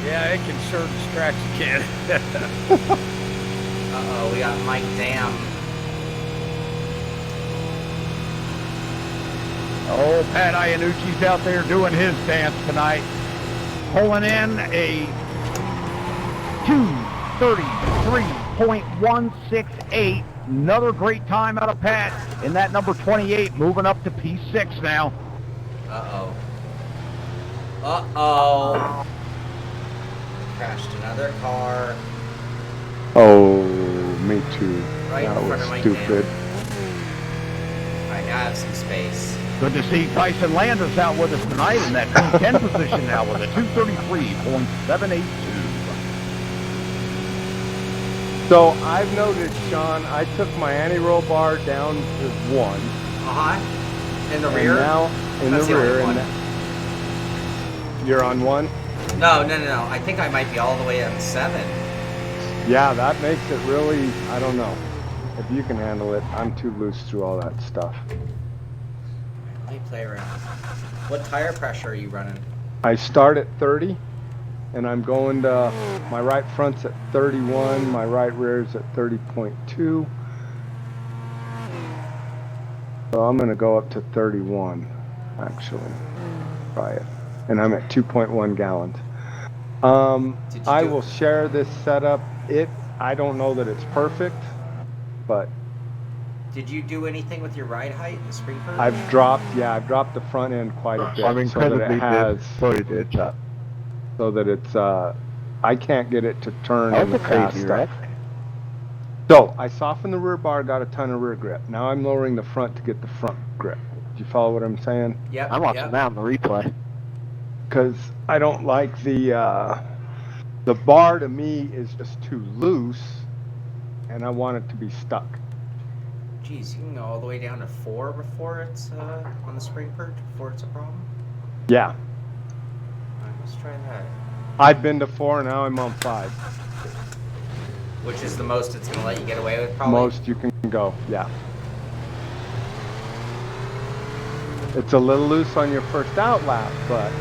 Yeah, it can sure distract a kid. Uh-oh, we got Mike Dam. Oh, Pat Iannucci's out there doing his dance tonight. Pulling in a 2:33.168. Another great time out of Pat in that number 28, moving up to P6 now. Uh-oh. Crashed another car. Oh, me too. Right that in front was of my stupid. Alright, now I have some space. Good to see Tyson Landis out with us tonight in that P10 position now with a 2:33.782. So I've noticed, Sean, I took my anti-roll bar down to 1. In the rear? Now in That's the rear. only one. You're on 1? No. I think I might be all the way on 7. Yeah, that makes it really, I don't know. If you can handle it, I'm too loose through all that stuff. Let me play around. What tire pressure are you running? I start at 30, and I'm going to, my right front's at 31, my right rear's at 30.2. So I'm going to go up to 31, actually. Try it. And I'm at 2.1 gallons. I will share this setup. I don't know that it's perfect, but did you do anything with your ride height and the spring curve? I've dropped the front end quite a bit. I'm incredibly so that it's I can't get it to turn in the fast stuff. So I softened the rear bar, got a ton of rear grip. Now I'm lowering the front to get the front grip. Do you follow what I'm saying? Yeah. I'm watching that on the replay. Because I don't like the bar to me is just too loose, and I want it to be stuck. Geez, you can go all the way down to 4 before it's on the spring perch, before it's a problem? Yeah. Alright, let's try that. I've been to 4, now I'm on 5. Which is the most it's going to let you get away with, probably? Most you can go, yeah. It's a little loose on your first out lap, but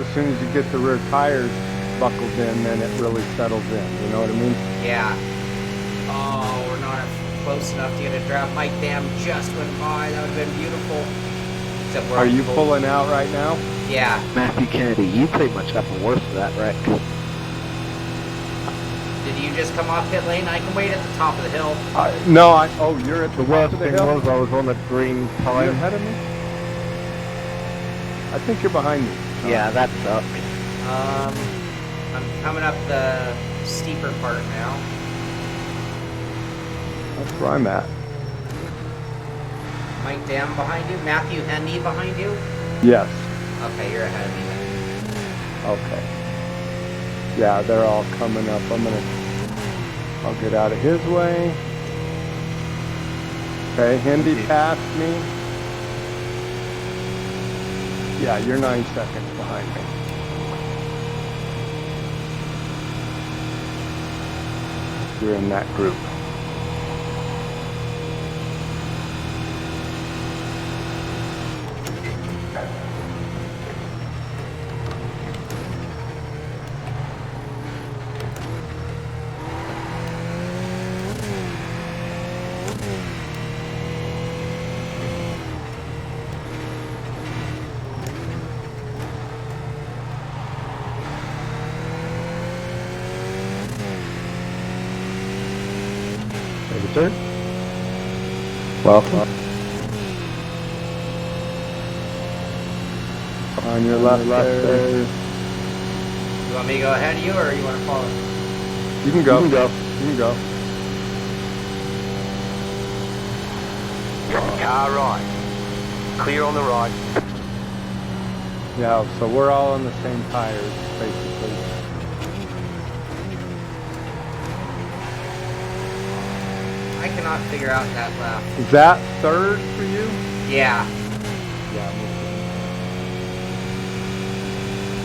as soon as you get the rear tires buckled in, then it really settles in, you know what I mean? Yeah. Oh, we're not close enough to get a draft. Mike Dam just went by. That would have been beautiful. Except Are you pulling out right now? Yeah. Matthew Kennedy, you pretty much got the worst of that wreck. Did you just come off pit lane? I can wait at the top of the hill. No, you're at the top worst of the thing hill? was I was on the green Are you time. ahead of me? I think you're behind me. Yeah, that sucked. I'm coming up the steeper part now. That's where I'm at. Mike Dam behind you? Matthew Hendy behind you? Yes. Okay, you're ahead of me then. Okay. Yeah, they're all coming up. I'll get out of his way. Okay, Hindi passed me. Yeah, you're 9 seconds behind me. You're in that group. Sir? Welcome. On your left there. You want me to go ahead of you, or you want to follow? You can go. You can go. You can go. Car right. Clear on the right. Yeah, so we're all on the same tires, basically. I cannot figure out that left. Is that third for you? Yeah. Yeah.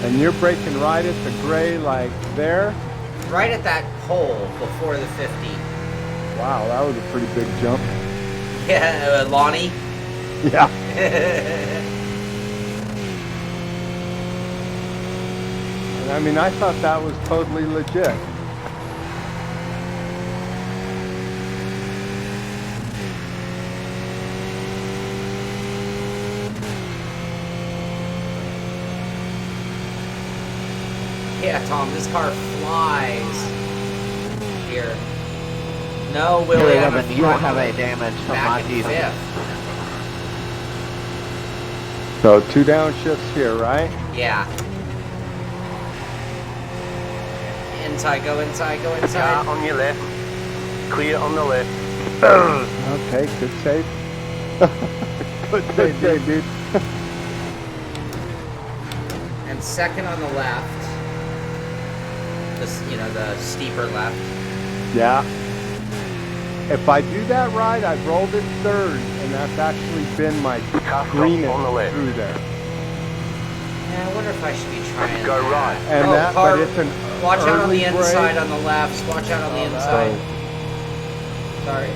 And you're braking right at the gray, like there? Right at that pole before the 50. Wow, that was a pretty big jump. Yeah, Lonnie. Yeah. And I mean, I thought that was totally legit. Yeah, Tom, this car flies here. No, William, you won't have any damage from my back in diesel. 5th. So 2 downshifts here, right? Yeah. Inside, go inside, go Car inside. on your left. Clear on the left. Okay, good save. Good save, dude. And second on the left. This, you know, the steeper left. Yeah. If I do that right, I've rolled it third, and that's actually been my greenest on the left. through there. Yeah, I wonder if I should be trying Go that. right. And that, car, but it's an watch out on the early inside break. on the left. Watch out on the inside. Sorry.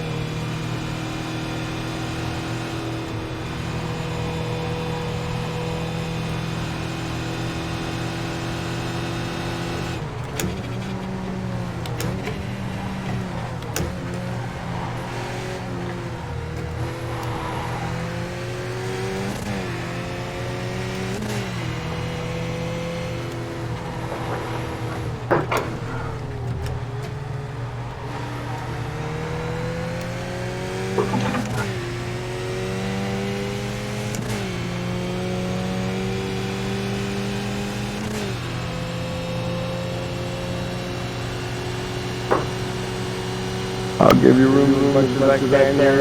I'll give you room as much as I can here.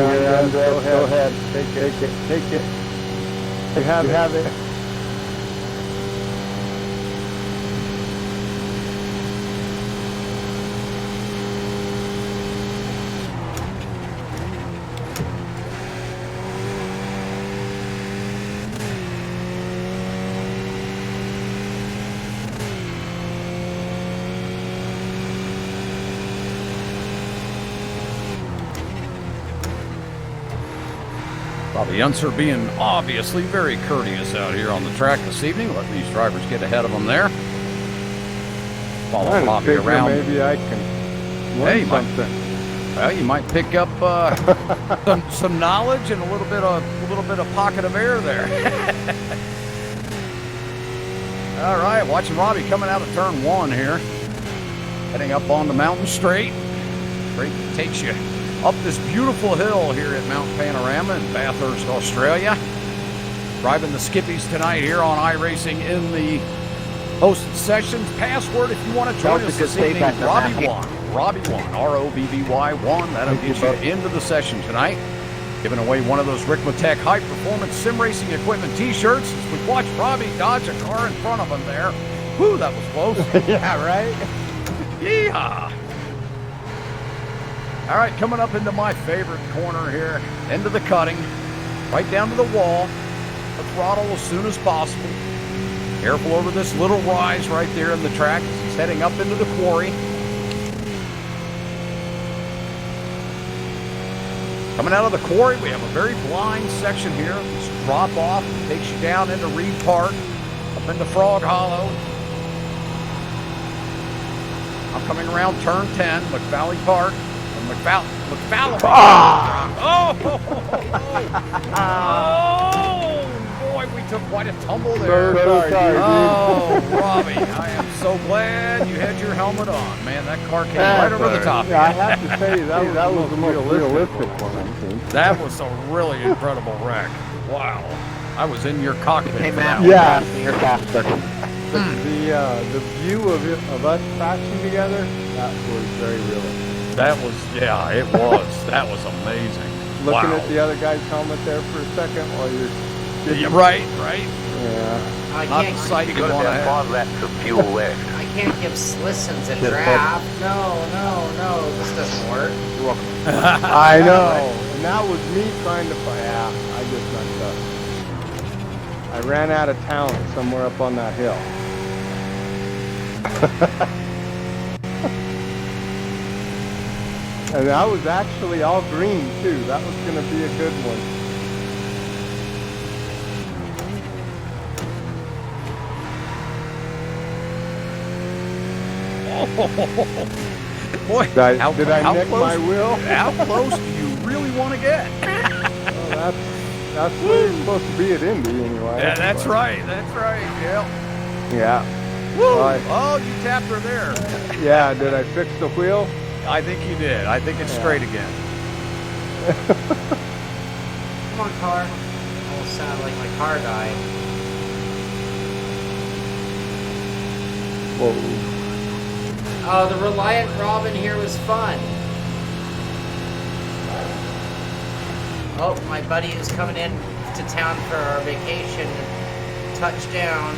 Go ahead. Take it. You have it. Robby Unser being obviously very courteous out here on the track this evening, letting these drivers get ahead of them there. Follow Robby around. Maybe I can learn something. Well, you might pick up some knowledge and a little bit of pocket of air there. All right, watching Robby coming out of turn 1 here, heading up on the mountain straight. Straight takes you up this beautiful hill here at Mount Panorama in Bathurst, Australia. Driving the Skippies tonight here on iRacing in the hosted sessions. Password if you want to join us this evening, Robby1. Robby1, ROBBY1. That'll get you into the session tonight. Giving away one of those Ricmotech high-performance sim racing equipment T-shirts as we watch Robby dodge a car in front of him there. Whew, that was close. Yeah, right? Yeehaw. All right, coming up into my favorite corner here, into the cutting, right down to the wall. The throttle as soon as possible. Careful over this little rise right there in the track as he's heading up into the quarry. Coming out of the quarry, we have a very blind section here. This drop off takes you down into Reed Park, up into Frog Hollow. I'm coming around turn 10, McValley Park. McFallon. Oh, boy, we took quite a tumble there. Sorry, oh, Robby, I am so glad you had your helmet on. Man, that car came right over the top. Yeah, I have to say, that was the most realistic one, I think. That was a really incredible wreck. Wow. I was in your cockpit. Hey, for Matt, that one. you're faster. The view of us crashing together, that was very realistic. That was, yeah, it was. That was amazing. Looking wow. at the other guy's helmet there for a second while you're sitting. Yeah, right. Yeah. I Not can't. the sight You you got want to about have. 5 laps of fuel left. I can't give listens a draft. No, this doesn't work. You're welcome. I know. And that was me trying to find. Yeah, I just messed up. I ran out of talent somewhere up on that hill. And that was actually all green too. That was going to be a good one. Boy, Did I how nick close, my wheel? How close do you really want to get? Well, that's where you're supposed to be at Indy anyway. Yeah, that's but- right. That's right. Yeah. Yeah. Woo! Right. Oh, you tapped her there. Yeah, did I fix the wheel? I think you did. I think it's straight again. Come on, car. Almost sounded like my car died. Whoa. Oh, the Reliant Robin here was fun. Oh, my buddy is coming in to town for our vacation. Touchdown.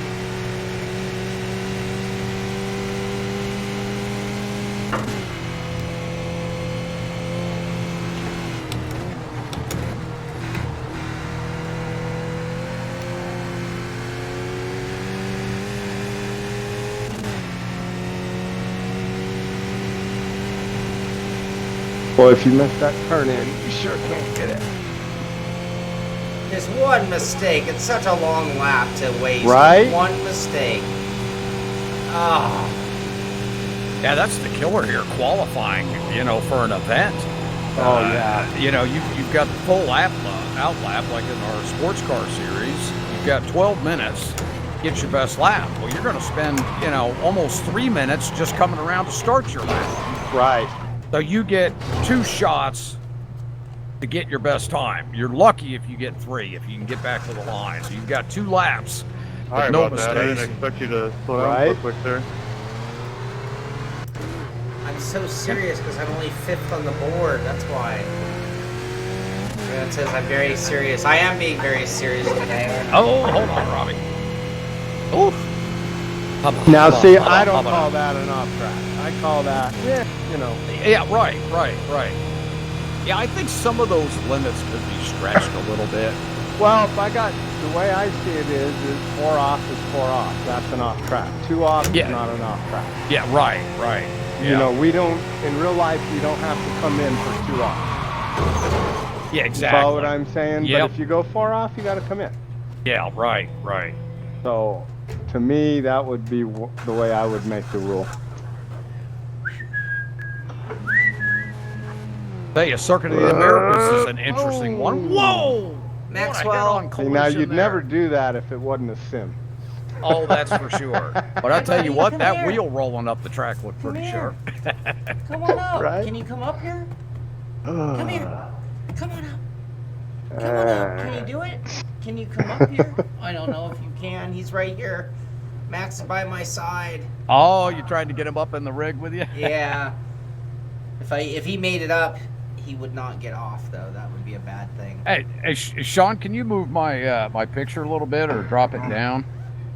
Well, if you miss that turn in, you sure can't get it. There's one mistake. It's such a long lap to waste. Right? One mistake. Oh. Yeah, that's the killer here. Qualifying, for an event. Oh, yeah. You've got the full out lap, like in our sports car series. You've got 12 minutes. Get your best lap. Well, you're going to spend, almost 3 minutes just coming around to start your lap. Right. So you get 2 shots to get your best time. You're lucky if you get 3, if you can get back to the line. So you've got 2 laps. Sorry no about that. I didn't expect you to slow down so quick there. I'm so serious because I'm only 5th on the board. That's why. It says I'm very serious. I am being very serious today. Oh, hold on, Robby. Oof. Now, see, I don't call that an off track. I call that, Yeah, right. Yeah, I think some of those limits could be stretched a little bit. Well, the way I see it is 4 off is 4 off. That's an off track. 2 off is not an off track. Yeah, right. Yeah. We don't, in real life, you don't have to come in for 2 off. Yeah, exactly. Follow what I'm saying? Yep. But if you go 4 off, you got to come in. Yeah, right. So, to me, that would be the way I would make the rule. Tell you, Circuit of the Americas is an interesting one. Whoa! Maxwell. See, now, you'd never do that if it wasn't a sim. Oh, that's for sure. But I tell you what, that wheel rolling up the track looked pretty sharp. Come on up. Right? Can you come up here? Come here. Come on up. Come on up. Can you do it? Can you come up here? I don't know if you can. He's right here. Max is by my side. Oh, you tried to get him up in the rig with you? Yeah. If he made it up, he would not get off though. That would be a bad thing. Hey, Shaun, can you move my my picture a little bit or drop it down?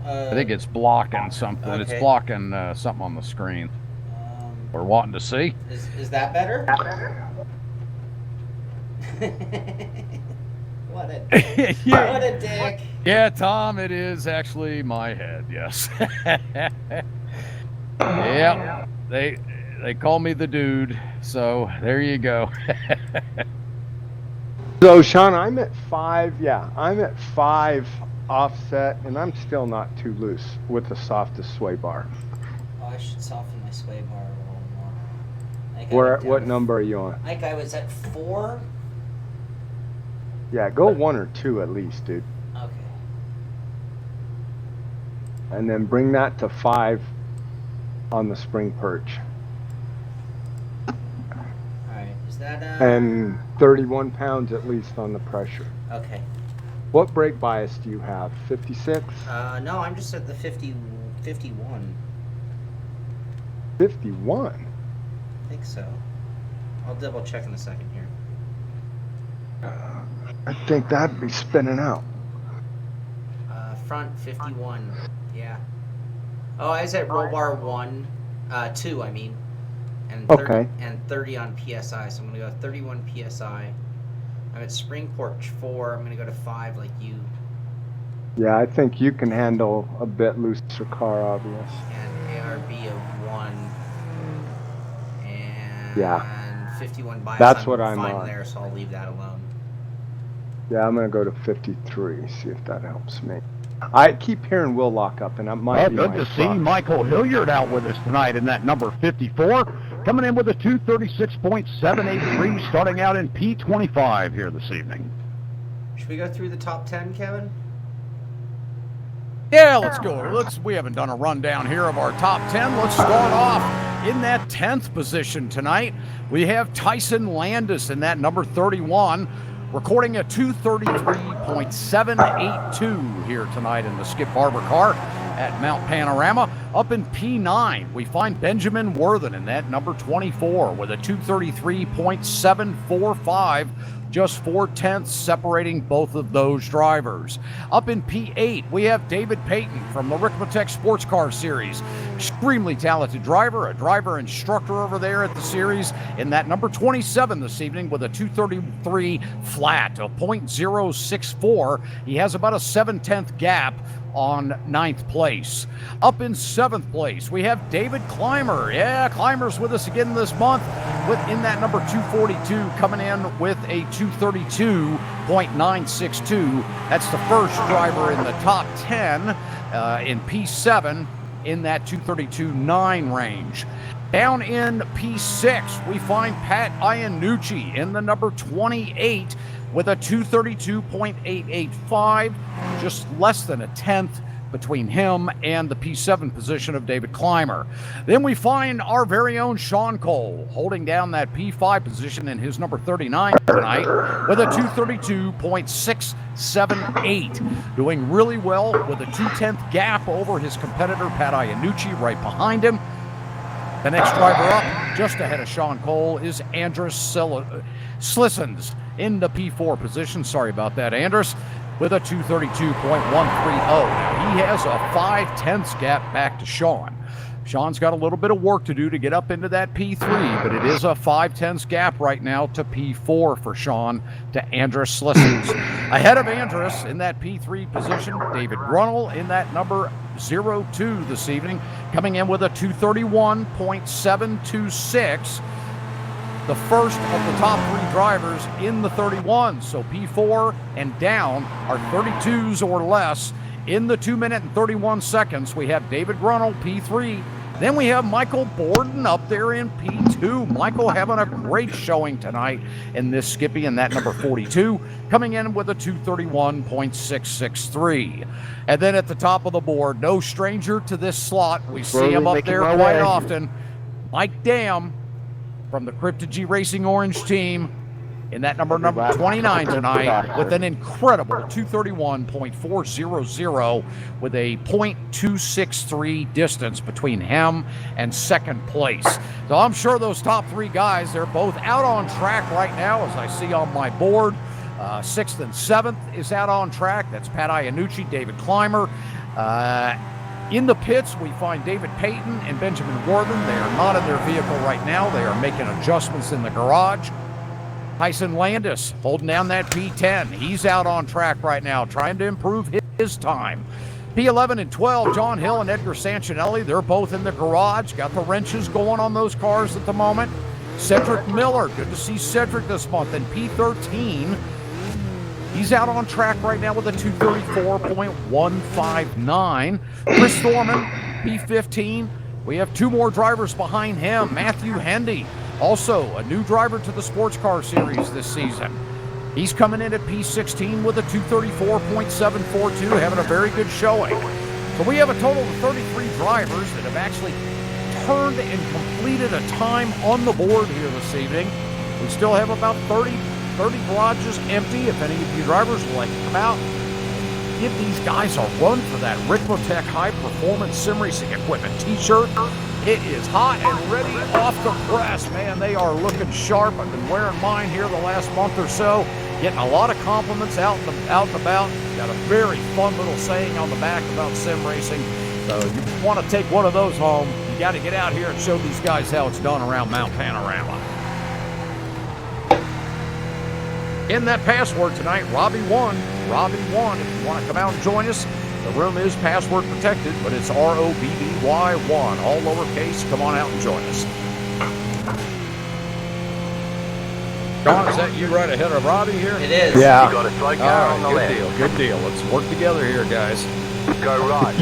I think it's blocking something. Okay. It's blocking something on the screen. we're wanting to see. Is that better? What a Yeah. What a dick. Yeah, Tom, it is actually my head, yes. Yeah, they call me the dude, so there you go. So, Shaun, I'm at 5. Yeah, I'm at 5 offset, and I'm still not too loose with the softest sway bar. Oh, I should soften my sway bar a little more. What number are you on? I think I was at 4. Yeah, go 1 or 2 at least, dude. Okay. And then bring that to 5 on the spring perch. Alright, is that And 31 pounds at least on the pressure. Okay. What brake bias do you have? 56? No, I'm just at the 51. 51? I think so. I'll double check in a second here. I think that'd be spinning out. Front 51. Yeah. Oh, I was at roll bar 2, I mean. And 30, Okay. And 30 on PSI, so I'm going to go 31 PSI. I'm at spring porch 4. I'm going to go to 5 like you. Yeah, I think you can handle a bit looser car, obvious. And ARB of 1. And Yeah. 51 bias. That's what I'm fine on. there, so I'll leave that alone. Yeah, I'm going to go to 53, see if that helps me. I keep hearing Will lock up, and that might be Good my to see spot. Michael Hilliard out with us tonight in that number 54, coming in with a 236.783, starting out in P25 here this evening. Should we go through the top 10, Kevin? Yeah, let's go. We haven't done a rundown here of our top 10. Let's start off in that 10th position tonight. We have Tyson Landis in that number 31, recording a 233.782 here tonight in the Skip Barber car at Mount Panorama. Up in P9, we find Benjamin Worthen in that number 24 with a 233.745, just 0.4 separating both of those drivers. Up in P8, we have David Payton from the Ricmotech Sports Car Series. Extremely talented driver, a driver instructor over there at the series in that number 27 this evening with a 233 flat, a 0.064. He has about a 0.7 gap on 9th place. Up in 7th place, we have David Clymer. Yeah, Clymer's with us again this month in that number 242, coming in with a 232.962. That's the first driver in the top 10 in P7 in that 232.9 range. Down in P6, we find Pat Iannucci in the number 28 with a 232.885, just less than a 10th between him and the P7 position of David Clymer. Then we find our very own Shawn Cole holding down that P5 position in his number 39 tonight with a 232.678, doing really well with a 0.2 gap over his competitor Pat Iannucci right behind him. The next driver up, just ahead of Shawn Cole, is Andrus Slissons in the P4 position. Sorry about that, Andrus, with a 232.130. Now, he has a 0.5 gap back to Shawn. Shawn's got a little bit of work to do to get up into that P3, but it is a 0.5 gap right now to P4 for Shawn to Andrus Slissons. Ahead of Andrus in that P3 position, David Grunnell in that number 02 this evening, coming in with a 231.726. The first of the top 3 drivers in the 31s, so P4 and down are 32s or less. In the 2 minute and 31 seconds, we have David Grunnell, P3. Then we have Michael Borden up there in P2. Michael having a great showing tonight in this Skippy in that number 42, coming in with a 231.663. And then at the top of the board, no stranger to this slot. We see him up there quite often. Mike Dam from the Crypto-G Racing Orange team in that number 29 tonight with an incredible 231.400 with a 0.263 distance between him and second place. So I'm sure those top 3 guys, they're both out on track right now, as I see on my board. 6th and 7th is out on track. That's Pat Iannucci, David Clymer. In the pits, we find David Payton and Benjamin Worthen. They are not in their vehicle right now. They are making adjustments in the garage. Tyson Landis holding down that P10. He's out on track right now, trying to improve his time. P11 and 12, John Hill and Edgar Sancinelli, they're both in the garage. Got the wrenches going on those cars at the moment. Cedric Miller, good to see Cedric this month. And P13, he's out on track right now with a 234.159. Chris Thorman, P15. We have 2 more drivers behind him. Matthew Hendy, also a new driver to the sports car series this season. He's coming in at P16 with a 234.742, having a very good showing. So we have a total of 33 drivers that have actually turned and completed a time on the board here this evening. We still have about 30 garages empty. If any of you drivers would like to come out, give these guys a run for that Ricmotech High Performance Sim Racing Equipment t-shirt. It is hot and ready off the press. Man, they are looking sharp. I've been wearing mine here the last month or so. Getting a lot of compliments out and about. Got a very fun little saying on the back about sim racing. So you want to take one of those home, you got to get out here and show these guys how it's done around Mount Panorama. In that password tonight, Robby 1. Robby 1, if you want to come out and join us, the room is password protected, but it's ROBBY 1, all lowercase. Come on out and join us. John, is that you right ahead of Robby here? It is. Yeah. You got a slow car on the good left. Good deal. Let's work together here, guys. Go right.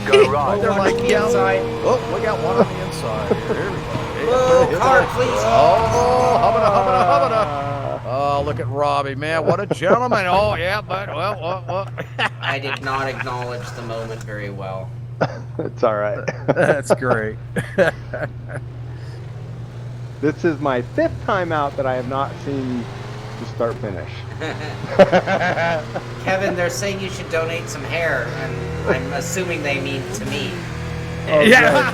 Go right. They're like, yeah. Inside. Oh, we got one on the inside. Here we go. Whoa, car, please. Oh, hubbada. Oh, look at Robby, man. What a gentleman. Oh, yeah, but, well. I did not acknowledge the moment very well. It's all right. That's great. This is my 5th time out that I have not seen you to start finish. Kevin, they're saying you should donate some hair, and I'm assuming they mean to me. Oh, yeah.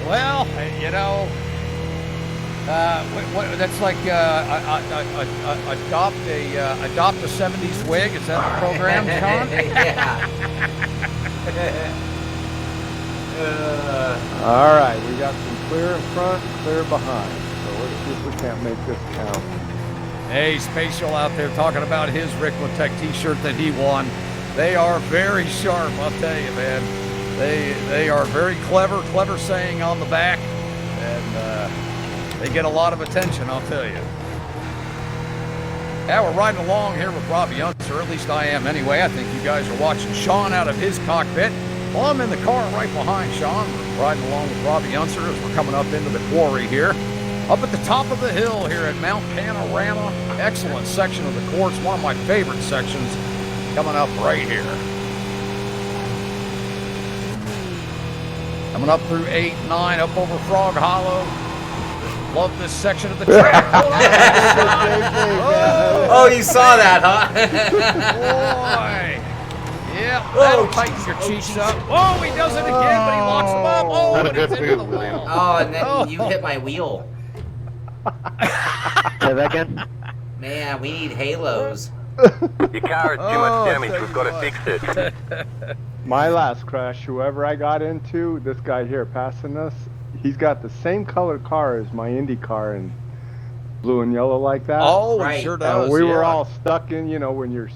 Well, you know, that's like adopt a 70s wig. Is that the program, Sean? All right, we got some clear in front, clear behind. So let's see if we can't make this count. Hey, Spatial out there talking about his Ricmotech t-shirt that he won. They are very sharp, I'll tell you, man. They are very clever saying on the back, and they get a lot of attention, I'll tell you. Yeah, we're riding along here with Robby Unser, at least I am anyway. I think you guys are watching Sean out of his cockpit. Well, I'm in the car right behind Sean. We're riding along with Robby Unser as we're coming up into the quarry here. Up at the top of the hill here at Mount Panorama. Excellent section of the course, one of my favorite sections coming up right here. Coming up through 8, 9, up over Frog Hollow. Love this section of the track. Oh, you saw that, huh? Boy. Yeah, that'll tighten your cheeks up. Oh, he does it again, but he locks them up. Oh, and it's into the wheel. Oh, and then you hit my wheel. Say that again? Man, we need halos. Your car has too much damage. We've got to fix it. My last crash, whoever I got into, this guy here passing us, he's got the same colored car as my Indy car in blue and yellow like that. Oh, right. he sure does. We were all stuck in, you know, when your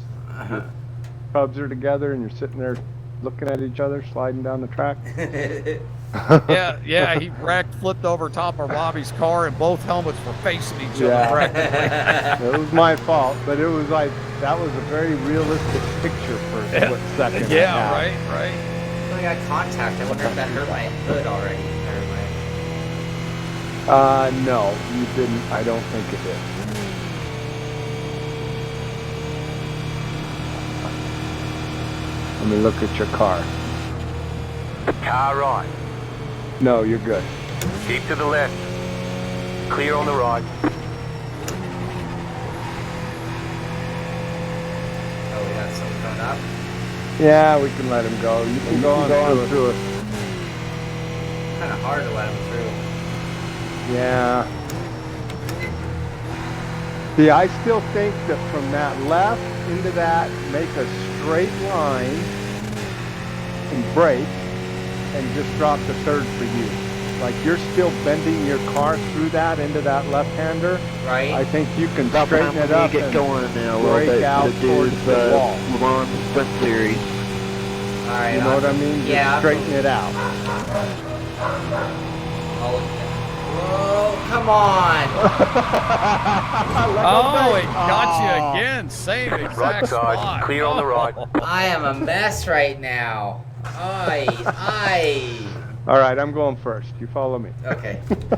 cubs are together and you're sitting there looking at each other, sliding down the track. Yeah, he flipped over top of Robby's car, and both helmets were facing each other practically. It was my fault, but it was like, that was a very realistic picture for a split second. Yeah, right. I got contact. I wonder if that hurt my hood already. No, you didn't. I don't think it did. Let me look at your car. Car right. No, you're good. Keep to the left. Clear on the right. Oh, we got some coming up. Yeah, we can let him go. You can go on through it. Kind of hard to let him through. Yeah. See, I still think that from that left into that, make a straight line and brake and just drop to third for you. Like you're still bending your car through that into that left-hander. Right. I think you can straighten it up get and going a little brake bit out to do towards the wall. Le Mans Sprint Series. All right. You know what I mean? Yeah. Just straighten it out. Whoa, come on. Oh, it got you again. Same exact Right side, spot. clear on the right. I am a mess right now. Aye. All right, I'm going first. You follow me. Okay. Let's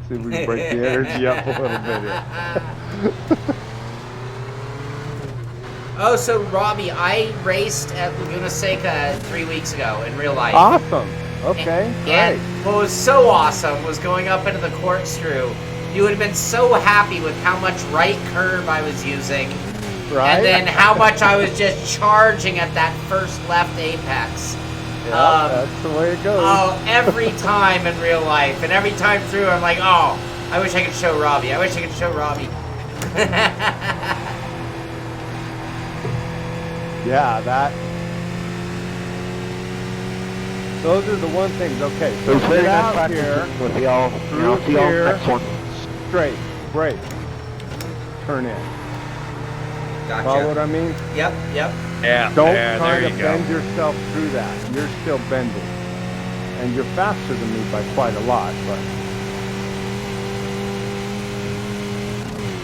see if we can break the energy up a little bit here. Oh, so Robby, I raced at Laguna Seca 3 weeks ago in real life. Awesome. Okay, And great. what was so awesome was going up into the corkscrew. You would have been so happy with how much right curve I was using. Right? And then how much I was just charging at that first left apex. Yeah, that's the way it goes. Oh, every time in real life. And every time through, I'm like, oh, I wish I could show Robby. I wish I could show Robby. Yeah, that. Those are the one things. Okay, so It's very get nice out practice here, with y'all. through See y'all here, next one. straight, brake, turn in. Gotcha. Follow what I mean? Yep. Yeah, Don't yeah, try there to you go. bend yourself through that. You're still bending. And you're faster than me by quite a lot, but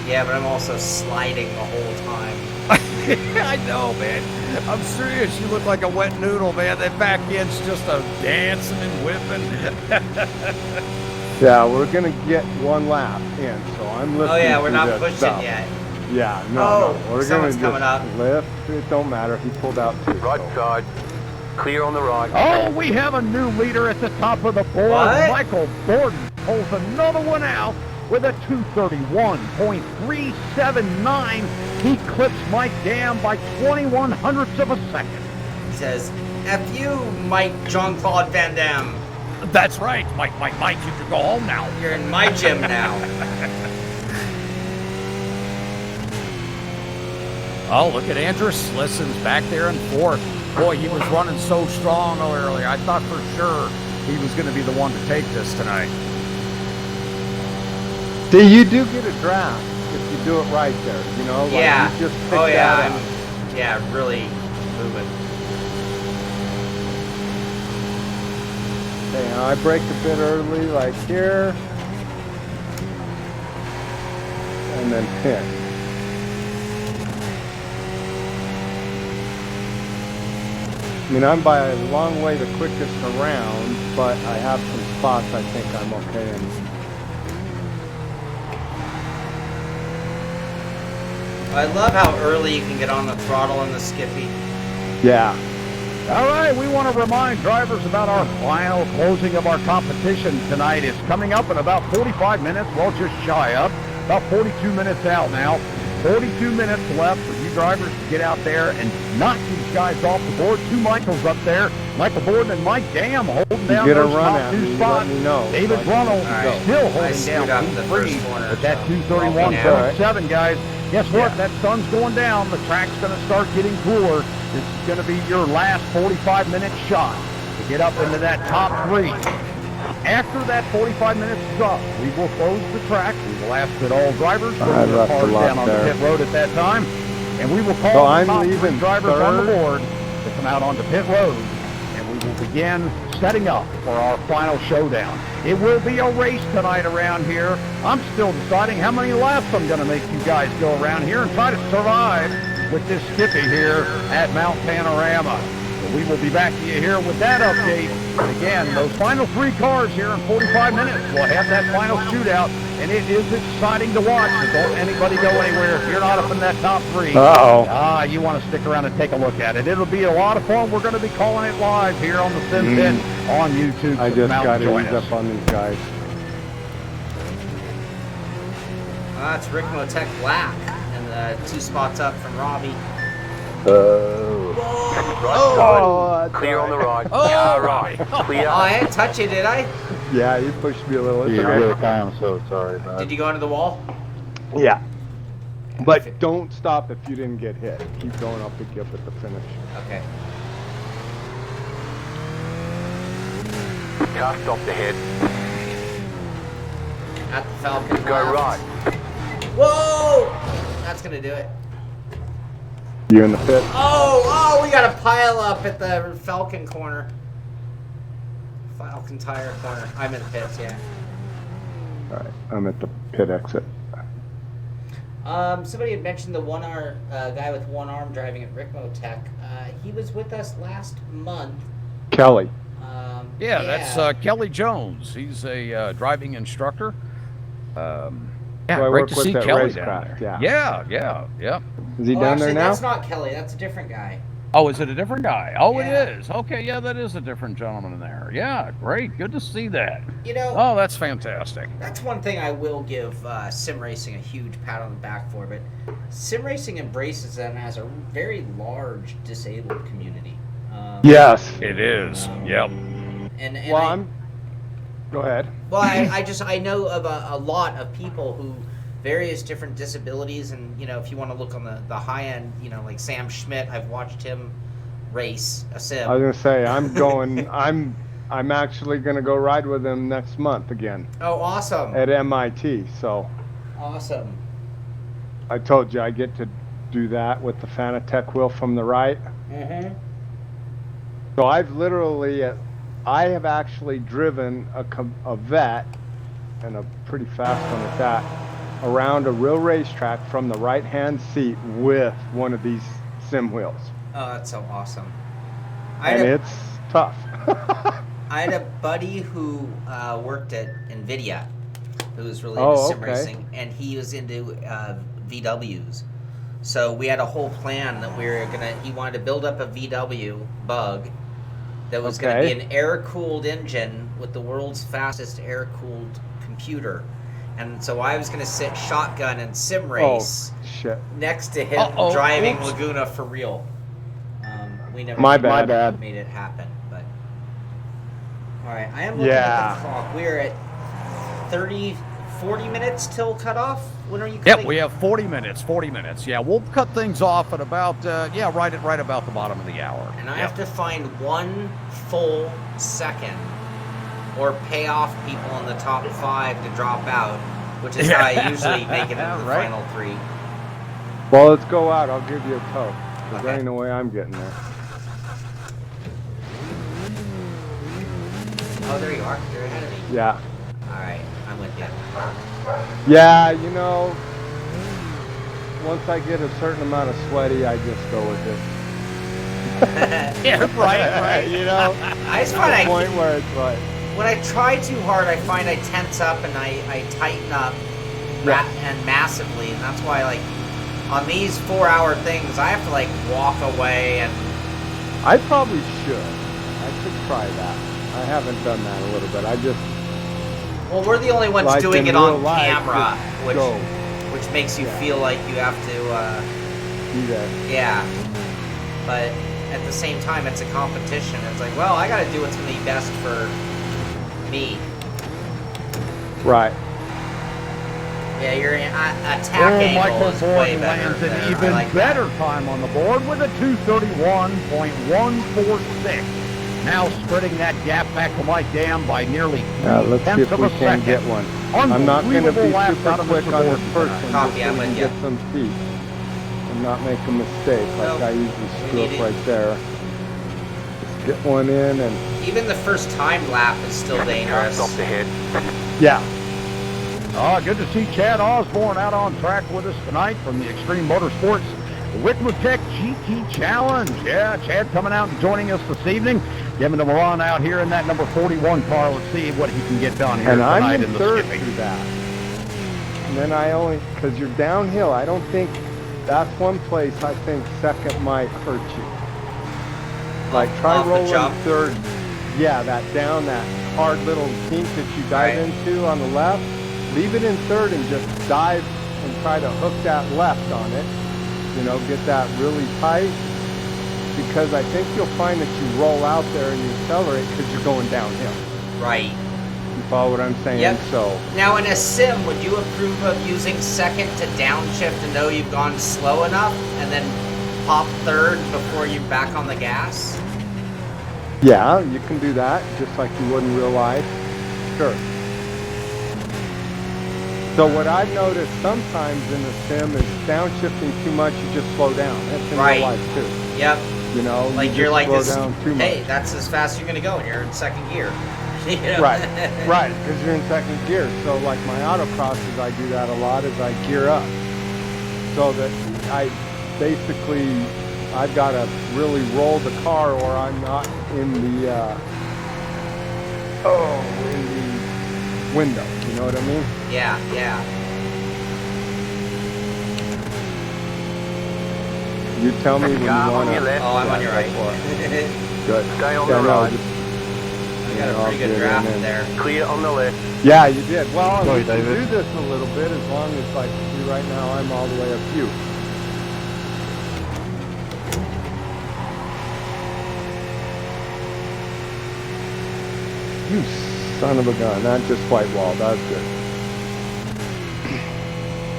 Yeah, but I'm also sliding the whole time. I know, man. I'm serious. You look like a wet noodle, man. That back end's just a dancing and whipping. yeah, we're gonna get one lap in, so I'm lifting. Oh yeah, we're through not this pushing stuff. yet. Yeah, Oh, no, we're gonna someone's just coming up. lift. It don't matter. He pulled out too. Right so. side, clear on the right. Oh, we have a new leader at the top of the board. What? Michael Gordon pulls another one out with a 231.379. He clips Mike Dam by 21 hundredths of a second. He says, F you, Mike Jean-Claude Van Damme. That's right. Mike, you can go home now. You're in my gym now. Oh, look at Andrew Slissen's back there in fourth. Boy, he was running so strong earlier. I thought for sure he was going to be the one to take this tonight. See, you do get a draft if you do it right there. You know, like Yeah. you just pick Oh yeah, that up. yeah, really moving. Okay, now I brake a bit early, like here, and then pin. I mean, I'm by a long way the quickest around, but I have some spots I think I'm okay in. I love how early you can get on the throttle in the Skippy. Yeah. All right, we want to remind drivers about our final closing of our competition tonight. It's coming up in about 45 minutes, well, just shy of, about 42 minutes out now. 42 minutes left for you drivers to get out there and knock these guys off the board. Two Michaels up there, Michael Borden and Mike Dam holding down get a those run top at two me, you spots. let me know. David Like, Runnels right. still I holding screwed up down the Team first 3 corner, with that so 231.7, guys. Guess what? Yeah. That sun's going down. The track's going to start getting cooler. This is going to be your last 45-minute shot to get up into that top 3. After that 45 minutes is up, we will close the track. We will ask that all drivers bring I their left a cars lot down on the there. pit road at that time. And we will call So the I'm top 3 leaving drivers on the third. board to come out onto pit road. And we will begin setting up for our final showdown. It will be a race tonight around here. I'm still deciding how many laps I'm going to make you guys go around here and try to survive with this Skippy here at Mount Panorama. So we will be back to you here with that update. And again, those final 3 cars here in 45 minutes will have that final shootout. And it is exciting to watch. So don't anybody go anywhere if you're not up in that top 3. Uh-oh. You want to stick around and take a look at it. It'll be a lot of fun. We're going to be calling it live here on the Sim Pit on YouTube. I So just come out got and to join ease us. up on these guys. That's Ricmotech Black, and 2 spots up from Robby. Right side, clear on the right. Oh, Right, clear. Oh, I didn't touch you, did I? Yeah, you pushed me a little. It's okay. I'm so sorry, man. Did you go into the wall? Yeah. But don't stop if you didn't get hit. Keep going, I'll pick you up at the finish. Okay. Car stopped ahead. At the Falcon. Go left. right. Whoa! That's gonna do it. You in the pit? Oh, we got a pile up at the Falcon corner. Falcon tire corner. I'm in the pits, yeah. All right, I'm at the pit exit. Somebody had mentioned the guy with one arm driving at Ricmotech. He was with us last month. Kelly. Yeah, that's Kelly Jones. He's a driving instructor. Yeah, I great work to with see that Kelly racecraft, down there. yeah. Yeah. Is he down there now? That's not Kelly. That's a different guy. Oh, is it a different guy? Oh, Yeah. it is. Okay, yeah, that is a different gentleman in there. Yeah, great. Good to see that. You know, Oh, that's fantastic. that's one thing I will give sim racing a huge pat on the back for, but sim racing embraces and has a very large disabled community. Yes. It is. Yep. And Well, go ahead. Well, I know of a lot of people who various different disabilities, and you know, if you want to look on the high end, you know, like Sam Schmidt, I've watched him race a sim. I was gonna say I'm actually gonna go ride with him next month again Oh, awesome! at MIT. So Awesome. I told you I get to do that with the Fanatec wheel from the right. Mm-hmm. So I have actually driven a vet, and a pretty fast one at that, around a real racetrack from the right-hand seat with one of these sim wheels. Oh, that's so awesome. And it's tough. I had a buddy who worked at NVIDIA, who was really into sim racing, and he was into VWs. So we had a whole plan that he wanted to build up a VW bug that was going to be an air-cooled engine with the world's fastest air-cooled computer. And so I was going to sit shotgun and sim race next to him driving Laguna for real. We never made it happen. But all right, I am looking at the clock. We're at 40 minutes till cutoff. When are you cutting? Yep, we have 40 minutes. 40 minutes. Yeah, we'll cut things off at about right about the bottom of the hour. And I have to find one full second or pay off people in the top 5 to drop out, which is how I usually make it into the final 3. Well, let's go out. I'll give you a tow. Because there ain't no way I'm getting there. Oh, there you are. You're ahead of me. Yeah. All right, I'm with you. Yeah, you know, once I get a certain amount of sweaty, I just go with it. Yeah, right. You know, I just find the point where it's like, when I try too hard, I find I tense up and I tighten up and massively, and that's why, like, on these 4-hour things, I have to, like, walk away and... I probably should. I should try that. I haven't done that a little bit. I just... Well, we're the only ones like doing it on camera, life, which makes you feel like you have to... do that. Yeah. But at the same time, it's a competition. It's like, well, I gotta do what's gonna be best for me. Right. Yeah, your attack angle is way better. Lands an even better time on the board with a 231.146. Now spreading that gap back to Mike Dam by nearly 3 let's see tenths if of we a can second. get one. I'm not going to be super quick on this first one, Copy, just so I'm we with can you. get some feet and not make a mistake like I usually screw up right there. Just get one in and... Even the first time lap is still dangerous. Car stopped ahead. Yeah. Good to see Chad Osborne out on track with us tonight from the Extreme Motorsports Ricmotech GT Challenge. Yeah, Chad coming out and joining us this evening, giving him a run out here in that number 41 car. Let's see what he can get done here and tonight I'm in the third skipping. through that. And then I only, because you're downhill, I don't think, that's one place I think second might hurt you. Like try rolling third. Yeah, that hard little kink that you dive into on the left. Leave it in third and just dive and try to hook that left on it. You know, get that really tight. Because I think you'll find that you roll out there and you accelerate because you're going downhill. Right. You follow what I'm saying? Yep. So now in a sim, would you approve of using second to downshift to know you've gone slow enough and then pop third before you're back on the gas? Yeah, you can do that, just like you would in real life. Sure. So what I've noticed sometimes in the sim is downshifting too much, you just slow down. That's in real life too. Yep. You know, like you're like slow this. down too much. Hey, that's as fast as you're gonna go, and you're in second gear. You know? Right, right, because you're in second gear. So like my autocrosses, I do that a lot, is I gear up. So that I've got to really roll the car, or I'm not in the, in the window. You know what I mean? Yeah, yeah. You tell me when you want to. Oh, I'm on your right. Good. Stay on the right. I got a pretty good draft there. Clear on the left. Yeah, you did. Well, Sorry, we can David. do this a little bit as long as, like, see, right now I'm all the way up you. You son of a gun. That just white walled. That was good.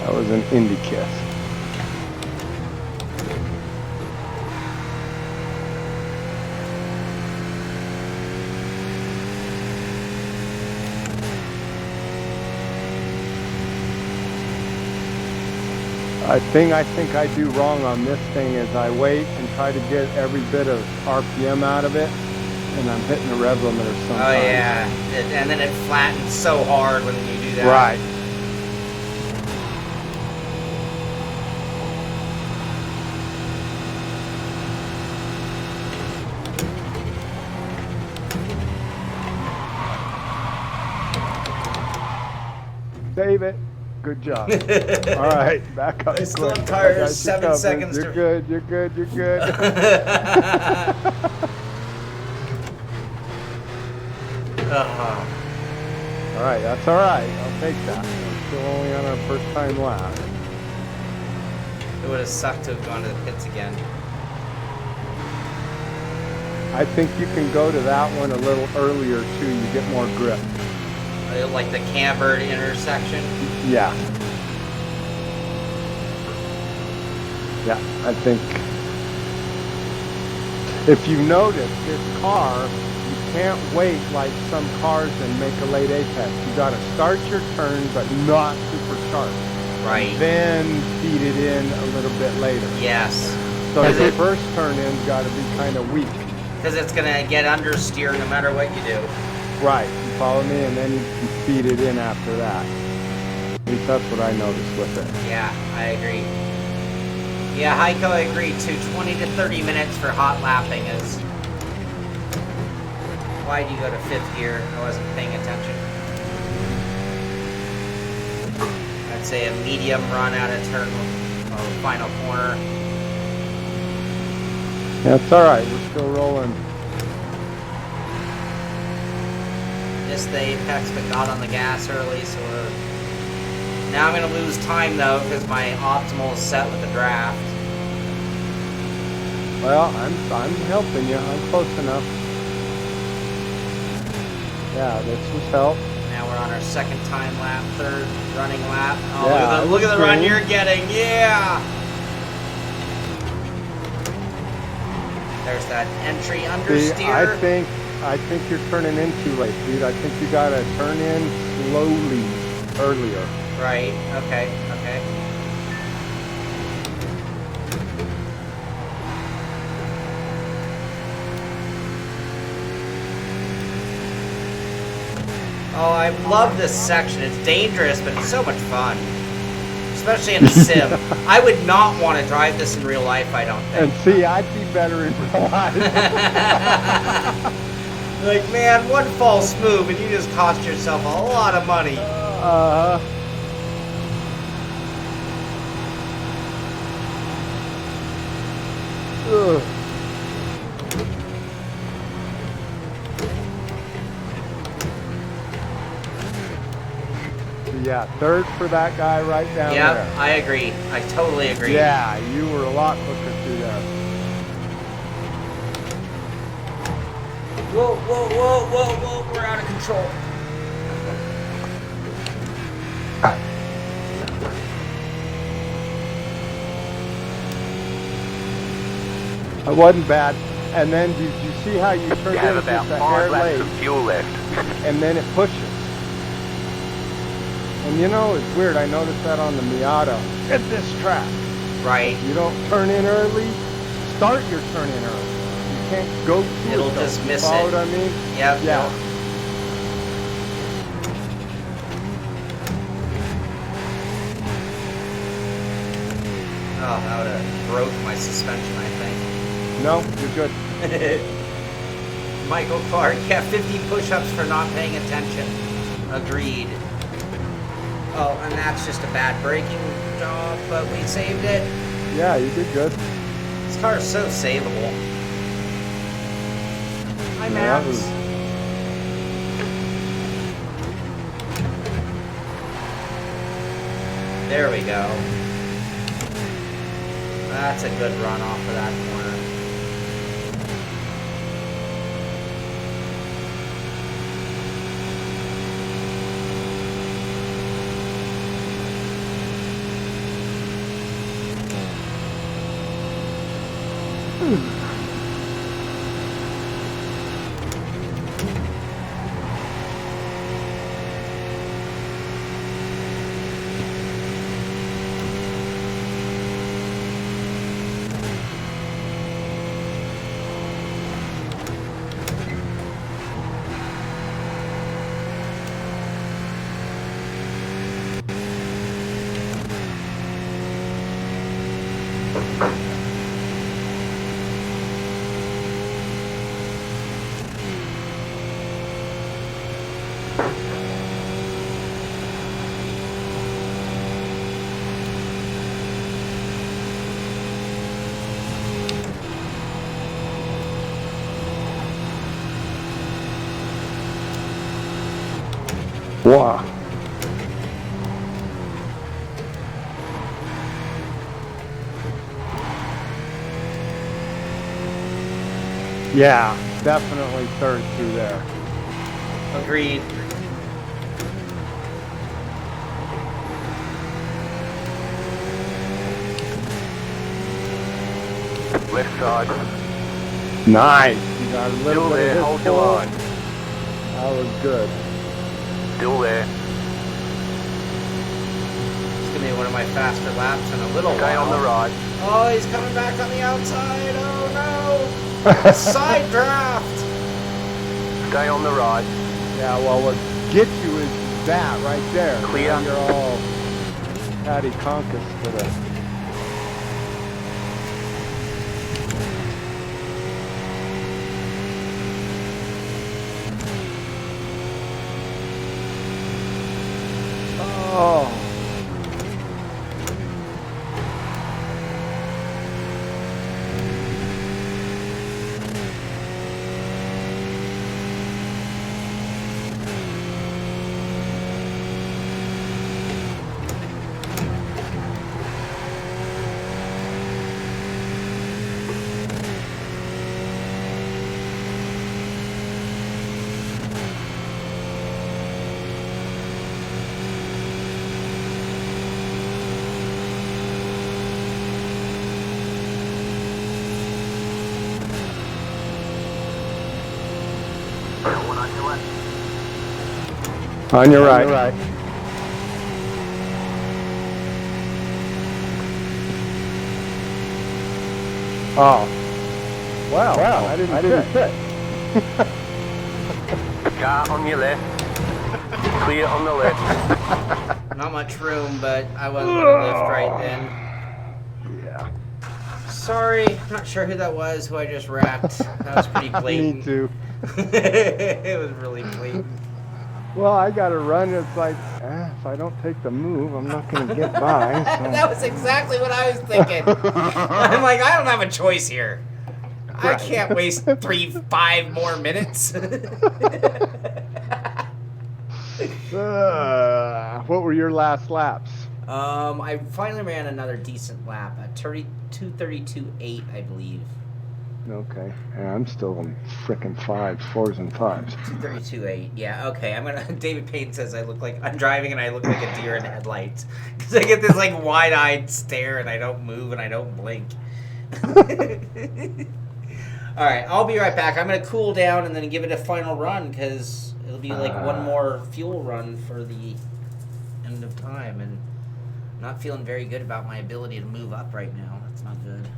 That was an indie kiss. I think I do wrong on this thing is I wait and try to get every bit of RPM out of it, and I'm hitting the rev limiter sometimes. Oh yeah, and then it flattens so hard when you do that. Right. Save it. Good job. All right, back up. I still quick. have tires, I got you 7 covered. seconds You're to- good. You're good. You're good. All right, that's all right. I'll take that. We're still only on our first time lap. It would have sucked to have gone to the pits again. I think you can go to that one a little earlier too. You get more grip. Like the cambered intersection. Yeah. Yeah, I think if you notice this car, you can't wait like some cars and make a late apex. You got to start your turn, but not supercharged. Right. Then feed it in a little bit later. Yes. So the first turn in's got to be kind of weak. Because it's gonna get understeer no matter what you do. Right. You follow me, and then you can feed it in after that. At least that's what I noticed with it. Yeah, I agree. Yeah, Heiko, I agree too. 20 to 30 minutes for hot lapping is... Why do you go to 5th gear? I wasn't paying attention. I'd say a medium run out of turn, final corner. That's all right. We're still rolling. Missed the apex, but got on the gas early, so now I'm going to lose time, though, because my optimal is set with the draft. Well, I'm helping you. I'm close enough. Yeah, this was help. Now we're on our 2nd time lap, 3rd running lap. Oh, Yeah, look at the run green. you're getting. Yeah! There's that entry See, understeer. I think you're turning in too late, dude. I think you gotta turn in slowly earlier. Right, okay. Oh, I love this section. It's dangerous, but it's so much fun. Especially in a sim. I would not want to drive this in real life, I don't think. And see, I'd be better in real life. Like, man, one false move and you just cost yourself a lot of money. Ugh. Yeah, 3rd for that guy right down there. Yep, I agree. I totally agree. Yeah, you were a lot quicker through there. Whoa, we're out of control. It wasn't bad. And then did you see how you turned You have in about just a 5 hair laps late, of fuel left. and then it pushes. And you know, it's weird. I noticed that on the Miata at this track. Right. You don't turn in early, start your turn in early. You can't go to It'll it. just miss Follow it. what I mean? Yep. Yeah. Oh, that would have broke my suspension, I think. No, you're good. Michael Clark, yeah, 50 push-ups for not paying attention. Agreed. Oh, and that's just a bad braking job, but we saved it. Yeah, you did good. This car is so savable. Hi, Yeah, Max. There we go. That's a good run off of that corner. Wow. Yeah, definitely third through there. Agreed. Left side. Nice. You got a little Still bit there, of hold his your pull. line. That was good. Still there. It's gonna be one of my faster laps in a little Stay while. on the right. Oh, he's coming back on the outside. Oh no! Side draft. Stay on the right. Yeah, well, what gets you is that right there. Clear. Now you're all patty conkus to the... Oh. On your right. Oh. Wow. I didn't fit. Car on your left. Clear on the left. Not much room, but I wasn't gonna lift right then. Yeah. Sorry, I'm not sure who that was, who I just wrecked. That was pretty blatant. Me too. It was really blatant. Well, I got to run. It's like, if I don't take the move, I'm not going to get by. So. That was exactly what I was thinking. I'm like, I don't have a choice here. I can't waste 5 more minutes. What were your last laps? I finally ran another decent lap at 2:32.8, I believe. Okay, and I'm still on frickin' 4s and 5s. 2:32.8. Yeah. Okay. David Payton says I'm driving and I look like a deer in headlights because I get this like wide-eyed stare and I don't move and I don't blink. All right, I'll be right back. I'm going to cool down and then give it a final run because it'll be like one more fuel run for the end of time. And I'm not feeling very good about my ability to move up right now. That's not good.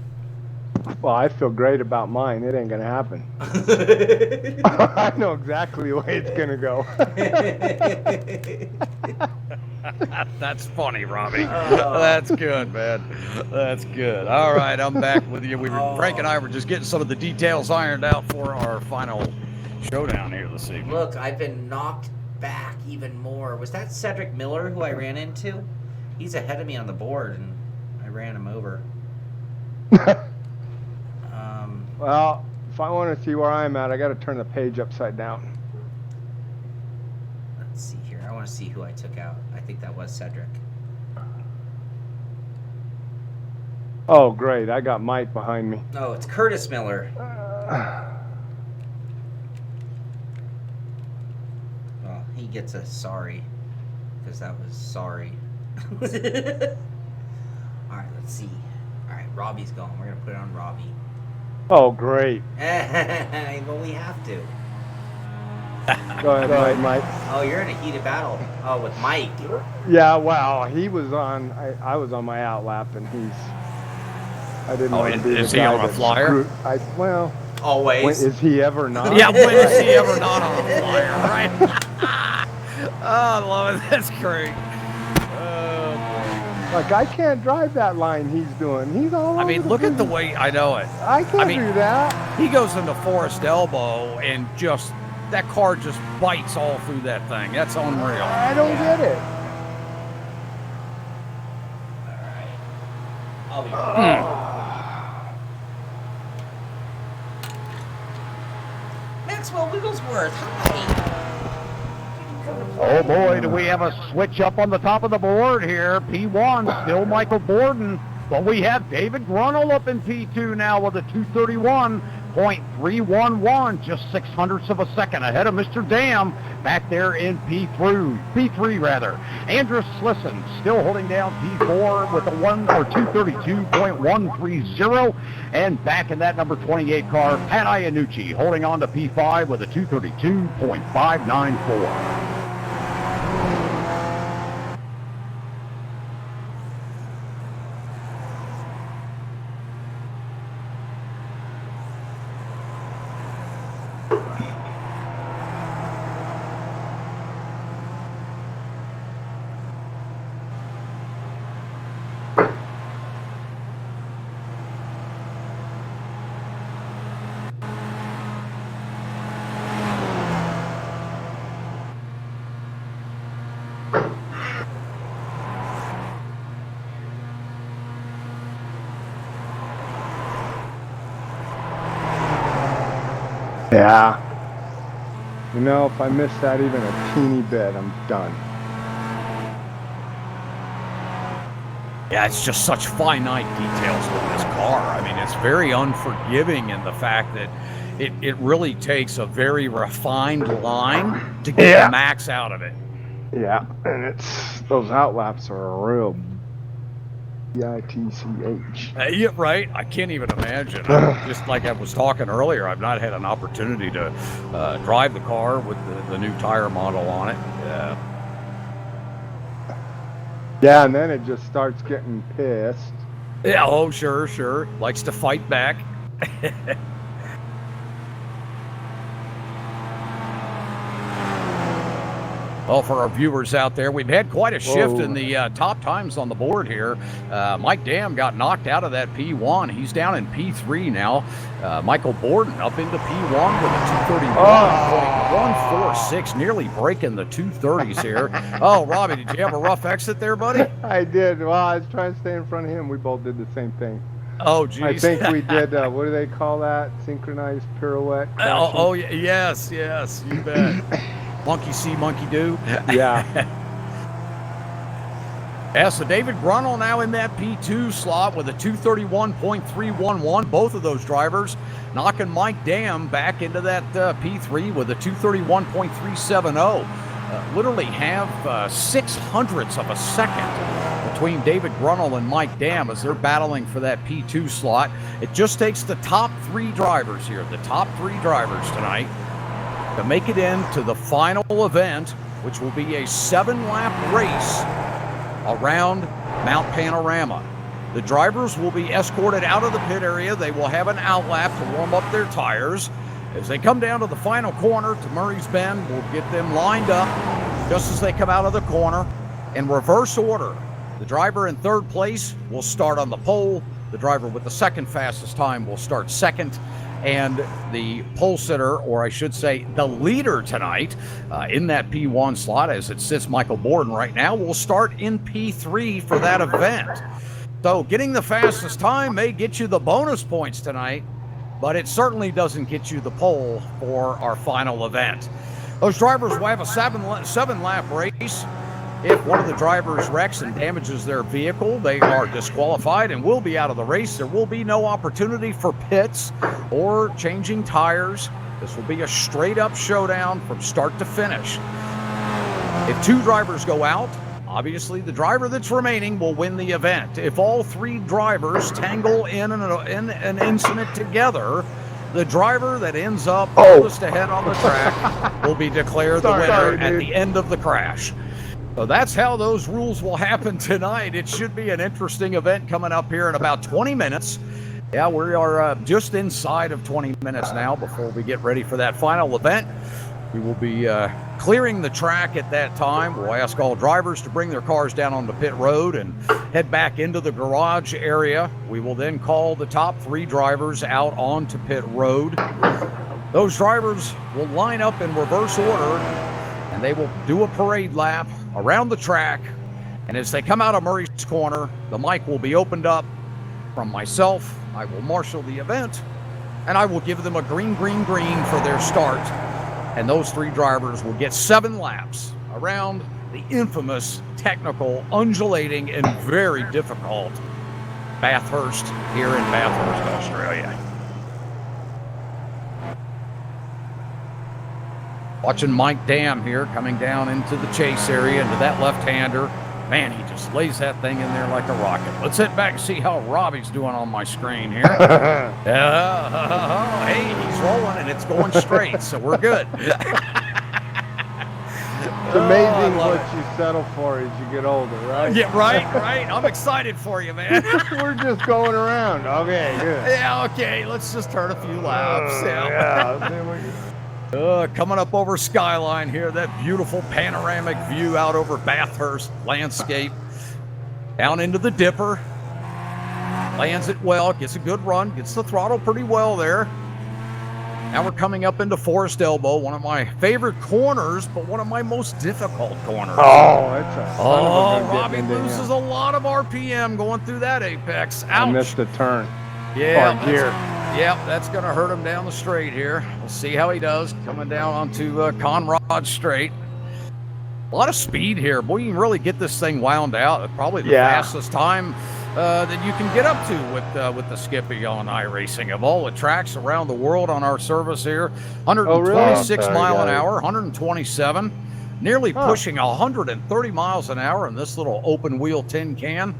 Well, I feel great about mine. It ain't going to happen. I know exactly the way it's going to go. That's funny, Robbie. That's good, man. That's good. All right, I'm back with you. Frank and I were just getting some of the details ironed out for our final showdown here this evening. Look, I've been knocked back even more. Was that Cedric Miller who I ran into? He's ahead of me on the board, and I ran him over. Well, if I want to see where I'm at, I got to turn the page upside down. Let's see here. I want to see who I took out. I think that was Cedric. Oh, great. I got Mike behind me. Oh, it's Curtis Miller. Well, he gets a sorry, because that was sorry. All right, let's see. All right, Robbie's going. We're going to put it on Robbie. Oh, great. Well, we have to. Go ahead, Mike. Oh, you're in a heated battle. Oh, with Mike. Yeah, well, he was on, I was on my outlap, and I didn't want to be the guy. Is he on a flyer? Well, always. Is he ever not? Yeah, when is he ever not on a flyer, right? Oh, I love it. That's great. Like, I can't drive that line he's doing. He's all over look at the way, I know it. I can't do that. He goes into Forest Elbow and just, that car just bites all through that thing. That's unreal. I don't get it. All right. I'll be right. Maxwell Wigglesworth, hi. Oh boy, do we have a switch up on the top of the board here. P1, still Michael Borden, but we have David Grunnell up in P2 now with a 231.311, just 600ths of a second ahead of Mr. Dam back there in P3 rather. Andrew Slisson still holding down P4 with a 232.130, and back in that number 28 car, Pat Iannucci holding on to P5 with a 232.594. Yeah. You know, if I miss that even a teeny bit, I'm done. Yeah, it's just such finite details with this car. I mean, it's very unforgiving in the fact that it really takes a very refined line to get the max out of it. Yeah, and it's, those outlaps are a real bitch. Yeah, right. I can't even imagine. Just like I was talking earlier, I've not had an opportunity to drive the car with the new tire model on it. Yeah, and then it just starts getting pissed. Yeah, oh, sure. Likes to fight back. Well, for our viewers out there, we've had quite a shift in the top times on the board here. Mike Dam got knocked out of that P1. He's down in P3 now. Michael Borden up into P1 with a 231.146, nearly breaking the 230s here. Oh, Robbie, did you have a rough exit there, buddy? I did. Well, I was trying to stay in front of him. We both did the same thing. Oh, geez. I think we did, what do they call that? Synchronized pirouette? Oh, yes, you bet. Monkey see, monkey do. Yeah. Yeah, so David Grunnell now in that P2 slot with a 231.311. Both of those drivers knocking Mike Dam back into that P3 with a 231.370. Literally have 600ths of a second between David Grunnell and Mike Dam as they're battling for that P2 slot. It just takes the top 3 drivers here, the top 3 drivers tonight, to make it into the final event, which will be a 7-lap race around Mount Panorama. The drivers will be escorted out of the pit area. They will have an outlap to warm up their tires. As they come down to the final corner to Murray's Bend, we'll get them lined up just as they come out of the corner in reverse order. The driver in 3rd place will start on the pole. The driver with the 2nd fastest time will start 2nd. And the pole sitter, or I should say the leader tonight in that P1 slot, as it sits Michael Borden right now, will start in P3 for that event. So getting the fastest time may get you the bonus points tonight, but it certainly doesn't get you the pole for our final event. Those drivers will have a 7-lap race. If one of the drivers wrecks and damages their vehicle, they are disqualified and will be out of the race. There will be no opportunity for pits or changing tires. This will be a straight-up showdown from start to finish. If 2 drivers go out, obviously the driver that's remaining will win the event. If all 3 drivers tangle in an incident together, the driver that ends up farthest ahead on the track will be declared the winner at the end of the crash. So that's how those rules will happen tonight. It should be an interesting event coming up here in about 20 minutes. Yeah, we are just inside of 20 minutes now before we get ready for that final event. We will be clearing the track at that time. We'll ask all drivers to bring their cars down on the pit road and head back into the garage area. We will then call the top 3 drivers out onto pit road. Those drivers will line up in reverse order, and they will do a parade lap around the track. And as they come out of Murray's corner, the mic will be opened up from myself. I will marshal the event, and I will give them a green, green, green for their start. And those 3 drivers will get 7 laps around the infamous, technical, undulating, and very difficult Bathurst here in Bathurst, Australia. Watching Mike Dam here coming down into the chase area, into that left-hander. Man, he just lays that thing in there like a rocket. Let's head back and see how Robby's doing on my screen here. Hey, he's rolling and it's going straight, so we're good. It's amazing what you settle for as you get older, right? Yeah, right. I'm excited for you, man. We're just going around. Okay, good. Yeah, okay, let's just turn a few laps. Yeah. Coming up over Skyline here, that beautiful panoramic view out over Bathurst landscape. Down into the dipper. Lands it well, gets a good run, gets the throttle pretty well there. Now we're coming up into Forest Elbow, one of my favorite corners, but one of my most difficult corners. Oh, it's a son of a gun Robby getting into loses him. a lot of RPM going through that apex. Ouch. I missed a turn. Yeah, gear. Yep, that's going to hurt him down the straight here. We'll see how he does coming down onto Conrad Straight. A lot of speed here. Boy, you can really get this thing wound out. Probably the fastest time that you can get up to with the Skippy on iRacing. Of all the tracks around the world on our service here, 126 mile an hour, 127, nearly pushing 130 miles an hour in this little open wheel tin can.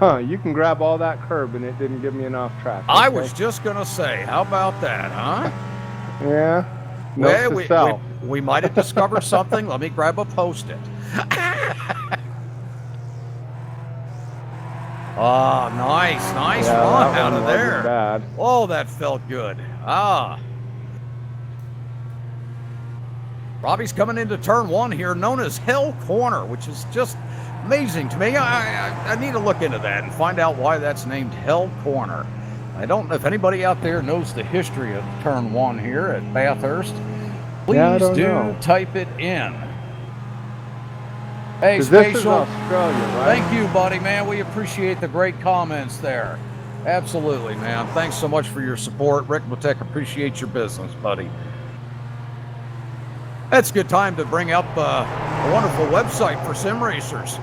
You can grab all that curb and it didn't give me enough track. Okay? I was just going to say, how about that, huh? Yeah. We might have discovered something. Let me grab a Post-it. Oh, nice run out of there. Bad. Oh, that felt good. Robby's coming into turn 1 here, known as Hell Corner, which is just amazing to me. I need to look into that and find out why that's named Hell Corner. I don't know if anybody out there knows the history of turn 1 here at Bathurst. Please type it in. Hey, This is Spatial. Australia, right? Thank you, buddy, man. We appreciate the great comments there. Absolutely, man. Thanks so much for your support. Ricmotech appreciates your business, buddy. That's a good time to bring up a wonderful website for sim racers,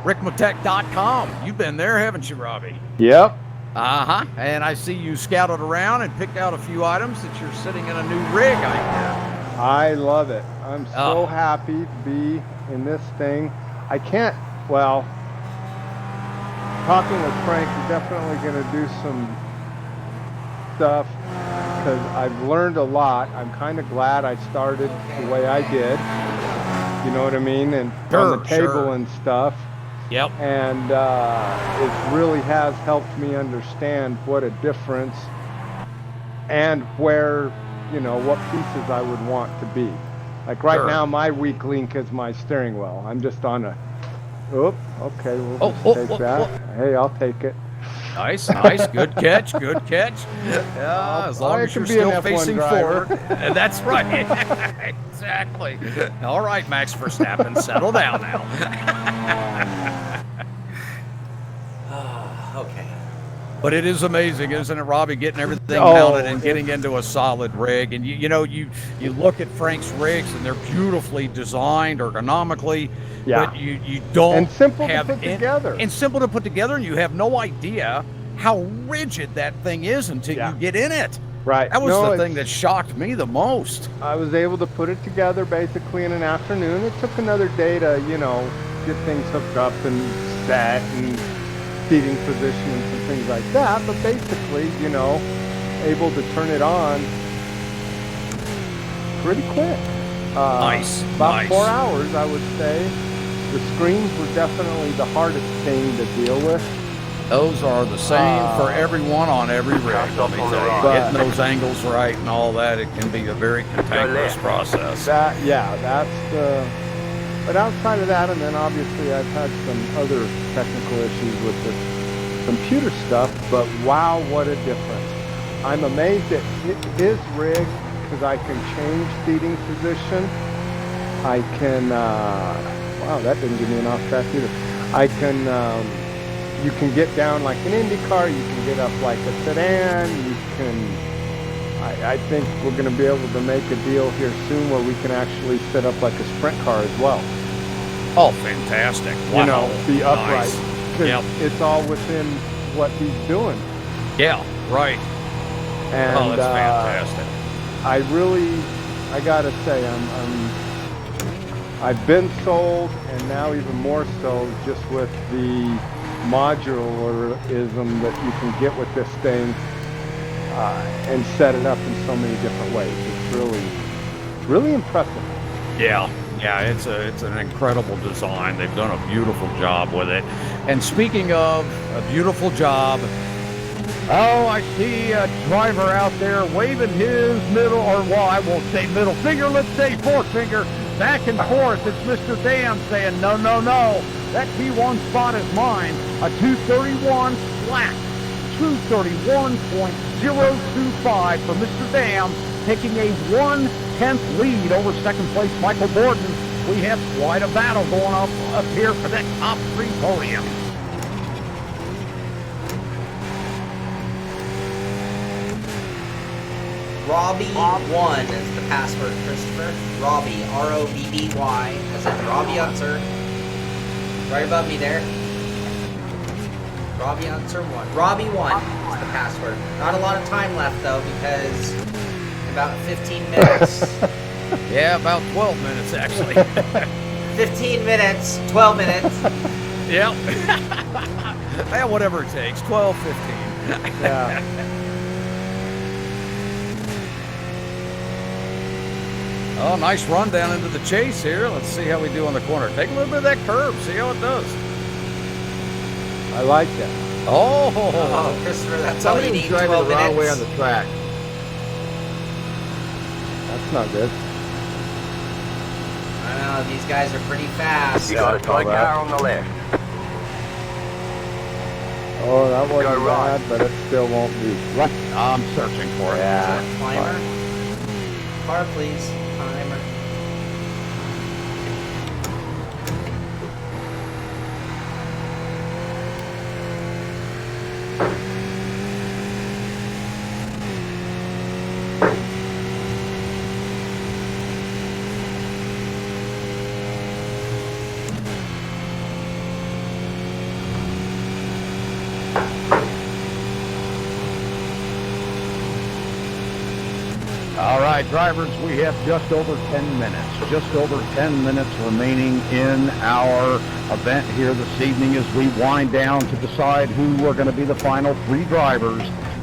Ricmotech.com. You've been there, haven't you, Robby? Yep. And I see you scouted around and picked out a few items that you're sitting in a new rig, I hear. I love it. I'm so happy to be in this thing. I can't, well, talking with Frank, we're definitely going to do some stuff because I've learned a lot. I'm kind of glad I started the way I did. You know what I mean? And on the table and stuff. Yep. And it really has helped me understand what a difference and where, you know, what pieces I would want to be. Like right now, my weak link is my steering wheel. I'm just on a, okay, we'll just take that. Hey, I'll take it. Nice, nice, good catch, good catch. Yeah, as long as you're still facing forward. That's right. Exactly. All right, Max Verstappen, settle down now. Okay. But it is amazing, isn't it, Robbie, getting everything mounted and getting into a solid rig. And you know, you look at Frank's rigs and they're beautifully designed ergonomically. Yeah. But you don't and simple have to put together. And simple to put together, and you have no idea how rigid that thing is until you get in it. Right. That was the thing that shocked me the most. I was able to put it together basically in an afternoon. It took another day to, you know, get things hooked up and set and seating positions and things like that. But basically, you know, able to turn it on pretty quick. Nice. About 4 hours, I would say. The screens were definitely the hardest thing to deal with. Those are the same for everyone on every rig. Let me tell you, getting those angles right and all that, it can be a very cantankerous process. That's the. But outside of that, and then obviously I've had some other technical issues with the computer stuff. But wow, what a difference! I'm amazed at his rig because I can change seating position. I can. Wow, that didn't give me an off track either. I can, you can get down like an Indy car, you can get up like a sedan, you can, I think we're going to be able to make a deal here soon where we can actually set up like a sprint car as well. Oh, fantastic. Wow. You know, be upright. Nice. It's all within what he's doing. Yeah, right. And, oh, that's fantastic. I got to say, I've been sold, and now even more so, just with the modularism that you can get with this thing, and set it up in so many different ways. It's really impressive. Yeah, it's an incredible design. They've done a beautiful job with it. And speaking of a beautiful job, oh, I see a driver out there waving his middle, or well, I won't say middle finger, let's say forefinger, back and forth. It's Mr. Dam saying, no, that P1 spot is mine. A 231 flat, 231.025 for Mr. Dam, taking a 1/10 lead over second place Michael Borden. We have quite a battle going up here for that top 3 podium. Robby1 is the password, Christopher. Robby, R-O-B-B-Y, as in Robby Unser. Right above me there. Robby Unser 1. Robby1 is the password. Not a lot of time left, though, because about 15 minutes. Yeah, about 12 minutes, actually. 15 minutes, 12 minutes. Yep. Yeah, whatever it takes, 12, 15. Yeah. Oh, nice run down into the chase here. Let's see how we do on the corner. Take a little bit of that curve. See how it does. I like that. Oh, Christopher, that's all you need. 12 minutes. The wrong way on the track. That's not good. I know, these guys are pretty fast. You got a tight car on the left. Oh, that wasn't bad, but it still won't be. right. I'm searching for it. Yeah. Climber. Car, please. Climber. All right, drivers, we have just over 10 minutes. Just over 10 minutes remaining in our event here this evening as we wind down to decide who are going to be the final 3 drivers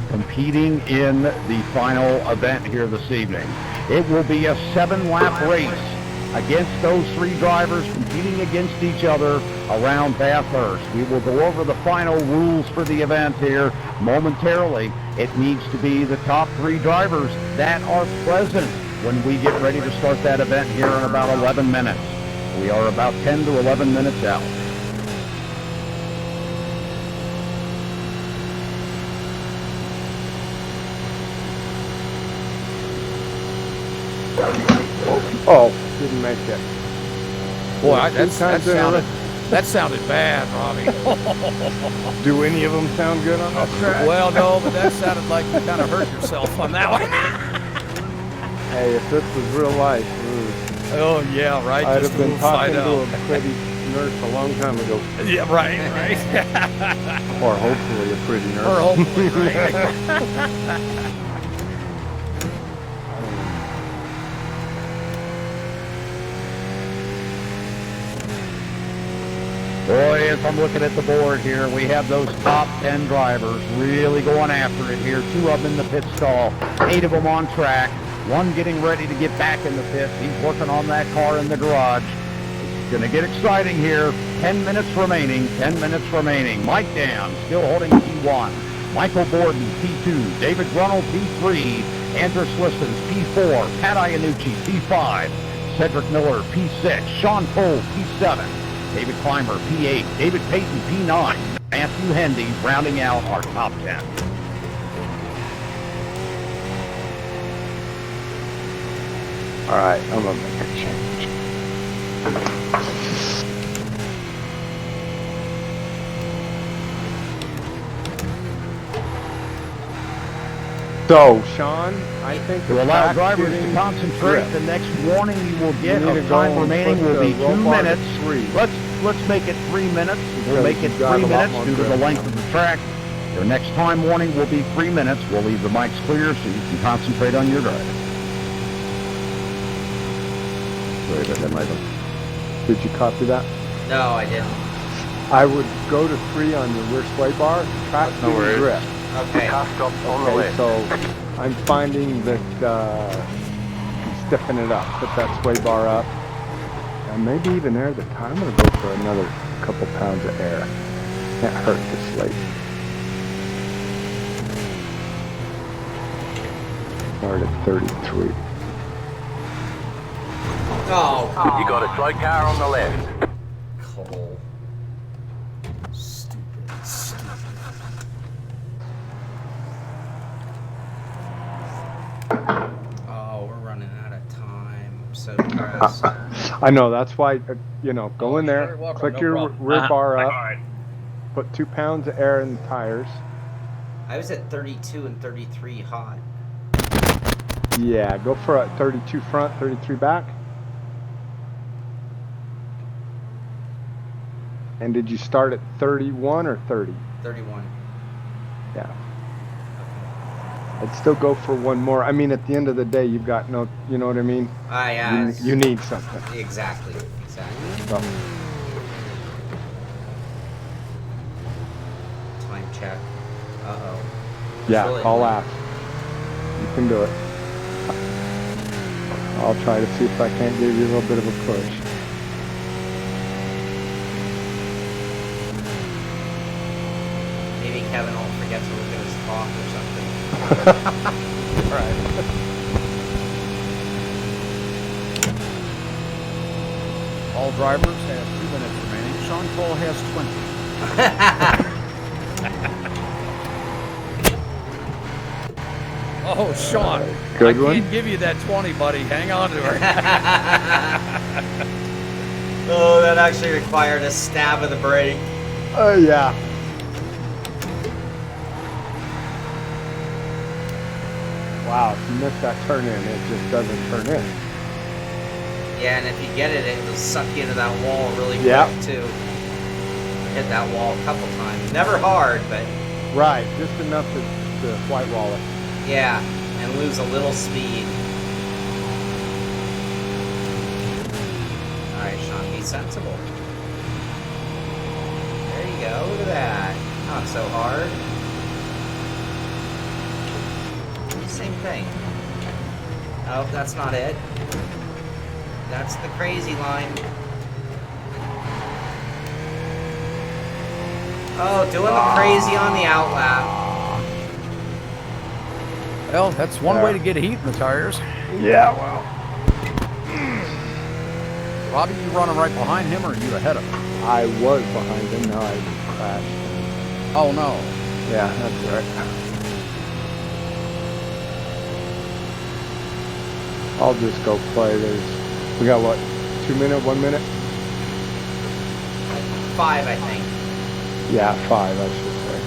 competing in the final event here this evening. It will be a 7-lap race against those 3 drivers competing against each other around Bathurst. We will go over the final rules for the event here momentarily. It needs to be the top 3 drivers that are present when we get ready to start that event here in about 11 minutes. We are about 10 to 11 minutes out. Oh, didn't make it. Boy, that sounded bad, Robbie. Do any of them sound good on that track? Well, no, but that sounded like you kind of hurt yourself on that one. Hey, if this was real life, Oh, yeah, right. I'd Just have been talking to out. a pretty nurse a long time ago. Yeah, right. Or hopefully a pretty nurse. Or hopefully, right. Boy, as I'm looking at the board here, we have those top 10 drivers really going after it here. 2 of them in the pit stall, 8 of them on track, 1 getting ready to get back in the pit. He's working on that car in the garage. It's going to get exciting here. 10 minutes remaining, 10 minutes remaining. Mike Dan still holding P1. Michael Borden, P2. David Grunnell, P3. Andrew Listens, P4. Pat Iannucci, P5. Cedric Miller, P6. Shawn Cole, P7. David Clymer, P8. David Payton, P9. Matthew Hendy rounding out our top 10. All right, I'm going to make a change. So, Shawn, I think To allow drivers to concentrate, the next warning you will get of time remaining will be 2 minutes. Let's make it 3 minutes. We'll make it 3 minutes due to the length of the track. Your next time warning will be 3 minutes. We'll leave the mics clear so you can concentrate on your driving. Sorry about that, Michael. Did you copy that? No, I didn't. I would go to 3 on your rear sway bar, track No worries. drift. Okay. Car stop on the Okay, left. so I'm finding that stiffen it up, put that sway bar up, and maybe even air the tire. I'm going to go for another couple pounds of air. Can't hurt this late. Start at 33. Oh, You got a slow car on the left. Cole. Stupid. Oh, we're running out of time. I'm so depressed. I know, that's why, go in there, You're welcome, click no your problem. rear bar up, put 2 pounds of air in the tires. I was at 32 and 33 hot. Yeah, go for a 32 front, 33 back. And did you start at 31 or 30? 31. Yeah. I'd still go for one more. I mean, at the end of the day, you've got no, you know what I mean? You need something. Exactly. So, Time check. Uh-oh. yeah, Really call late. out. You can do it. I'll try to see if I can't give you a little bit of a push. Maybe Kevin will forget to look at his clock or something. Right. All drivers have 2 minutes remaining. Shawn Cole has 20. Oh, Shawn. Good I one. can't give you that 20, buddy. Hang on to her. Oh, that actually required a stab of the brake. Oh, yeah. Wow, if you miss that turn in, it just doesn't turn in. Yeah, and if you get it, it'll suck you into that wall really quick, Yep. too. Hit that wall a couple times. Never hard, but Right, just enough to white wall it. yeah, and lose a little speed. Alright, Shawn, be sensible. Oh, look at that. Not so hard. Same thing. Oh, that's not it. That's the crazy line. Oh, doing the crazy on the outlap. Well, that's one way to get heat in the tires. Yeah, well. Robbie, you running right behind him, or are you ahead of him? I was behind him, now I crashed. Oh, no. Yeah, that's right. I'll just go play. We got what, 2 minutes, 1 minute? 5, I think. Yeah, 5, I should say.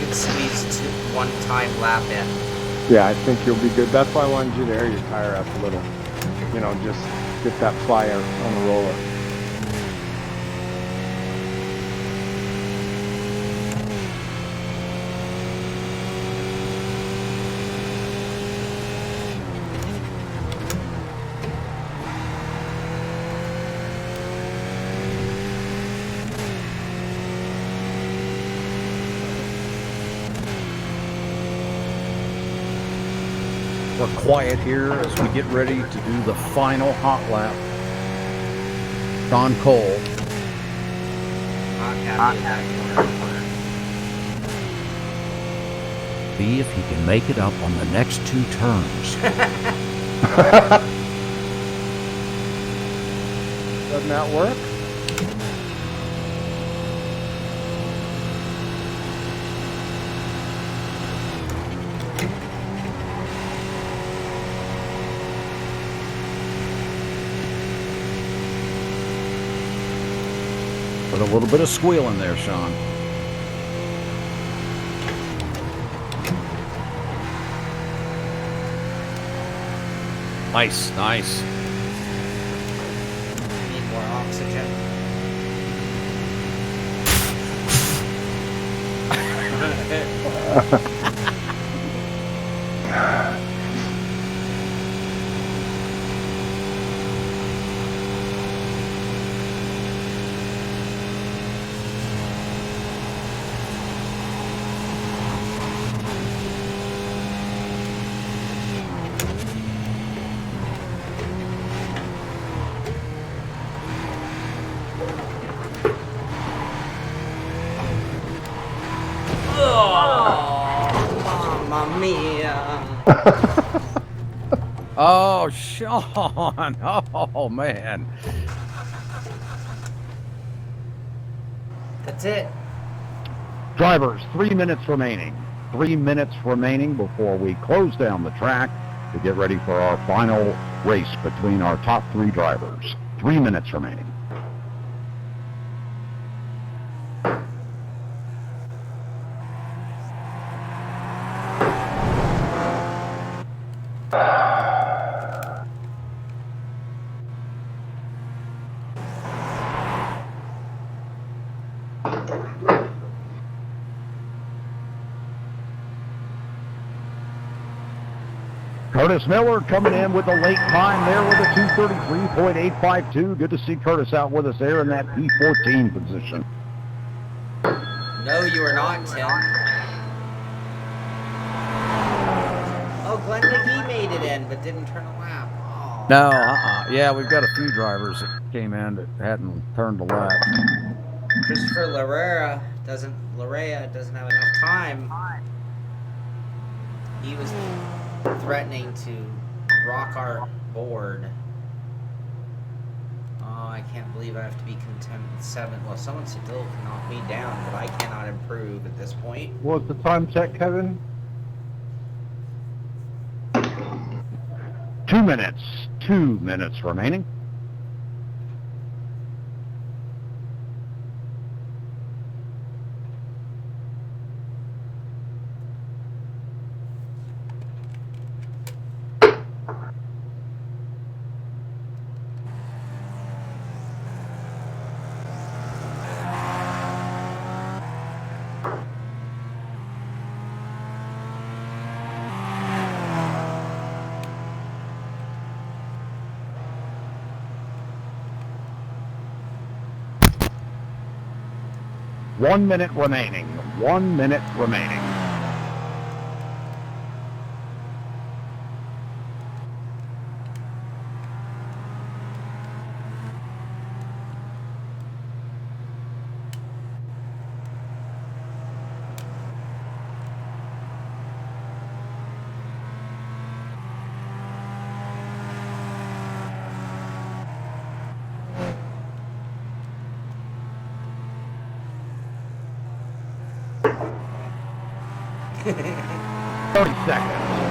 You can squeeze 1-time lap in. Yeah, I think you'll be good. That's why I wanted you to air your tire up a little. You know, just get that fly out on the roller. We're quiet here as we get ready to do the final hot lap. Shawn Cole. Not happy with that corner. See if he can make it up on the next 2 turns. Doesn't that work? Put a little bit of squeal in there, Shawn. Nice, nice. Need more oxygen. Mamma mia. Oh, Shawn. Oh, man. That's it. Drivers, 3 minutes remaining. 3 minutes remaining before we close down the track to get ready for our final race between our top 3 drivers. 3 minutes remaining. Curtis Miller coming in with a late time there with a 2:33.852. Good to see Curtis out with us there in that P14 position. No, you are not, Tim. Oh, Glenn McGee made it in, but didn't turn a lap. Oh. No, yeah, we've got a few drivers that came in that hadn't turned a lap. Christopher Larrea doesn't have enough time. He was threatening to rock our board. Oh, I can't believe I have to be content with 7. Well, someone still can knock me down, but I cannot improve at this point. What's the time check, Kevin? 2 minutes. 2 minutes remaining. 1 minute remaining. 1 minute remaining.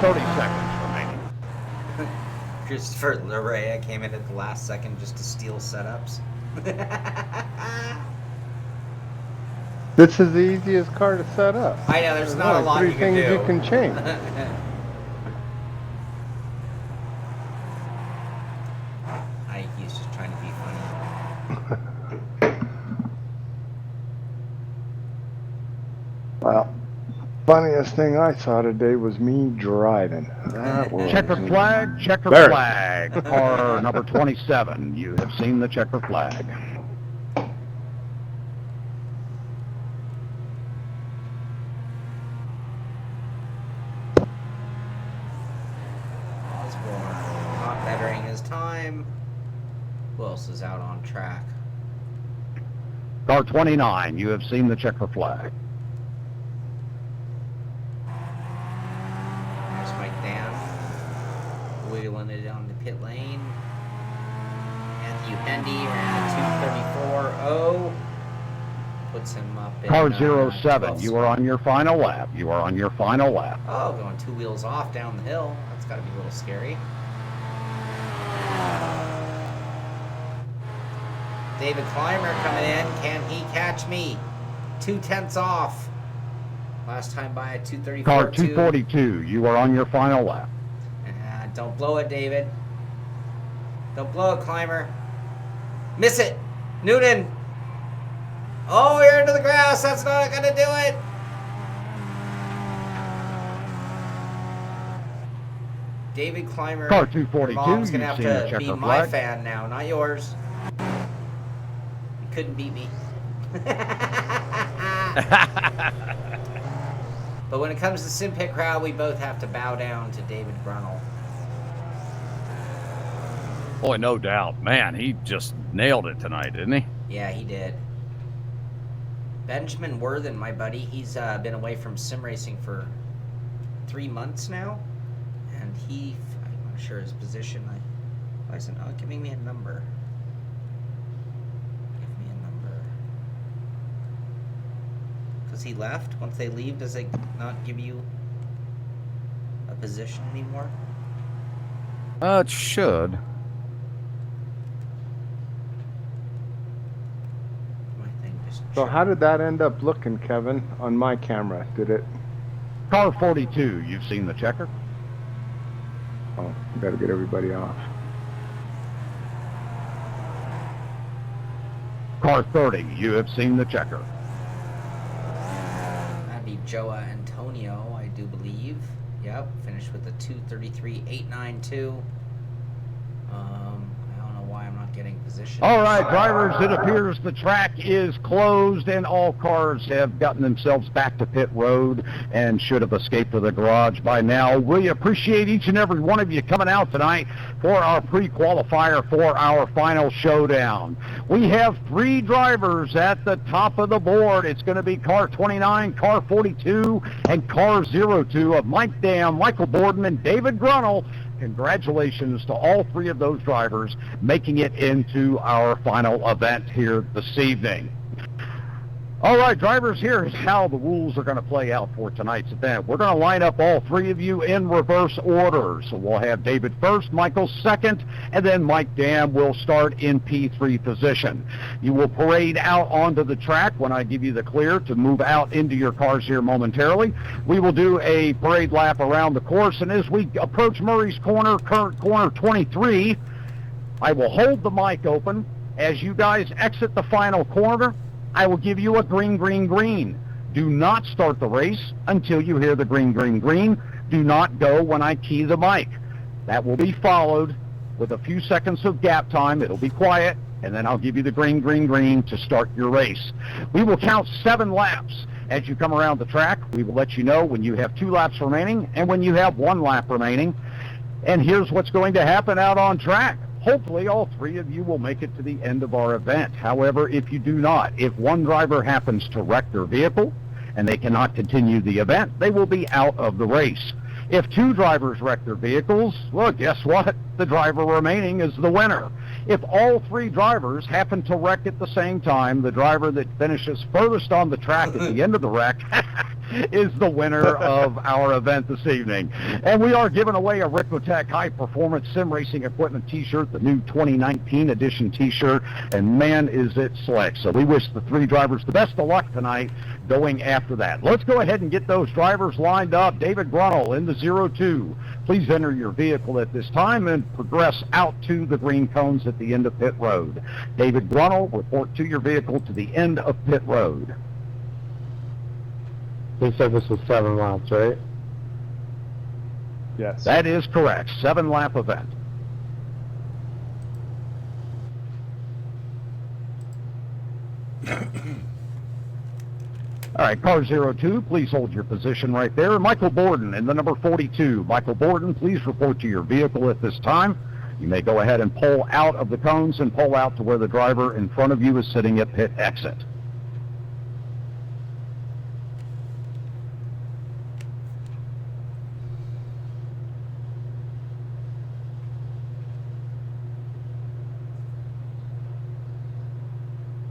Thirty seconds remaining. Christopher Larea came in at the last second just to steal setups. This is the easiest car to set up. I know, there's not a lot you can do. 3 things you can change. I think he's just trying to be funny. Well, funniest thing I saw today was me driving. That was Checker flag, checker flag. Car number 27. You have seen the checker flag. Osborne not bettering his time. Who else is out on track? Car 29. You have seen the checker flag. Wheeling it down the pit lane. Matthew Hendy ran a 2:34.0. Puts him up in Car 07, you are on your final lap. You are on your final lap. Oh, going 2 wheels off down the hill. That's got to be a little scary. David Clymer coming in. Can he catch me? 2/10 off. Last time by a 2:34.2. Car 242, you are on your final lap. Don't blow it, David. Don't blow it, Clymer. Miss it. Noonan. Oh, you're into the grass. That's not going to do it. David Clymer. Car 242, Mom's going to have to be my flag. fan now, not yours. You couldn't beat me. But when it comes to Sim Pit crowd, we both have to bow down to David Grunnell. Boy, no doubt. Man, he just nailed it tonight, didn't he? Yeah, he did. Benjamin Worthen, my buddy, he's been away from sim racing for 3 months now. And I'm not sure his position. I said, oh, giving me a number. Give me a number. Because he left. Once they leave, does it not give you a position anymore? It should. So how did that end up looking, Kevin, on my camera? Did it? Car 42, you've seen the checker. Oh, we gotta get everybody off. Car 30, you have seen the checker. That'd be Joa Antonio, I do believe. Yep, finished with a 2:33.892. I don't know why I'm not getting position. All right, drivers, it appears the track is closed and all cars have gotten themselves back to pit road and should have escaped to the garage by now. We appreciate each and every one of you coming out tonight for our pre-qualifier for our final showdown. We have 3 drivers at the top of the board. It's going to be car 29, car 42, and car 02 of Mike Dam, Michael Borden, and David Grunnell. Congratulations to all 3 of those drivers making it into our final event here this evening. All right, drivers, here's how the rules are going to play out for tonight's event. We're going to line up all 3 of you in reverse order. So we'll have David first, Michael second, and then Mike Dam will start in P3 position. You will parade out onto the track when I give you the clear to move out into your cars here momentarily. We will do a parade lap around the course, and as we approach Murray's Corner, current corner 23, I will hold the mic open. As you guys exit the final corner, I will give you a green, green, green. Do not start the race until you hear the green, green, green. Do not go when I key the mic. That will be followed with a few seconds of gap time. It'll be quiet, and then I'll give you the green, green, green to start your race. We will count 7 laps. As you come around the track, we will let you know when you have 2 laps remaining and when you have 1 lap remaining. And here's what's going to happen out on track. Hopefully, all 3 of you will make it to the end of our event. However, if you do not, if one driver happens to wreck their vehicle and they cannot continue the event, they will be out of the race. If 2 drivers wreck their vehicles, well, guess what? The driver remaining is the winner. If all 3 drivers happen to wreck at the same time, the driver that finishes furthest on the track at the end of the wreck is the winner of our event this evening. And we are giving away a Ricmotech High Performance Sim Racing Equipment t-shirt, the new 2019 edition t-shirt, and man, is it slick. So we wish the 3 drivers the best of luck tonight going after that. Let's go ahead and get those drivers lined up. David Grunnell in the 02. Please enter your vehicle at this time and progress out to the green cones at the end of pit road. David Grunnell, report to your vehicle to the end of pit road. He said this was 7 laps, right? Yes. That is correct. 7-lap event. All right, car 02, please hold your position right there. Michael Borden in the number 42. Michael Borden, please report to your vehicle at this time. You may go ahead and pull out of the cones and pull out to where the driver in front of you is sitting at pit exit.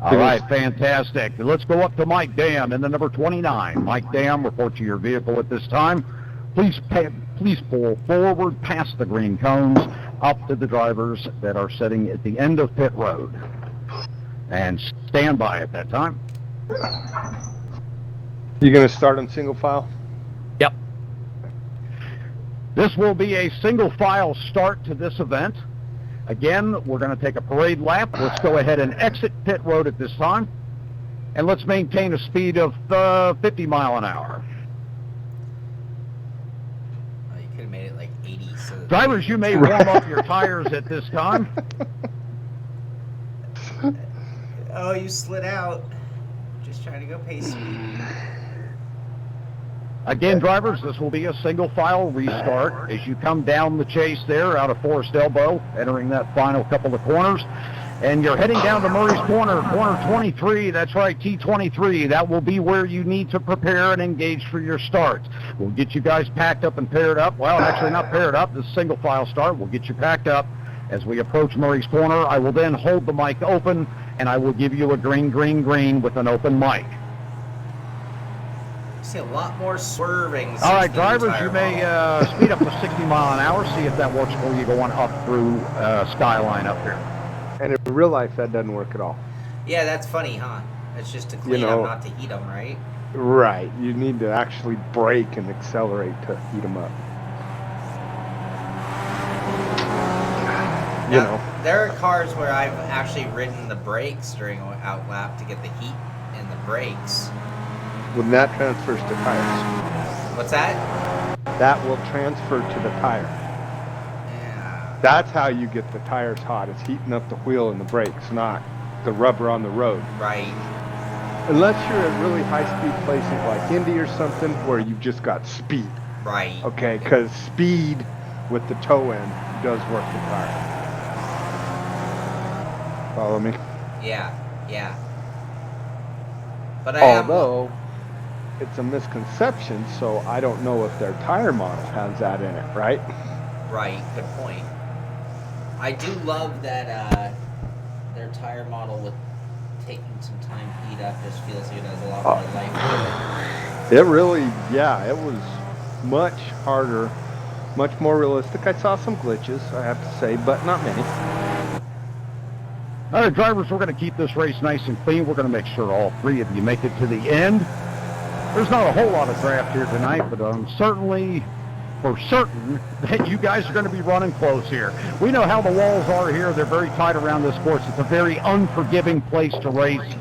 All right, fantastic. Let's go up to Mike Dam in the number 29. Mike Dam, report to your vehicle at this time. Please pull forward past the green cones up to the drivers that are sitting at the end of pit road. And stand by at that time. You going to start on single file? Yep. This will be a single file start to this event. Again, we're going to take a parade lap. Let's go ahead and exit pit road at this time. And let's maintain a speed of 50 mile an hour. Oh, you could have made it like 80. So Drivers, you may warm up your tires at this time. Oh, you slid out. Just trying to go pace speed. Again, drivers, this will be a single file restart as you come down the chase there out of Forest Elbow, entering that final couple of corners. And you're heading down to Murray's Corner, corner 23. That's right, T23. That will be where you need to prepare and engage for your start. We'll get you guys packed up and paired up. Well, actually not paired up. This single file start. We'll get you packed up. As we approach Murray's Corner, I will then hold the mic open, and I will give you a green, green, green with an open mic. See a lot more swerving. All right, drivers, you may speed up to 60 mile an hour. See if that works for you going up through Skyline up here. And in real life, that doesn't work at all. Yeah, that's funny, huh? It's just to clean them, not to heat them, right? Right. You need to actually brake and accelerate to heat them up. You know. There are cars where I've actually ridden the brakes during out lap to get the heat in the brakes. When that transfers to tires. What's that? That will transfer to the tire. Yeah. That's how you get the tires hot. It's heating up the wheel and the brakes, not the rubber on the road. Right. Unless you're at really high-speed places like Indy or something where you've just got speed. Right. Okay, because speed with the toe end does work the tire. Follow me? Yeah, yeah. But I Although, it's a misconception, so I don't know if their tire model has that in it, right? Right, good point. I do love that their tire model with taking some time to heat up just feels like it has a lot more life to it. It really, yeah, it was much harder, much more realistic. I saw some glitches, I have to say, but not many. All right, drivers, we're going to keep this race nice and clean. We're going to make sure all 3 of you make it to the end. There's not a whole lot of draft here tonight, but I'm certainly for certain that you guys are going to be running close here. We know how the walls are here. They're very tight around this course. It's a very unforgiving place to race.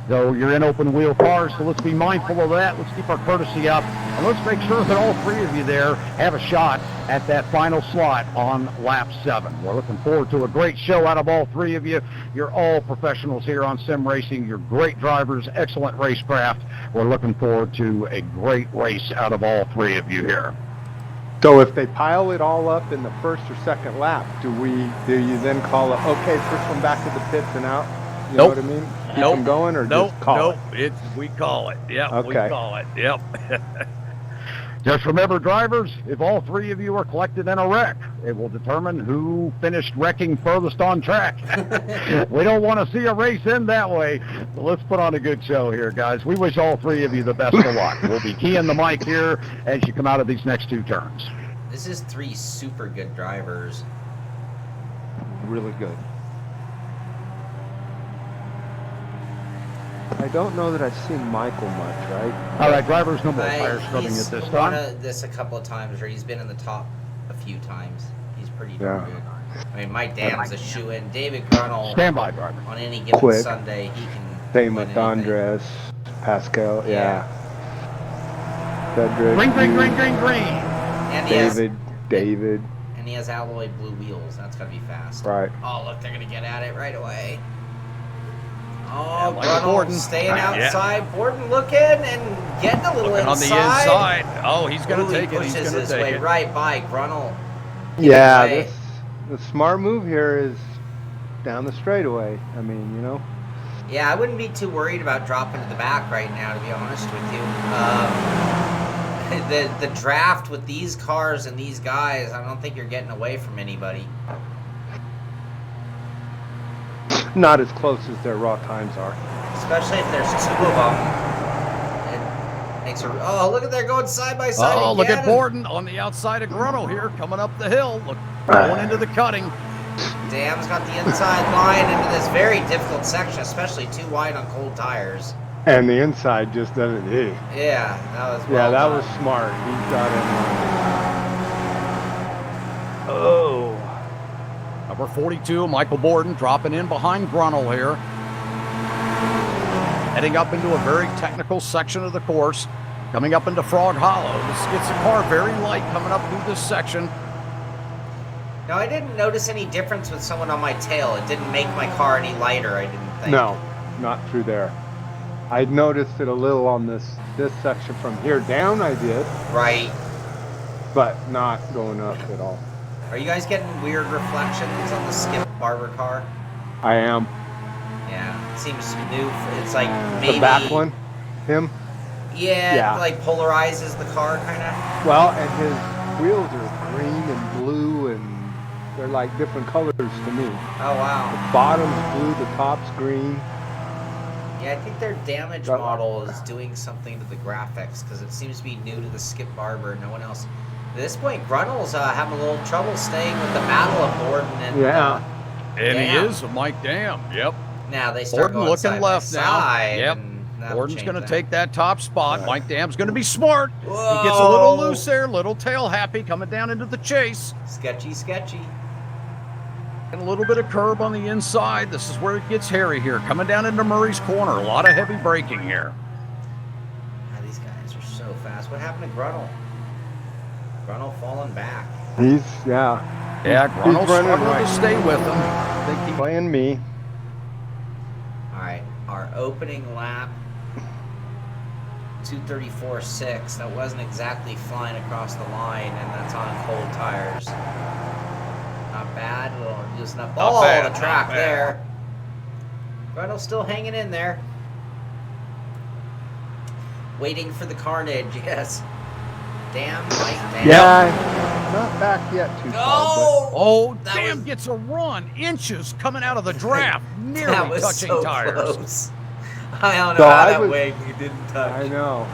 So you're in open wheel cars, so let's be mindful of that. Let's keep our courtesy up, and let's make sure that all three of you there have a shot at that final slot on lap 7. We're looking forward to a great show out of all three of you. You're all professionals here on sim racing. You're great drivers, excellent racecraft. We're looking forward to a great race out of all three of you here. So if they pile it all up in the first or second lap, do you then call it, okay, first one back to the pits and out? You know what I mean? Keep them going or just call it? We call it. Yeah, okay. We call it. Yep. Just remember, drivers, if all three of you are collected in a wreck, it will determine who finished wrecking furthest on track. We don't want to see a race end that way. So let's put on a good show here, guys. We wish all three of you the best of luck. We'll be keying the mic here as you come out of these next 2 turns. This is 3 super good drivers. Really good. I don't know that I've seen Michael much, right? All right, drivers, no more tire scrubbing at this time. He's won this a couple of times, or he's been in the top a few times. He's pretty darn good. I mean, Mike Dam's a shoe-in. David Grunnell, standby driver. On any given Sunday, he can Same with Andres, Pascal, yeah. Cedric, Green. And David. And he has alloy blue wheels. That's going to be fast. Right. Oh, look, they're going to get at it right away. Yeah, Oh, like Borden staying outside. Yeah. Borden looking and getting a little looking inside. On the inside. Oh, he's going to take it. He's going to take it. Right by Grunnell. Yeah, the smart move here is down the straightaway. I mean, you know. Yeah, I wouldn't be too worried about dropping to the back right now, to be honest with you. The draft with these cars and these guys, I don't think you're getting away from anybody. Not as close as their raw times are. Especially if there's 2 of them. It makes a... Oh, look at they're going side by side Oh, again. look at Borden on the outside of Grunnell here, coming up the hill. Look, going into the cutting. Dam's got the inside line into this very difficult section, especially too wide on cold tires. And the inside just doesn't hit. Yeah, that was well done. Was smart. He got in. Oh. Number 42, Michael Borden, dropping in behind Grunnell here. Heading up into a very technical section of the course. Coming up into Frog Hollow. This gets the car very light coming up through this section. Now, I didn't notice any difference with someone on my tail. It didn't make my car any lighter, I didn't think. No, not through there. I noticed it a little on this section from here down, I did. Right. But not going up at all. Are you guys getting weird reflections on the Skip Barber car? I am. Yeah, it seems new. It's like maybe... The back one? Him? Yeah, it like polarizes the car, kind of. Well, and his wheels are green and blue, and they're like different colors to me. Oh, wow. The bottom's blue, the top's green. Yeah, I think their damage model is doing something to the graphics, because it seems to be new to the Skip Barber. No one else... At this point, Grunnell's having a little trouble staying with the battle of Borden and and he is Mike Dam. Yep. Now they start Borden going looking side left by now. side, Yep. Borden's going to take that top spot. Mike Dam's going to be smart. Whoa. He gets a little loose there, little tail happy coming down into the chase. Sketchy. And a little bit of curb on the inside. This is where it gets hairy here. Coming down into Murray's corner. A lot of heavy braking here. God, these guys are so fast. What happened to Grunnell? Grunnell falling back. Yeah, Grunnell's struggling to stay with him. I think he's playing me. All right, our opening lap, 2:34.6. That wasn't exactly flying across the line, and that's on cold tires. Not bad. A little loosen up all the track there. Grunnell's still hanging in there. Waiting for the carnage, yes. Damn. Yeah, not back yet too far. Oh, Dam gets a run. Inches coming out of the draft. Nearly touching so tires. Close. I don't know how that wing didn't touch. I know.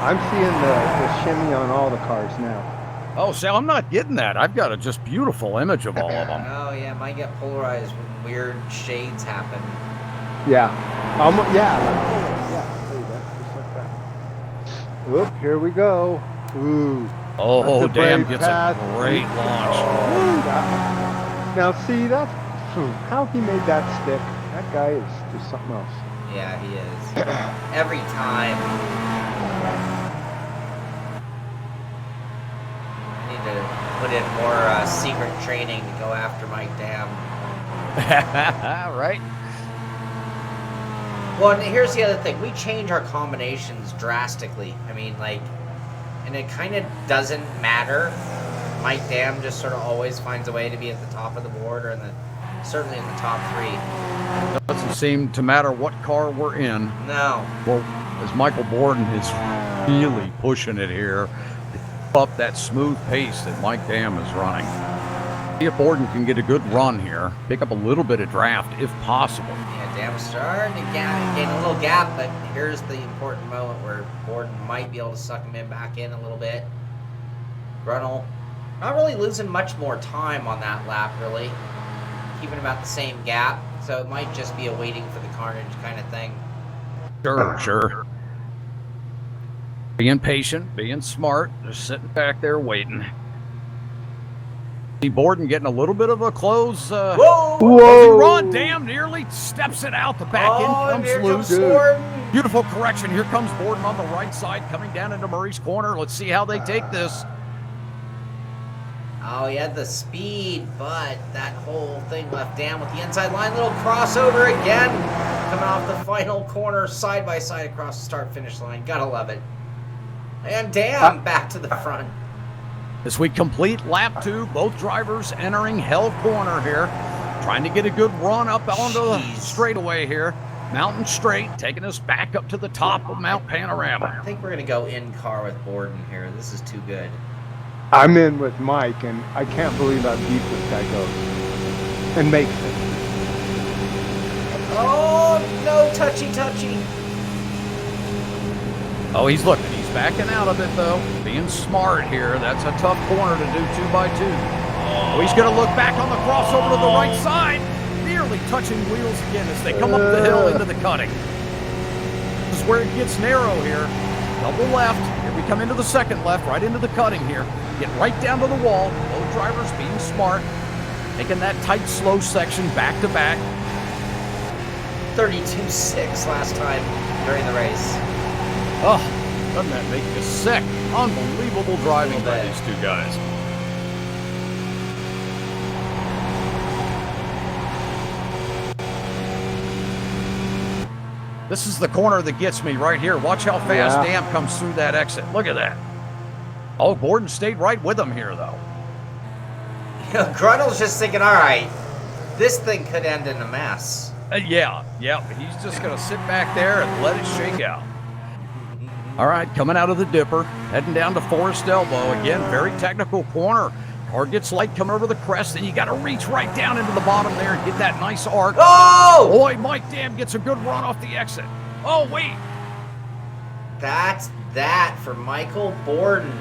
I'm seeing the shimmy on all the cars now. Oh, see, I'm not getting that. I've got a just beautiful image of all of them. Oh, yeah, might get polarized when weird shades happen. Yeah. Just like that. Whoop, here we go. Ooh. Oh, Dam gets a great launch. Now, see, that's how he made that stick. That guy is just something else. Yeah, he is. Every time. I need to put in more secret training to go after Mike Dam. Right? Well, and here's the other thing. We change our combinations drastically. I mean, like, and it kind of doesn't matter. Mike Dam just sort of always finds a way to be at the top of the board, or certainly in the top 3. Doesn't seem to matter what car we're in. No. Well, as Michael Borden is really pushing it here, up that smooth pace that Mike Dam is running. See if Borden can get a good run here, pick up a little bit of draft if possible. Yeah, Dam's starting to gain a little gap, but here's the important moment where Borden might be able to suck him back in a little bit. Grunel not really losing much more time on that lap, really. Keeping about the same gap, so it might just be a waiting for the carnage kind of thing. Sure. Being patient, being smart, just sitting back there waiting. See Borden getting a little bit of a close run. Dam nearly steps it out. The back end comes loose. Beautiful correction. Here comes Borden on the right side, coming down into Murray's corner. Let's see how they take this. Oh, he had the speed, but that whole thing left Dam with the inside line. Little crossover again. Coming off the final corner, side by side across the start-finish line. Gotta love it. And Dam back to the front. As we complete lap 2, both drivers entering Hell Corner here. Trying to get a good run up onto the straightaway here. Mountain Straight, taking us back up to the top of Mount Panorama. I think we're going to go in car with Borden here. This is too good. I'm in with Mike, and I can't believe how deep this guy goes. And makes it. Oh, no, touchy. Oh, he's looking. He's backing out of it, though. Being smart here. That's a tough corner to do 2x2. Oh, he's going to look back on the crossover to the right side. Nearly touching wheels again as they come up the hill into the cutting. This is where it gets narrow here. Double left. Here we come into the second left, right into the cutting here. Get right down to the wall. Both drivers being smart. Taking that tight, slow section back to back. 32.6 last time during the race. Oh, doesn't that make you sick? Unbelievable driving by these two guys. This is the corner that gets me right here. Watch how fast Dam comes through that exit. Look at that. Oh, Borden stayed right with him here, though. You know, Grunel's just thinking, all right, this thing could end in a mess. Yeah. He's just going to sit back there and let it shake out. All right, coming out of the dipper, heading down to Forest Elbow. Again, very technical corner. Car gets light coming over the crest, and you got to reach right down into the bottom there and get that nice arc. Oh! Boy, Mike Dam gets a good run off the exit. Oh, wait. That's that for Michael Borden.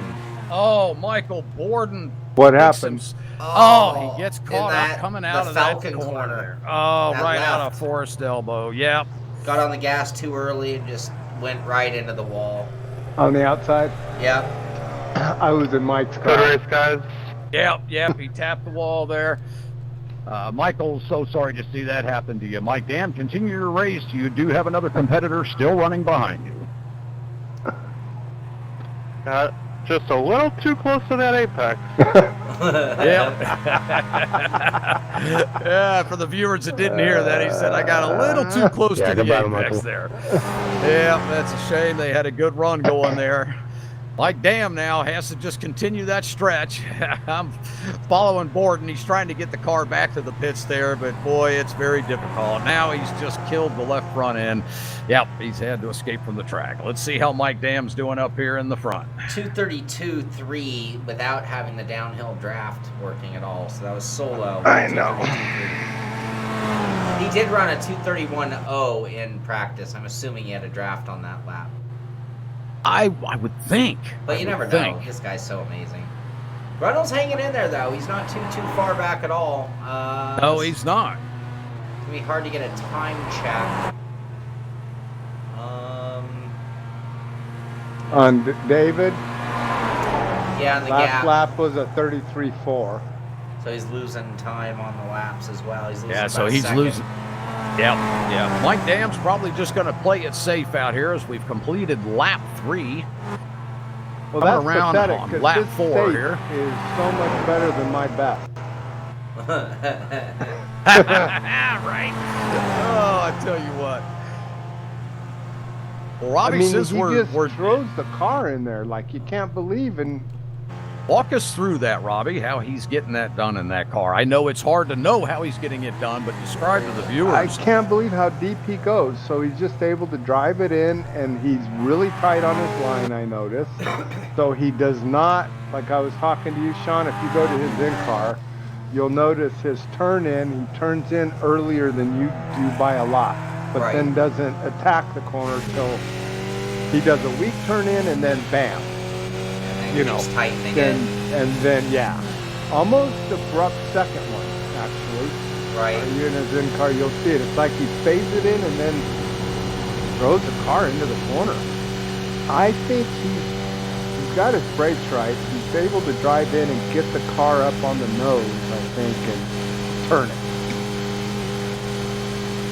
Oh, Michael Borden. What happens? Oh, he gets caught up coming out of that Falcon corner. Oh, that right left. out of Forest Elbow. Yep. Got on the gas too early and just went right into the wall. On the outside? Yep. I was in Mike's car. Good race, guys. Yep. He tapped the wall there. Michael, so sorry to see that happen to you. Mike Dam, continue your race. You do have another competitor still running behind you. Got just a little too close to that apex. Yeah, for the viewers that didn't hear that, he said, I got a little too close to the apex there. Yeah, that's a shame. They had a good run going there. Mike Dam now has to just continue that stretch. I'm following Borden. He's trying to get the car back to the pits there, but boy, it's very difficult. Now he's just killed the left front end. Yep, he's had to escape from the track. Let's see how Mike Dam's doing up here in the front. 232.3 without having the downhill draft working at all. So that was solo. I know. He did run a 231.0 in practice. I'm assuming he had a draft on that lap. I would think. But you never know. This guy's so amazing. Grunel's hanging in there, though. He's not too far back at all. No, he's not. It's going to be hard to get a time check. On David? Yeah, on the last gap. lap was a 33.4. So he's losing time on the laps as well. He's losing so he's losing. Yeah. Mike Dam's probably just going to play it safe out here as we've completed lap 3. Well, that's around pathetic, on 'cause lap this 4 state here. is so much better than my best. Right. Oh, I tell you what. Well, Robbie says he we're throws the car in there like you can't believe. And walk us through that, Robbie, how he's getting that done in that car. I know it's hard to know how he's getting it done, but describe to the viewers. I can't believe how deep he goes. So he's just able to drive it in, and he's really tight on his line, I noticed. So he does not, like I was talking to you, Shawn, if you go to his in-car, you'll notice his turn in, he turns in earlier than you do by a lot, but then doesn't attack the corner till he does a weak turn in, and then bam. You know, and then yeah, almost abrupt second one actually. Right. You in his in car, you'll see it. It's like he fades it in and then throws the car into the corner. I think he's got his brakes right. He's able to drive in and get the car up on the nose, I think, and turn it.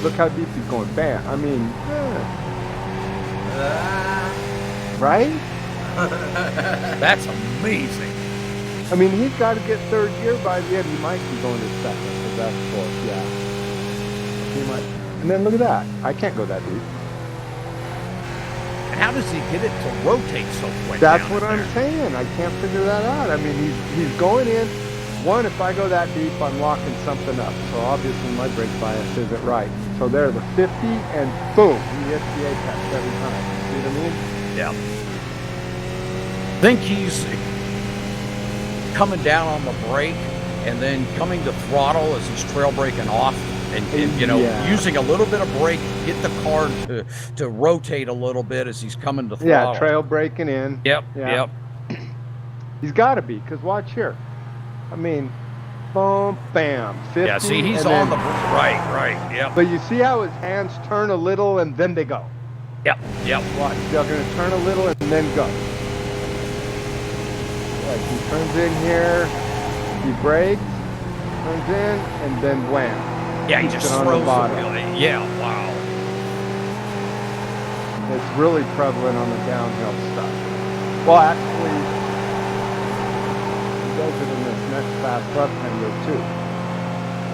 Look how deep he's going. Bam. I mean, right? That's amazing. I mean, he's got to get third gear by the end. He might be going to second, because that's fourth, yeah. He might. And then look at that. I can't go that deep. How does he get it to rotate so quick? That's what I'm saying. I can't figure that out. I mean, he's going in. One, if I go that deep, I'm locking something up. So obviously my brake bias isn't right. So there, the 50, and boom, he hits the apex every time. See what I mean? Yeah. Think he's coming down on the brake and then coming to throttle as he's trail braking off and you know, using a little bit of brake to get the car to rotate a little bit as he's coming to throttle. Yeah, trail braking in. Yep. He's got to be, because watch here. I mean, boom, bam, 50. Yeah, see, he's on the right, yep. But you see how his hands turn a little and then they go. Yep. Watch, they're going to turn a little and then go. Like he turns in here, he brakes, turns in, and then wham. Yeah, he just throws the wheel. Yeah, wow. It's really prevalent on the downhill stuff. Well, actually, he does it in this next fast left-hander too.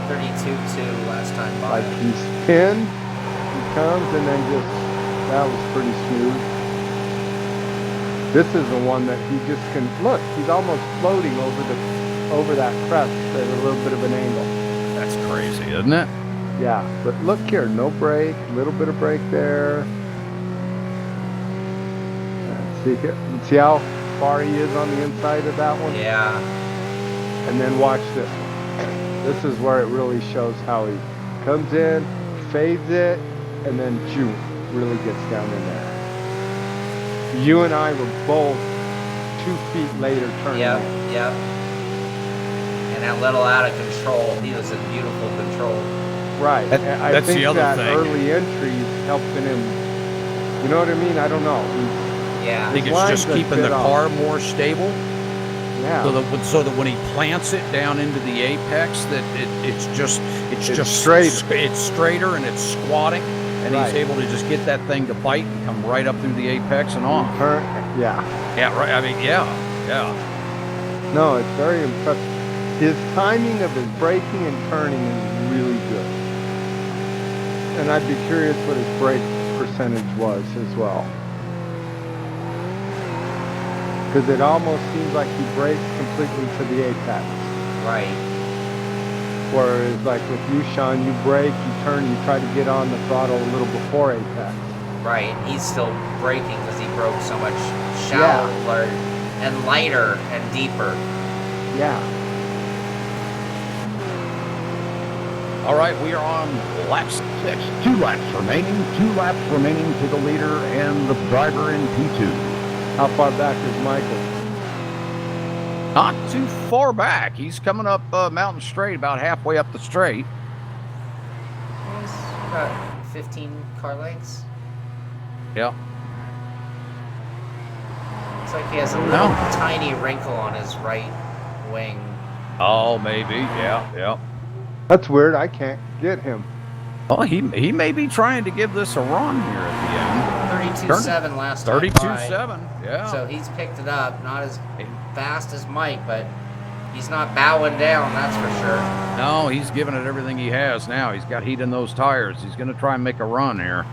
32.2 last time by. Like he's pinned, he comes, and then just, that was pretty smooth. This is the one that he just can, look, he's almost floating over that crest at a little bit of an angle. That's crazy, isn't it? Yeah, but look here, no brake, little bit of brake there. See how far he is on the inside of that one? Yeah. And then watch this one. This is where it really shows how he comes in, fades it, and then zoom, really gets down in there. You and I were both 2 feet later turning. Yep. And that little out of control, he was in beautiful control. Right. I think the other that thing. early entry is helping him. You know what I mean? I don't know. Yeah. I think it's just keeping the car more stable. Yeah. So that when he plants it down into the apex, that it's just straighter. It's straighter and it's squatting, and he's able to just get that thing to bite and come right up through the apex and off. Yeah. Yeah. Right. I mean, yeah. No, it's very impressive. His timing of his braking and turning is really good. And I'd be curious what his brake percentage was as well. Because it almost seems like he brakes completely to the apex. Right. Whereas like with you, Shawn, you brake, you turn, you try to get on the throttle a little before apex. Right. He's still braking because he broke so much shallower and lighter and deeper. Yeah. All right, we are on lap 6. 2 laps remaining. 2 laps remaining to the leader and the driver in P2. How far back is Michael? Not too far back. He's coming up Mountain Straight, about halfway up the straight. He's about 15 car lengths. Yeah. Looks like he has a little tiny wrinkle on his right wing. Oh, maybe. Yeah. That's weird. I can't get him. Well, he may be trying to give this a run here at the end. 32.7 last time. 32.7, yeah. So he's picked it up. Not as fast as Mike, but he's not bowing down, that's for sure. No, he's giving it everything he has now. He's got heat in those tires. He's going to try and make a run here.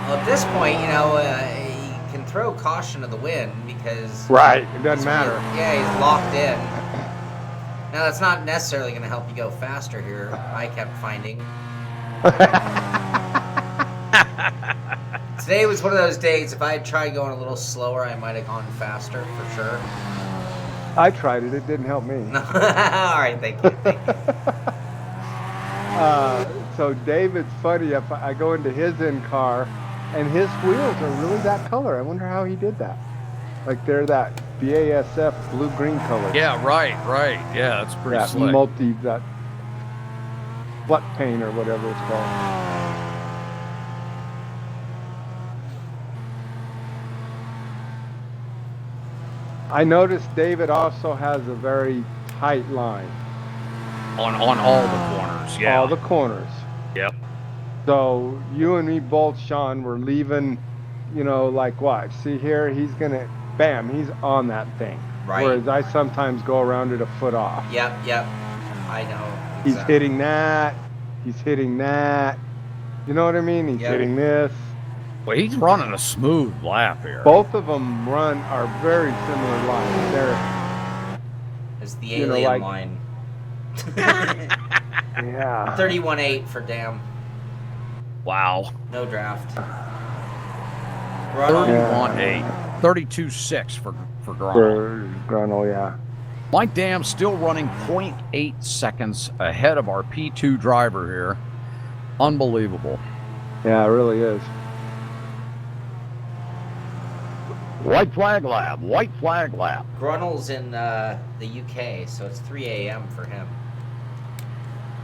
Well, at this point, you know, he can throw caution to the wind because... Right, it doesn't matter. Yeah, he's locked in. Now, that's not necessarily going to help you go faster here, I kept finding. Today was one of those days, if I had tried going a little slower, I might have gone faster, for sure. I tried it. It didn't help me. All right, thank you. So David's funny. If I go into his in-car, and his wheels are really that color. I wonder how he did that. Like they're that BASF blue-green color. Yeah, right. Yeah, that's pretty slick. That flood paint or whatever it's called. I noticed David also has a very tight line. On all the corners, yeah. All the corners. Yep. So you and me both, Shawn, were leaving, you know, like what? See here, he's going to, bam, he's on that thing. Right. Whereas I sometimes go around it a foot off. Yep. I know. He's hitting that. He's hitting that. You know what I mean? He's hitting this. Well, he's running a smooth lap here. Both of them are very similar lines. They're it's the alien line. Yeah. 31.8 for Dam. Wow. No draft. 31.8. 32.6 for Grunnell. For Grunnell, yeah. Mike Dam still running 0.8 seconds ahead of our P2 driver here. Unbelievable. Yeah, it really is. White flag lap. Grunnell's in the UK, so it's 3 a.m. for him.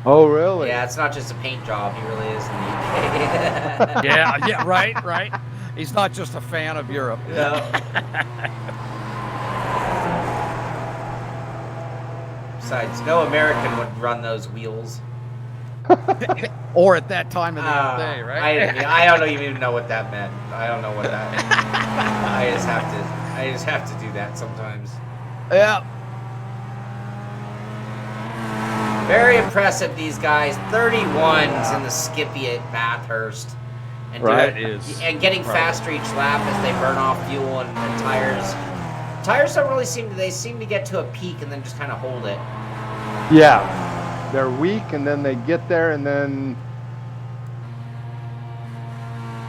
Oh, really? Yeah, it's not just a paint job. He really is in the UK. yeah, right. He's not just a fan of Europe. No. Besides, no American would run those wheels. Or at that time of the day, right? I don't even know what that meant. I don't know what that. I just have to do that sometimes. Yeah. Very impressive, these guys. 31s in the Skippy at Bathurst. And and getting faster each lap as they burn off fuel and tires. Tires don't really seem to get to a peak and then just kind of hold it. Yeah. They're weak and then they get there and then...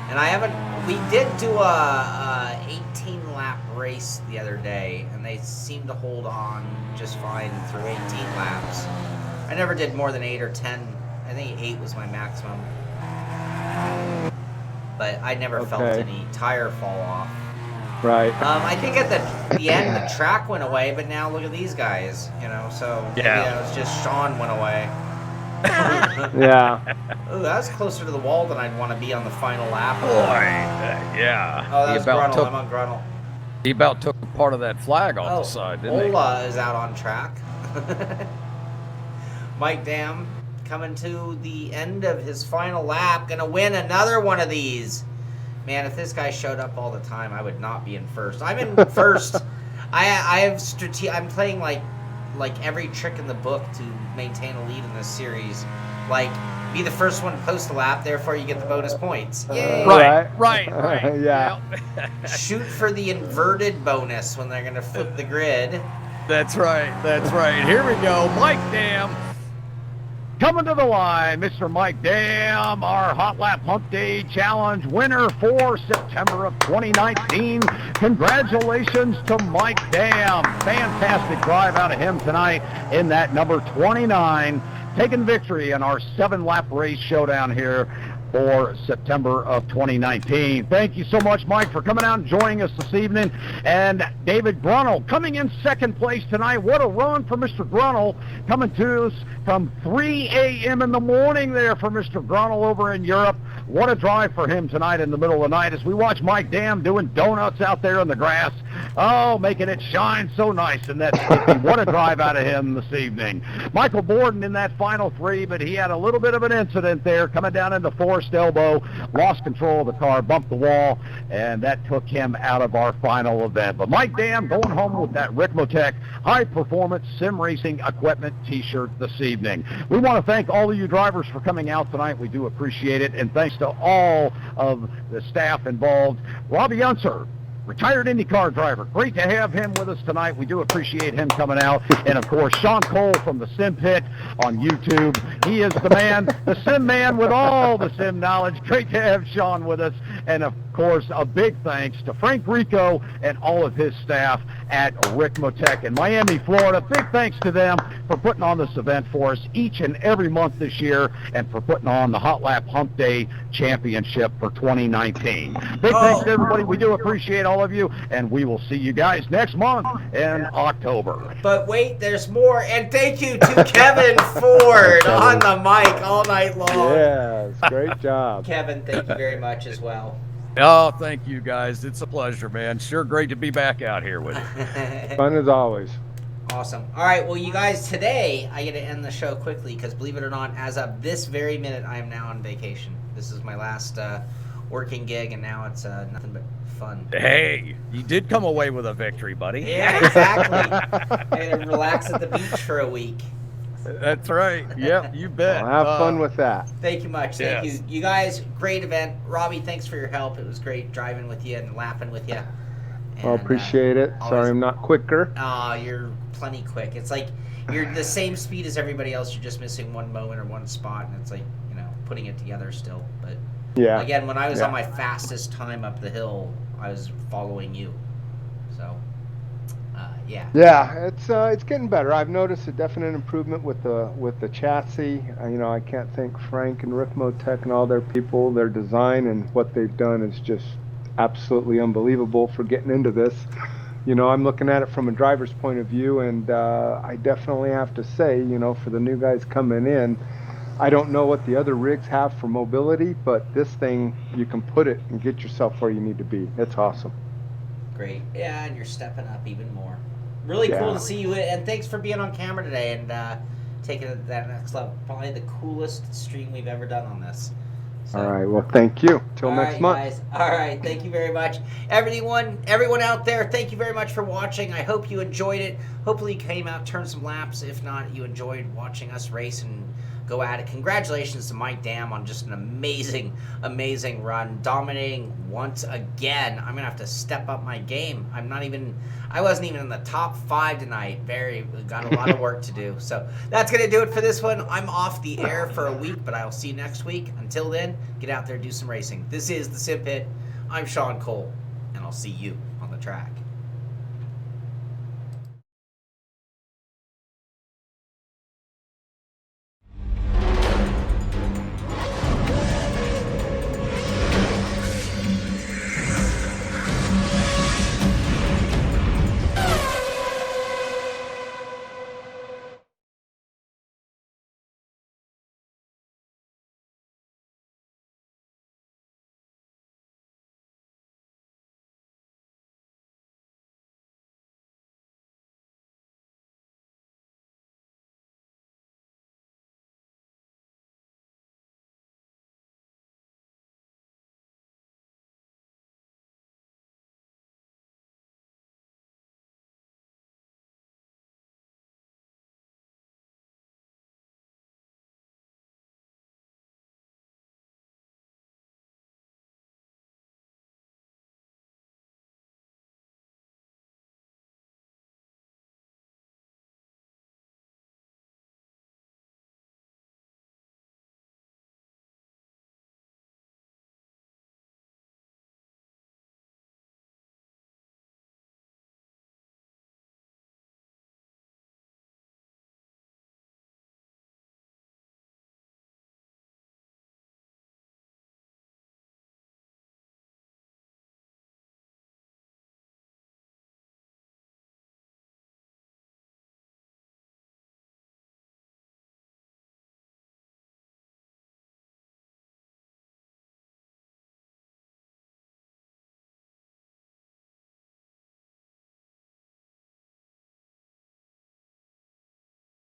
And we did do a 18 lap race the other day and they seemed to hold on just fine through 18 laps. I never did more than 8 or 10. I think 8 was my maximum. But I never felt any tire fall off. Right. I think at the end the track went away, but now look at these guys, you know, so maybe it was just Shawn went away. Yeah. Ooh, that's closer to the wall than I'd want to be on the final lap. Yeah. Oh, that's Grunnell. I'm on Grunnell. He about took part of that flag off the side, didn't he? Ola is out on track. Mike Dam coming to the end of his final lap, gonna win another one of these. Man, if this guy showed up all the time, I would not be in first. I'm in first. I'm playing like every trick in the book to maintain a lead in this series. Like, be the first one to post a lap, therefore you get the bonus points. Yay! Right. Yeah. Shoot for the inverted bonus when they're gonna flip the grid. That's right. Here we go, Mike Dam. Coming to the line, Mr. Mike Dam, our Hot Lap Hump Day Challenge winner for September of 2019. Congratulations to Mike Dam. Fantastic drive out of him tonight in that number 29, taking victory in our 7-lap race showdown here for September of 2019. Thank you so much, Mike, for coming out and joining us this evening. And David Grunnell coming in second place tonight. What a run for Mr. Grunnell, coming to us from 3 a.m. in the morning there for Mr. Grunnell over in Europe. What a drive for him tonight in the middle of the night as we watch Mike Dam doing donuts out there in the grass Oh, making it shine so nice in that Skippy. What a drive out of him this evening. Michael Borden in that final 3, but he had a little bit of an incident there coming down into Forest Elbow, lost control of the car, bumped the wall, and that took him out of our final event. But Mike Dam going home with that Ricmotech high-performance sim racing equipment T-shirt this evening. We want to thank all of you drivers for coming out tonight. We do appreciate it, and thanks to all of the staff involved. Robby Unser, retired IndyCar driver. Great to have him with us tonight. We do appreciate him coming out. And, of course, Shawn Cole from the Sim Pit on YouTube. He is the man, the sim man with all the sim knowledge. Great to have Shawn with us. And, of course, a big thanks to Frank Rico and all of his staff at Ricmotech in Miami, Florida. Big thanks to them for putting on this event for us each and every month this year and for putting on the Hot Lap Hump Day Championship for 2019. Big thanks to everybody. We do appreciate all of you, and we will see you guys next month in October. But wait, there's more. And thank you to Kevin Ford on the mic all night long. Yes, great job. Kevin, thank you very much as well. Oh, thank you, guys. It's a pleasure, man. Sure great to be back out here with you. Fun as always. Awesome. All right, well, you guys, today I get to end the show quickly because, believe it or not, as of this very minute, I am now on vacation. This is my last working gig, and now it's nothing but fun. Hey, you did come away with a victory, buddy. Yeah, exactly. I got to relax at the beach for a week. That's right. Yep, you bet. Well, have fun with that. Thank you much. Thank Yes. you. You guys, great event. Robby, thanks for your help. It was great driving with you and laughing with you. Well, appreciate it. Sorry I'm not quicker. You're plenty quick. It's like you're the same speed as everybody else. You're just missing one moment or one spot, and it's like, putting it together still. But Yeah. again, when I was on my fastest time up the hill, I was following you. So, yeah. Yeah, it's getting better. I've noticed a definite improvement with the chassis. I can't thank Frank and Ricmotech and all their people. Their design and what they've done is just absolutely unbelievable for getting into this. I'm looking at it from a driver's point of view, and I definitely have to say, for the new guys coming in, I don't know what the other rigs have for mobility, but this thing, you can put it and get yourself where you need to be. It's awesome. Great. Yeah, and you're stepping up even more. Really cool to see you, and thanks for being on camera today and taking it to that next level. Probably the coolest stream we've ever done on this. So, all right, well, thank you. Till next month. Guys. All right, thank you very much. Everyone out there, thank you very much for watching. I hope you enjoyed it. Hopefully you came out, turned some laps. If not, you enjoyed watching us race and go at it. Congratulations to Mike Dam on just an amazing, amazing run, dominating once again. I'm gonna have to step up my game. I wasn't even in the top 5 tonight. Got a lot of work to do. So that's gonna do it for this one. I'm off the air for a week, but I'll see you next week. Until then, get out there, do some racing. This is the Sim Pit. I'm Shawn Cole, and I'll see you on the track.